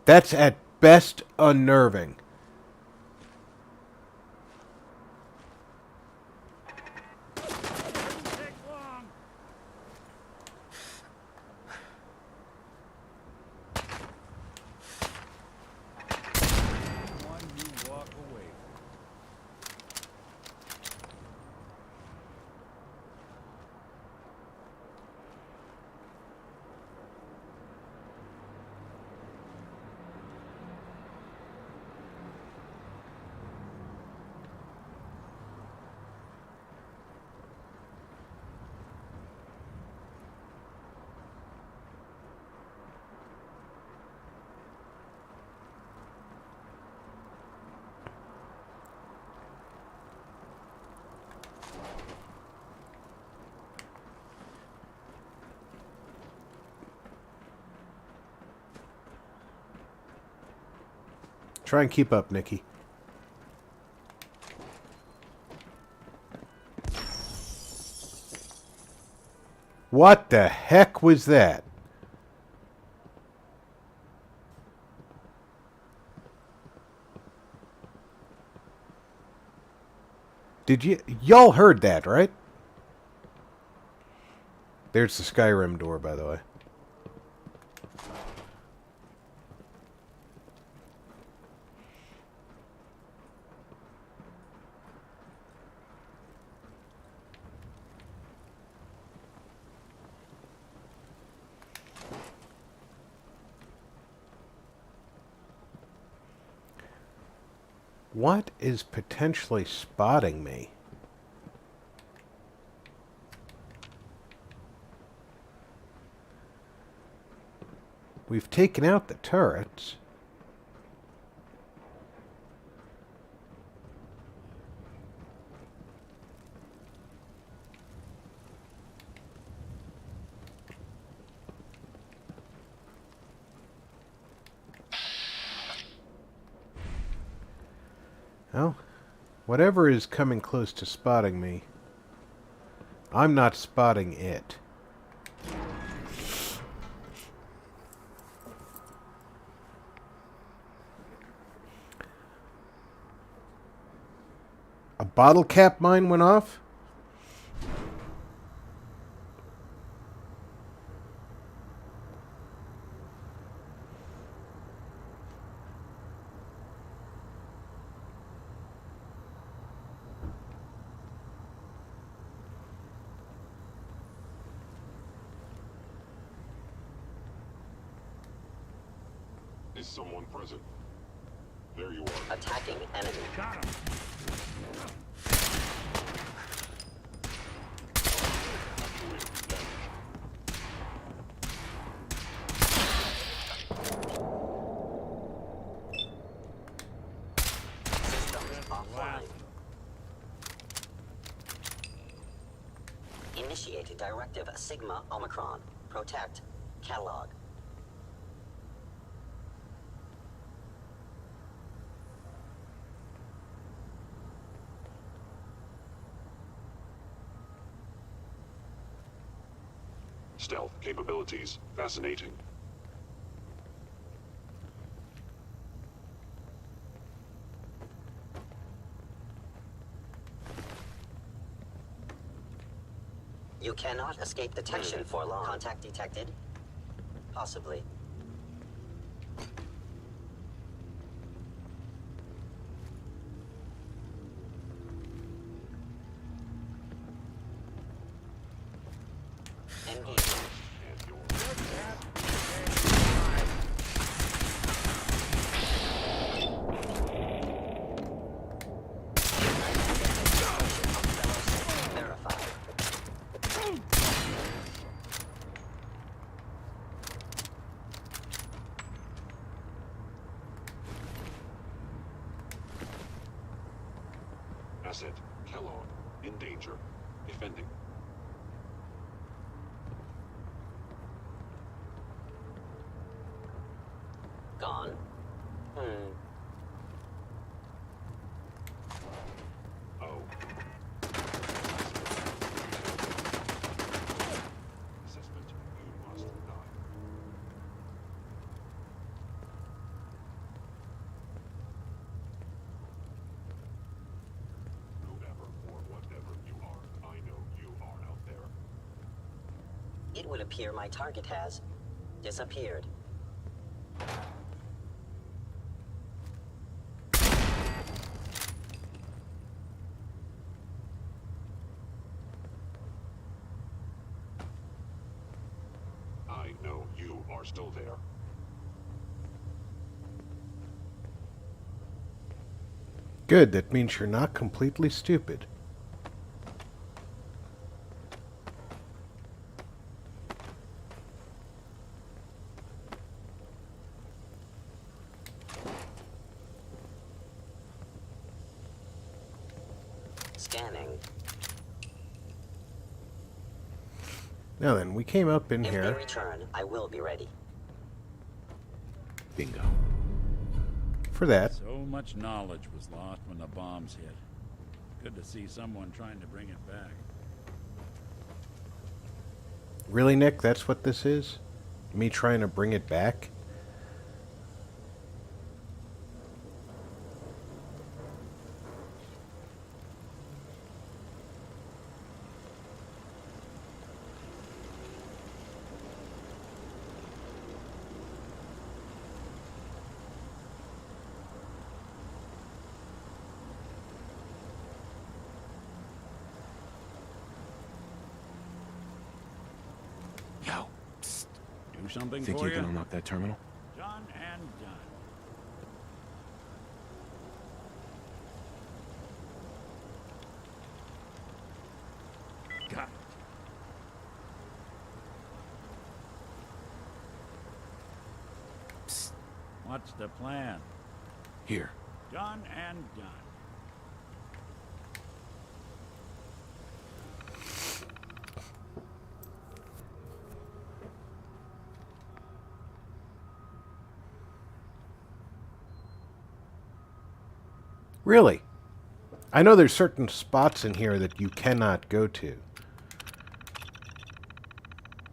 That's at best unnerving. Try and keep up, Nikki. What the heck was that? Did y'all heard that, right? There's the Skyrim door, by the way. What is potentially spotting me? We've taken out the turrets. Well, whatever is coming close to spotting me, I'm not spotting it. A bottle cap mine went off? Is someone present? There you are. Attacking enemy. Got him. Systems offline. Initiate Directive Sigma Omicron. Protect. Catalog. Stealth capabilities. Fascinating. You cannot escape detection for long. Contact detected? Possibly. Engagement. Asset, Kellogg, in danger. Defending. Gone. Oh. Assessment, you must die. Whoever or whatever you are, I know you are out there. It would appear my target has disappeared. I know you are still there. Good, that means you're not completely stupid. Scanning. Now then, we came up in If here. they return, I will be ready. Bingo. For that. So much knowledge was lost when the bombs hit. Good to see someone trying to bring it back. Really, Nick? That's what this is? Me trying to bring it back? Yo, psst. Do something Think for you you? can unlock that terminal? Done and done. Got it. Psst. What's the plan? Here. Done and done. Really? I know there's certain spots in here that you cannot go to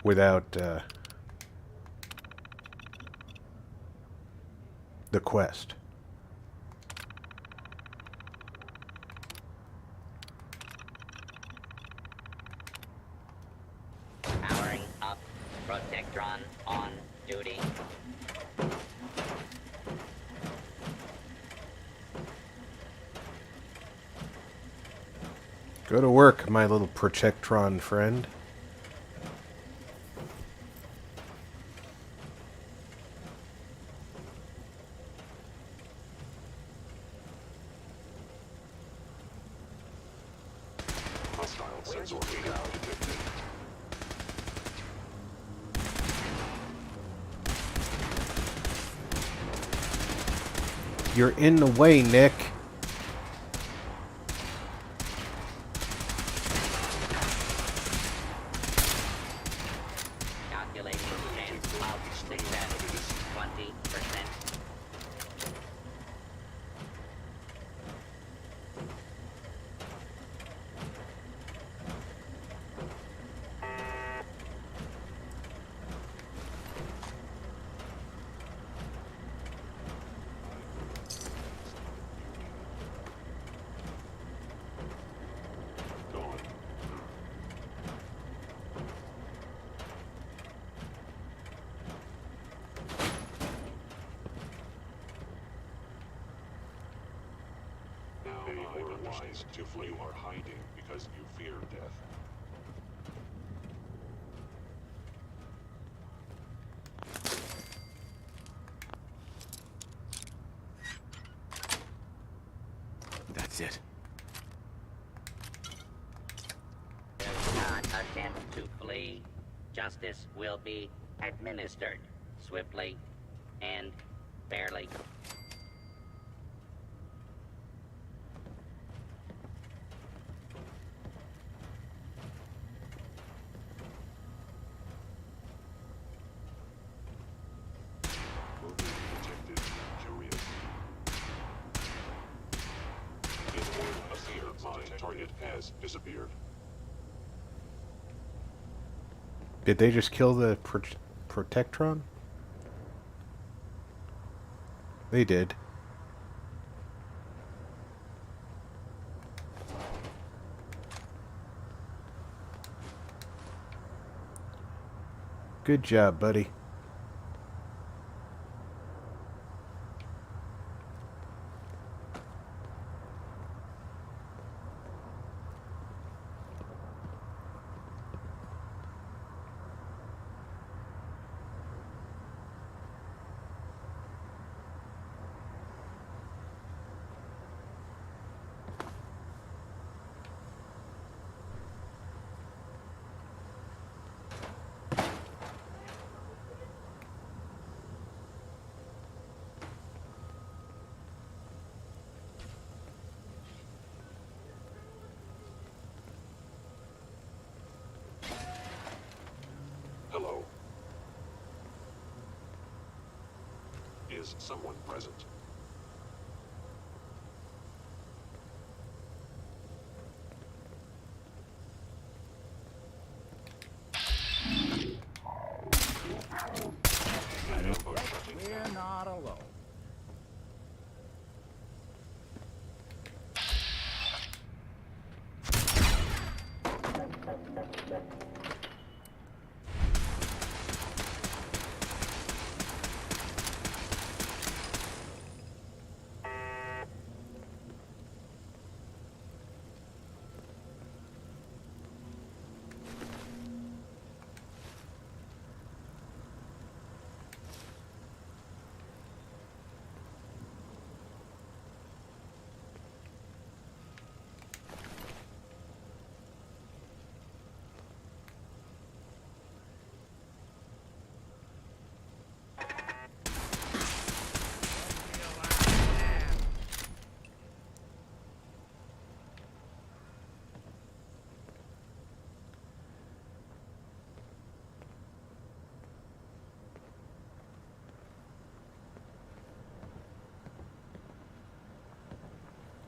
without the quest. Powering up. Protectron on duty. Go to work, my little Protectron friend. Hostile sensor data detected. You're in the way, Nick. Calculating chance of success. 20%. They were wise to flee. You are hiding because you fear death. That's it. Do not attempt to flee. Justice will be administered swiftly and fairly. Will be detected. Curious. In word appear, my target has disappeared. Did they just kill the Protectron? They did. Good job, buddy. Hello. Is someone present? We're not alone.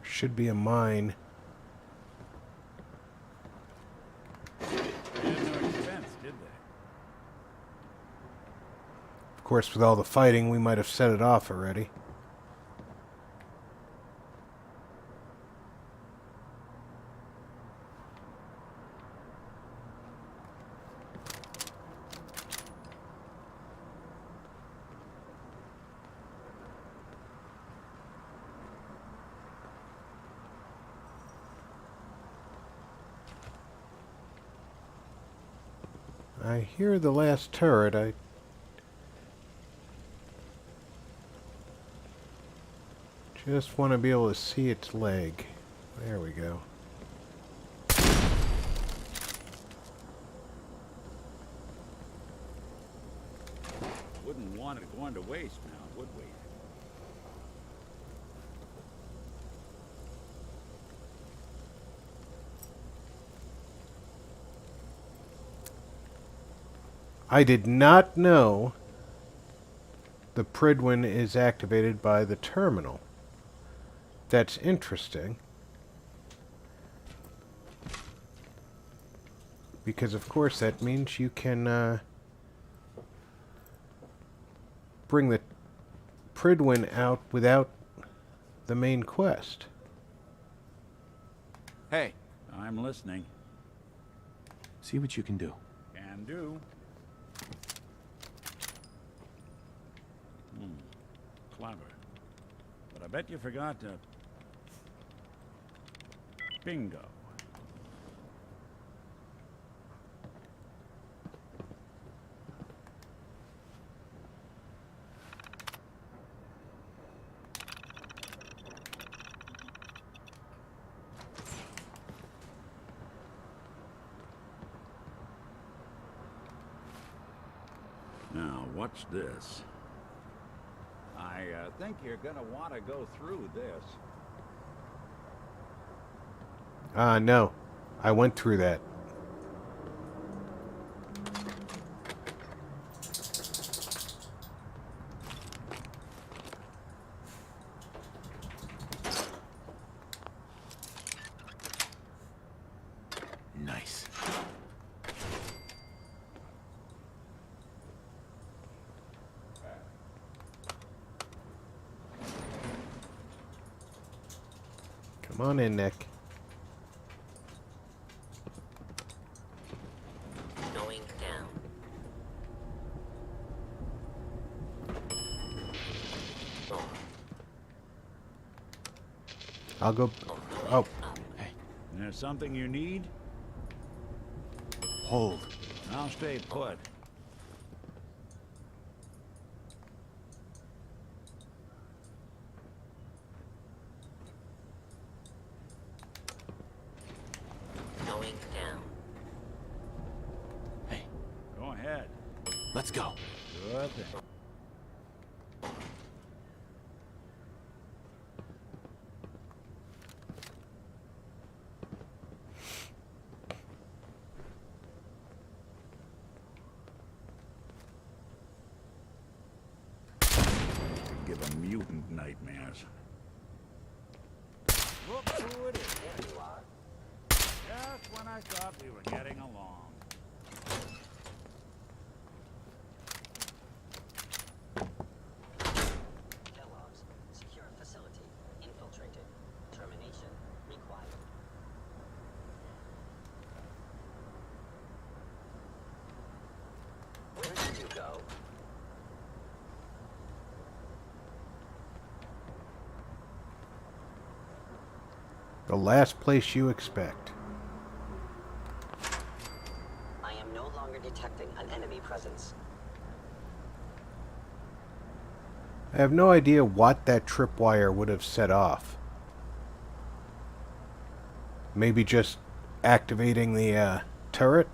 Should be a mine. They had no expense, did they? Of course, with all the fighting, we might have set it off already. I hear the last turret. I just want to be able to see its leg. There we go. Wouldn't want it going to waste now, would we? I did not know the Pridwin is activated by the terminal. That's interesting. Because of course that means you can bring the Pridwin out without the main quest. Hey. I'm listening. See what you can do. Can do. Clever. But I bet you forgot to... Bingo. Now, what's this? I think you're gonna want to go through this. No. I went through that. Nice. Come on in, Nick. Going down. I'll go... Oh. There's something you need? Hold. I'll stay put. Going down. Hey. Go ahead. Let's go. Good thing. Give a mutant nightmares. Look who it is. There you are. Just when I thought we were getting along. Kellogg's. Secure facility. Infiltrated. Termination required. Where did you go? The last place you expect. I am no longer detecting an enemy presence. I have no idea what that tripwire would have set off. Maybe just activating the turret?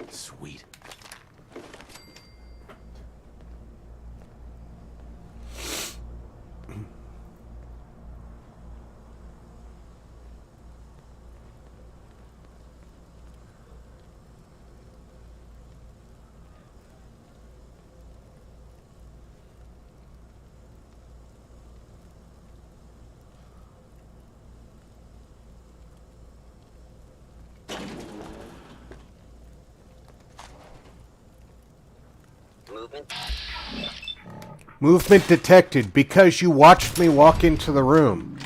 Sweet. Movement. Movement detected because you watched me walk into the room.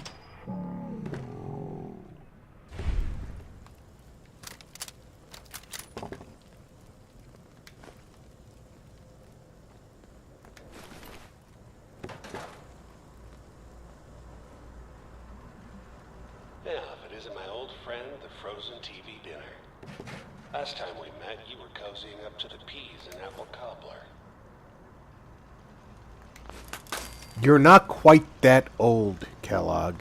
Yeah, if it isn't my old friend, the frozen TV dinner. Last time we met, you were cozying up to the peas and apple cobbler. You're not quite that old, Kellogg.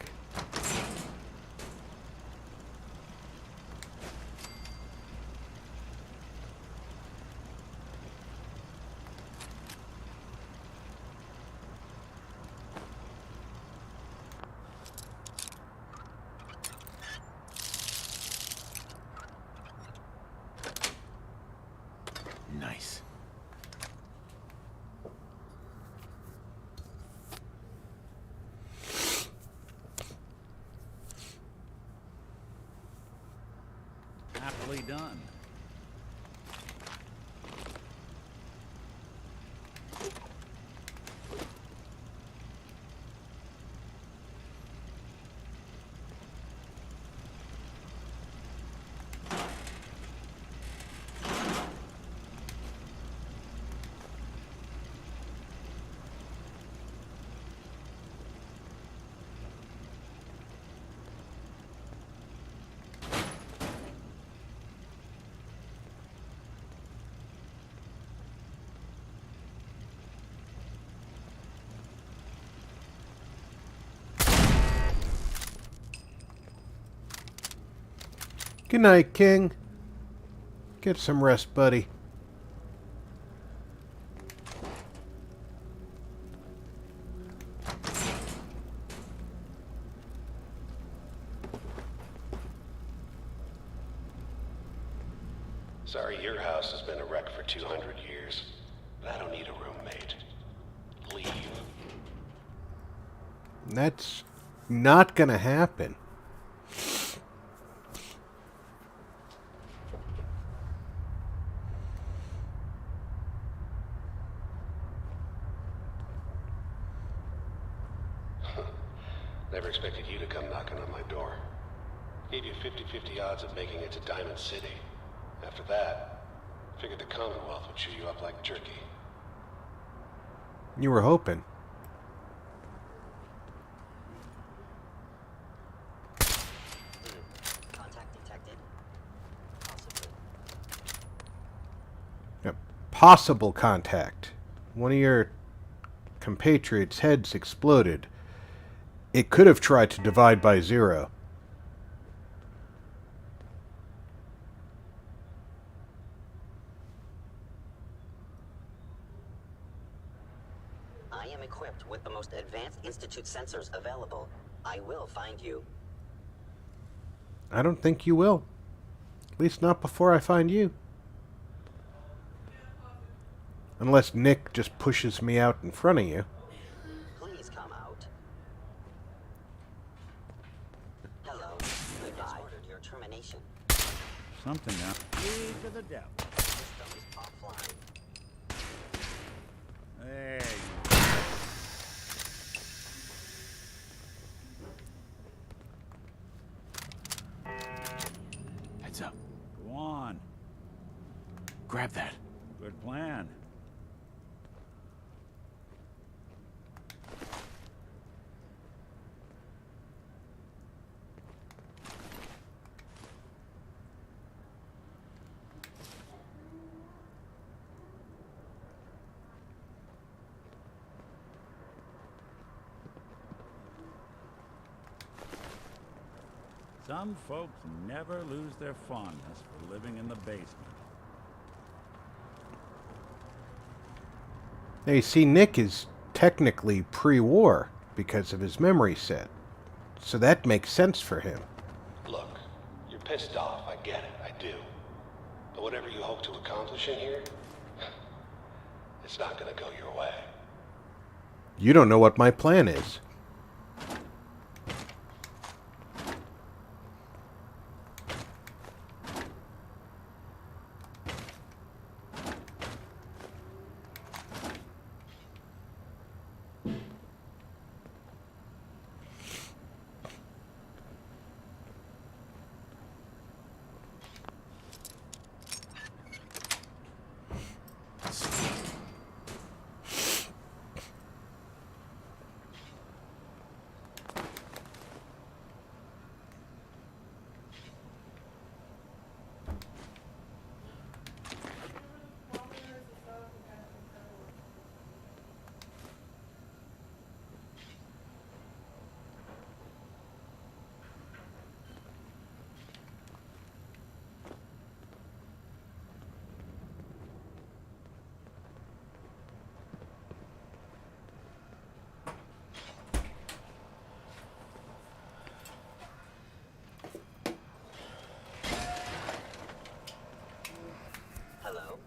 Nice. Easily done. Good night, King. Get some rest, buddy. Sorry your house has been a wreck for 200 years, but I don't need a roommate. Leave. That's not gonna happen. Never expected you to come knocking on my door. Gave you 50-50 odds of making it to Diamond City. After that, figured the Commonwealth would chew you up like jerky. You were hoping. Contact detected. Possibly. Possible contact. One of your compatriots' heads exploded. It could have tried to divide by 0. I am equipped with the most advanced Institute sensors available. I will find you. I don't think you will. At least not before I find you. Unless Nick just pushes me out in front of you. Please come out. Hello. I ordered your termination. Something now. Key to the devil. System is offline. There you Heads up. go on. Grab that. Good plan. Some folks never lose their fondness for living in the basement. Now you see, Nick is technically pre-war because of his memory set. So that makes sense for him. Look, you're pissed off, I get it, I do. But whatever you hope to accomplish in here, it's not gonna go your way. You don't know what my plan is. Hello.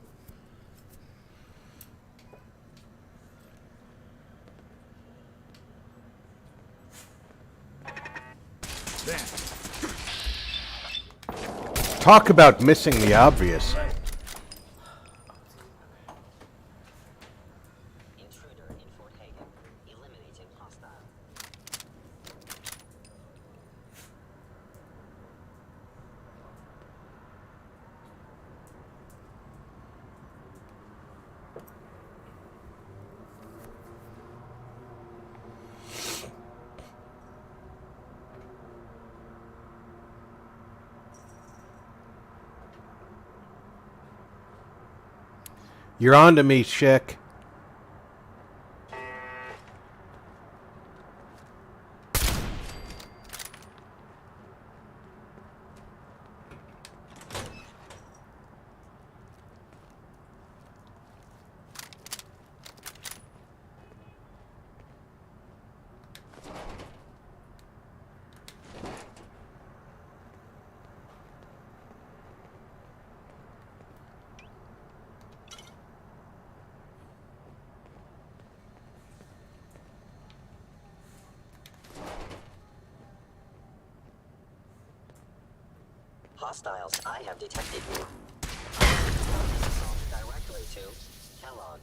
Then. Talk about missing the obvious. You're on to me, Schick. Hostiles, I have detected you. Directly to Kellogg.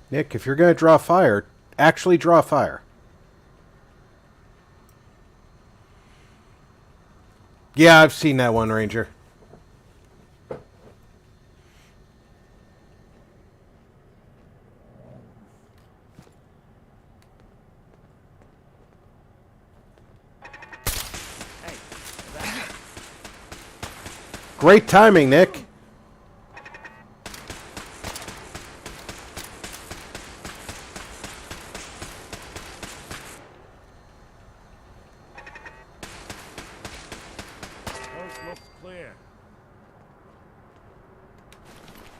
Nick, if you're going to draw fire, actually draw fire. Yeah, I've seen that one, Ranger. Great timing, Nick. Looks clear.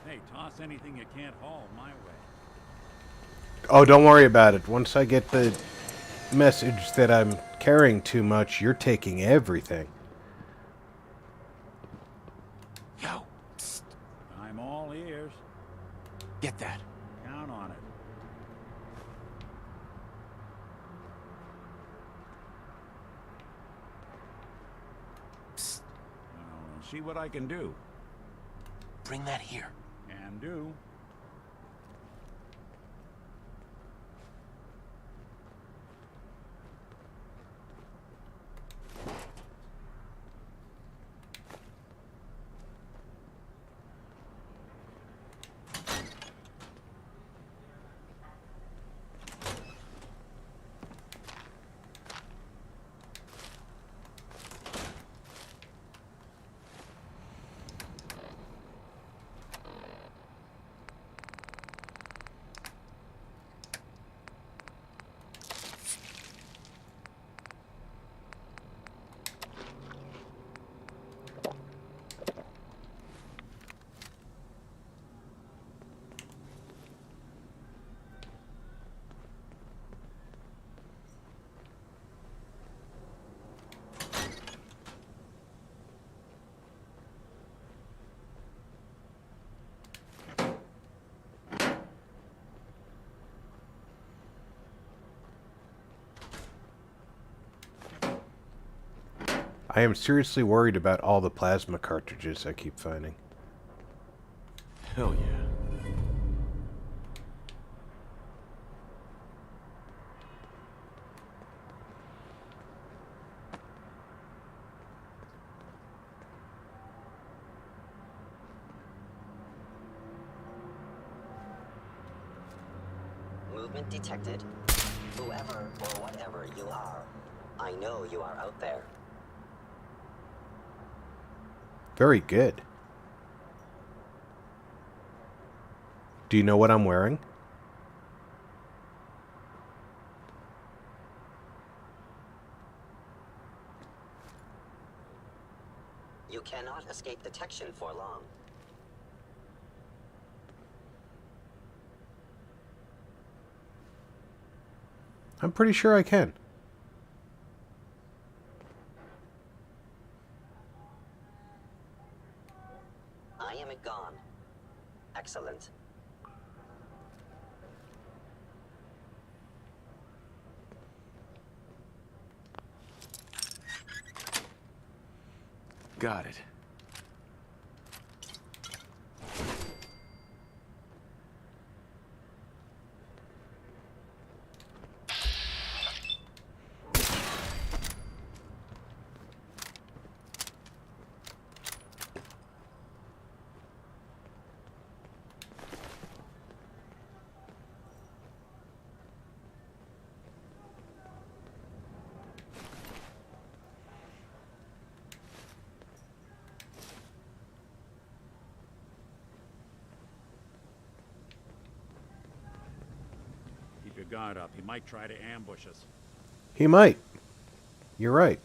Hey, toss anything you can't haul my way. Oh, don't worry about it. Once I get the message that I'm carrying too much, you're taking everything. Yo, psst. I'm all ears. Get that. Count on it. Psst. I'll see what I can do. Bring that here. Can do. I am seriously worried about all the plasma cartridges I keep finding. Hell yeah. Movement detected. Whoever or whatever you are, I know you are out there. Very good. Do you know what I'm wearing? You cannot escape detection for long. I'm pretty sure I can. got it. Keep your guard up. He might try to ambush us. He might. You're right.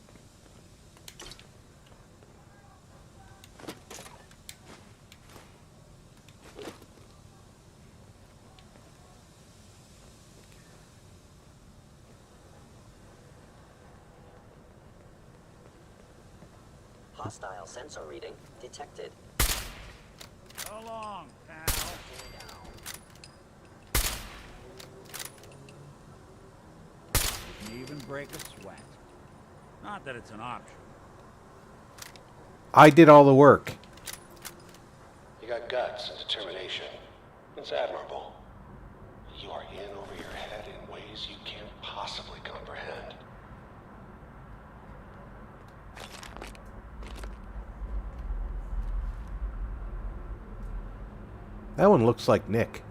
Hostile sensor reading detected. So long, pal. Didn't even break a sweat. Not that it's an option. I did all the work. You got guts and determination. It's admirable. You are in over your head in ways you can't possibly comprehend. That one looks like Nick.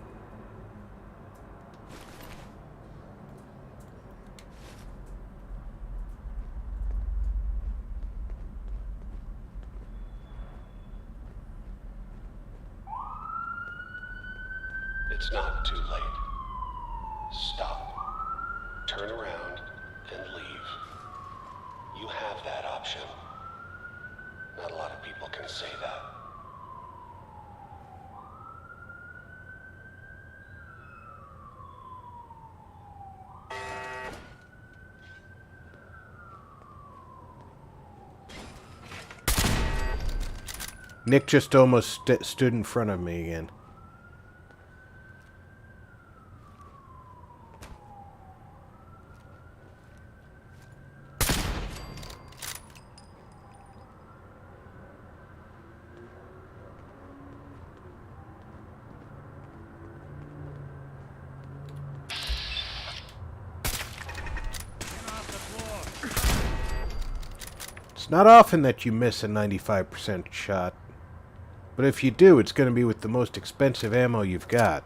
It's not too late. Stop. Turn around and leave. You have that option. Not a lot of people can say that. Nick just almost stood in front of me again. It's not often that you miss a 95% shot. But if you do, it's going to be with the most expensive ammo you've got.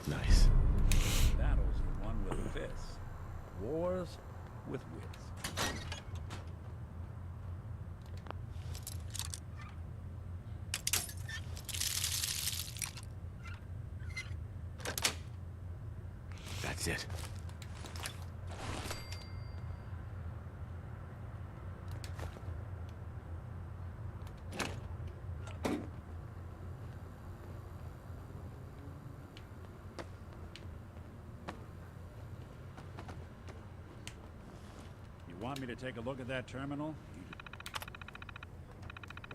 Nice. Battles are won with fists. Wars with wits. That's it. Want me to take a look at that terminal?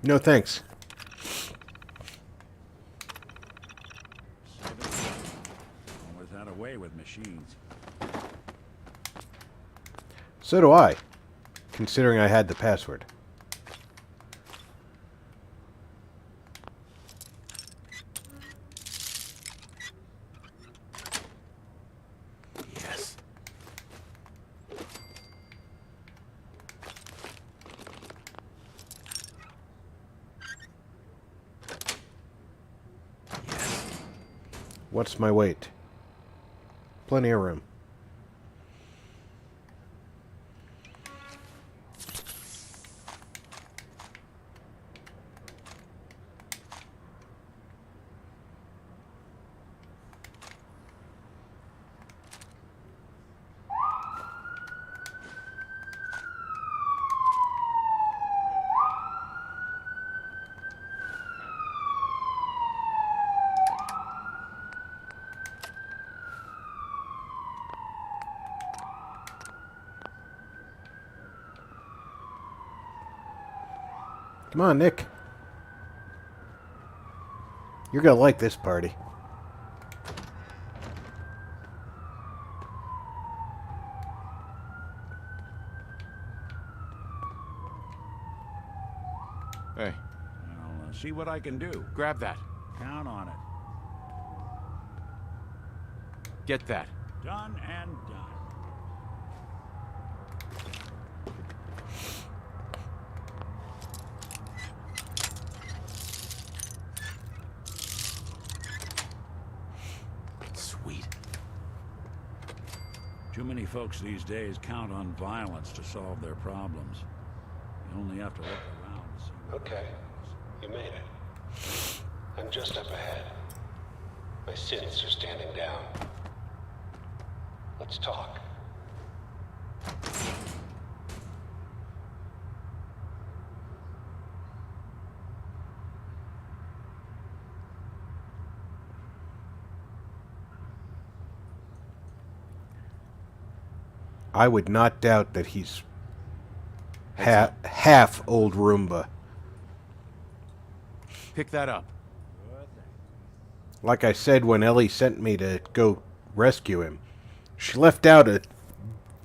No thanks. Always had a way with machines. So do I, considering I had the password. Yes. What's my weight? Plenty of room. Come on, Nick. You're gonna like this party. see what I can do. Grab that. Count on it. Get that. Done and done. Sweet. Too many folks these days count on violence to solve their problems. You only have to look around to see. Okay, you made it. I'm just up ahead. My synths are standing down. Let's talk. I would not doubt that he's half old Roomba. Pick that up. Like I said when Ellie sent me to go rescue him, she left out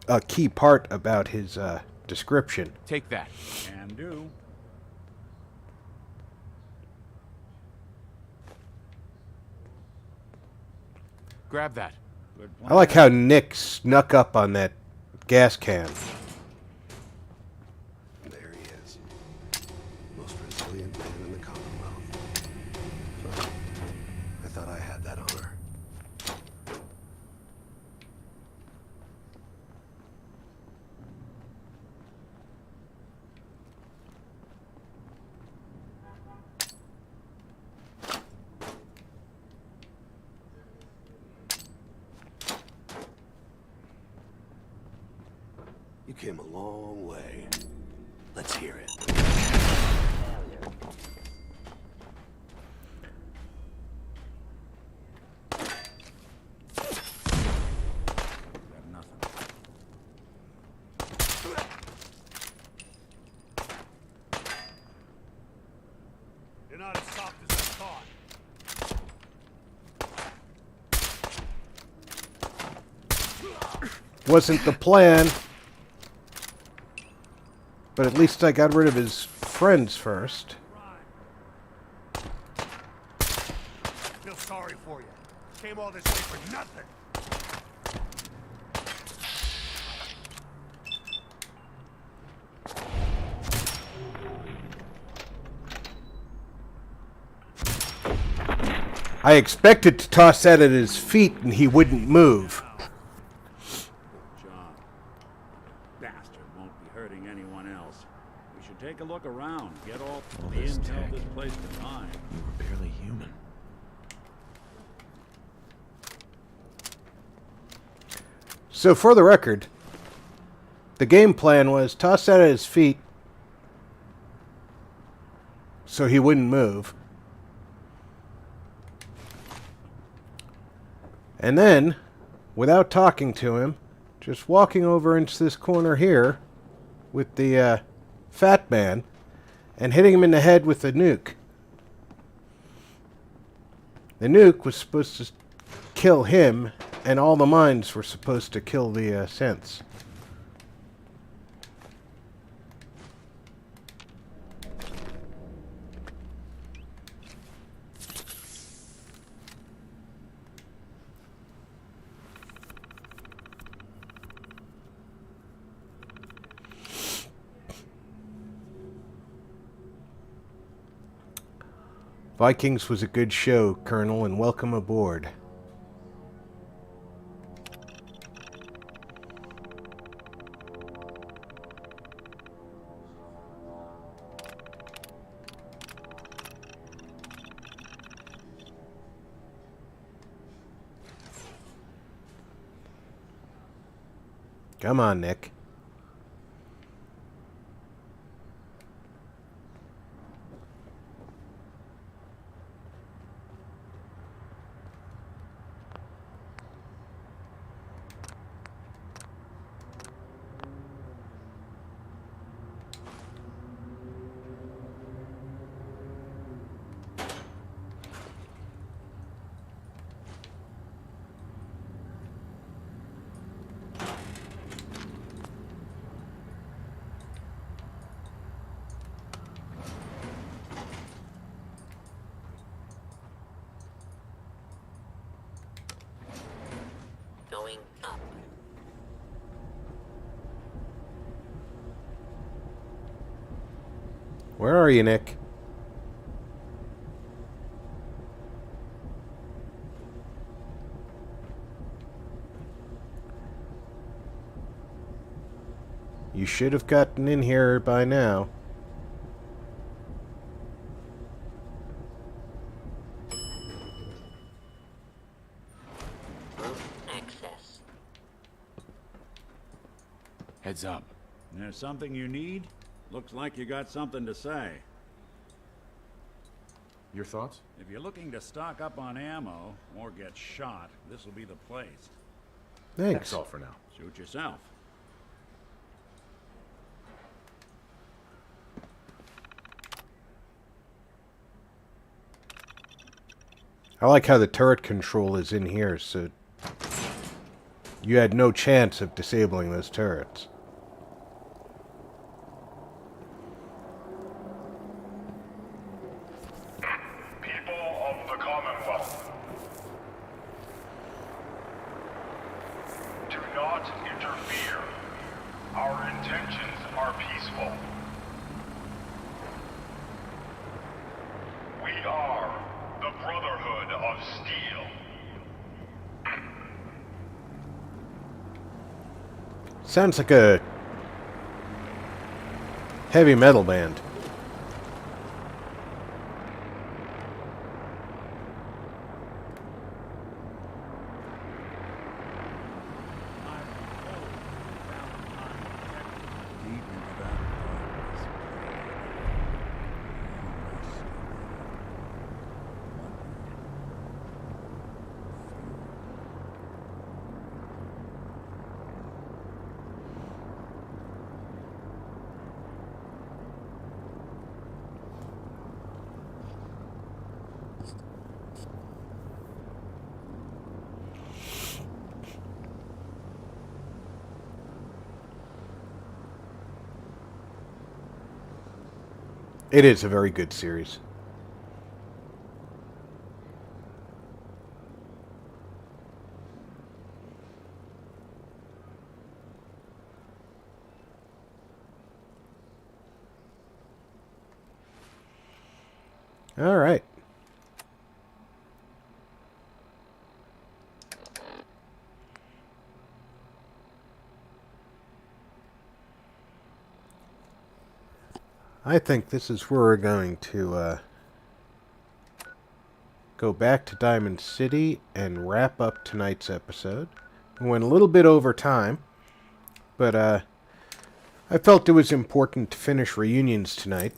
a key part about his description. Take that. Can do. Grab that. I like how Nick snuck up on that gas can. There he is. Most resilient man in the Commonwealth. Fine. I thought I had that honor. You came a long way. Let's hear it. You're not as soft as I thought. Wasn't the plan. But at least I got rid of his friends first. Feel sorry for you. Came all this way for nothing. I expected to toss that at his feet and he wouldn't move. John. Bastard won't be hurting anyone else. We should take a look around. Get all the intel this place can find. You were barely human. So for the record, the game plan was toss that at his feet so he wouldn't move. And then, without talking to him, just walking over into this corner here with the fat man and hitting him in the head with the nuke. The nuke was supposed to kill him, and all the mines were supposed to kill the synths. Vikings was a good show, Colonel, and welcome aboard. Come on, Nick. Where are you, Nick? You should have gotten in here by now. Access. Heads up. There's something you need? Looks like you got something to say. Your thoughts? If you're looking to stock up on ammo or get shot, this will be the place. Thanks. That's all for now. Shoot yourself. I like how the turret control is in here, so you had no chance of disabling those turrets. People of the Commonwealth, do not interfere. Our intentions are peaceful. We are the Brotherhood of Steel. Sounds like a heavy metal band. It is a very good series. All right. I think this is where we're going to go back to Diamond City and wrap up tonight's episode. We went a little bit over time, but I felt it was important to finish reunions tonight.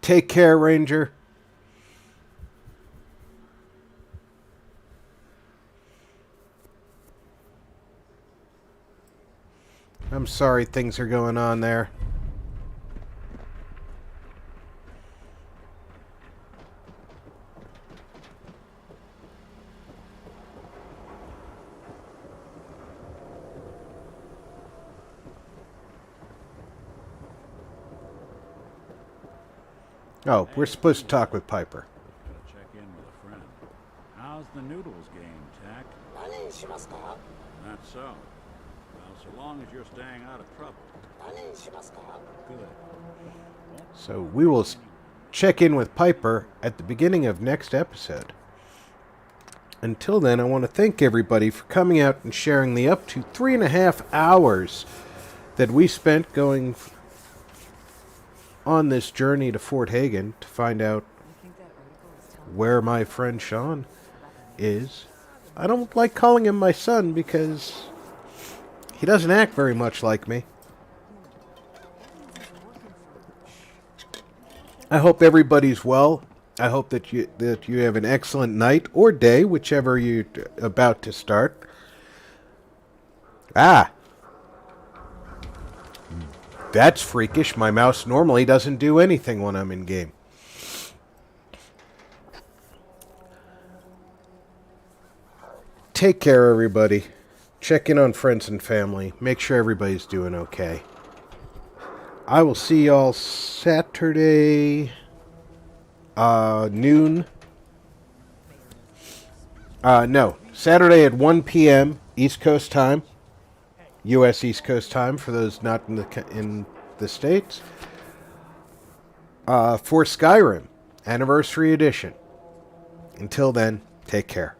Take care, Ranger. I'm sorry things are going on there. Oh, we're supposed to talk with Piper. Gotta check in with a friend. How's the noodles game, Tack? That's so. Well, so long as you're staying out of trouble. Good. So we will check in with Piper at the beginning of next episode. Until then, I want to thank everybody for coming out and sharing the up to 3.5 hours that we spent going on this journey to Fort Hagen to find out where my friend Shaun is. I don't like calling him my son because he doesn't act very much like me. I hope everybody's well. I hope that you have an excellent night or day, whichever you're about to start. Ah! That's freakish. My mouse normally doesn't do anything when I'm in game. Take care, everybody. Check in on friends and family. Make sure everybody's doing okay. I will see y'all Saturday noon. No, Saturday at 1 p.m. East Coast time, U.S. East Coast time for those not in the States, for Skyrim Anniversary Edition. Until then, take care.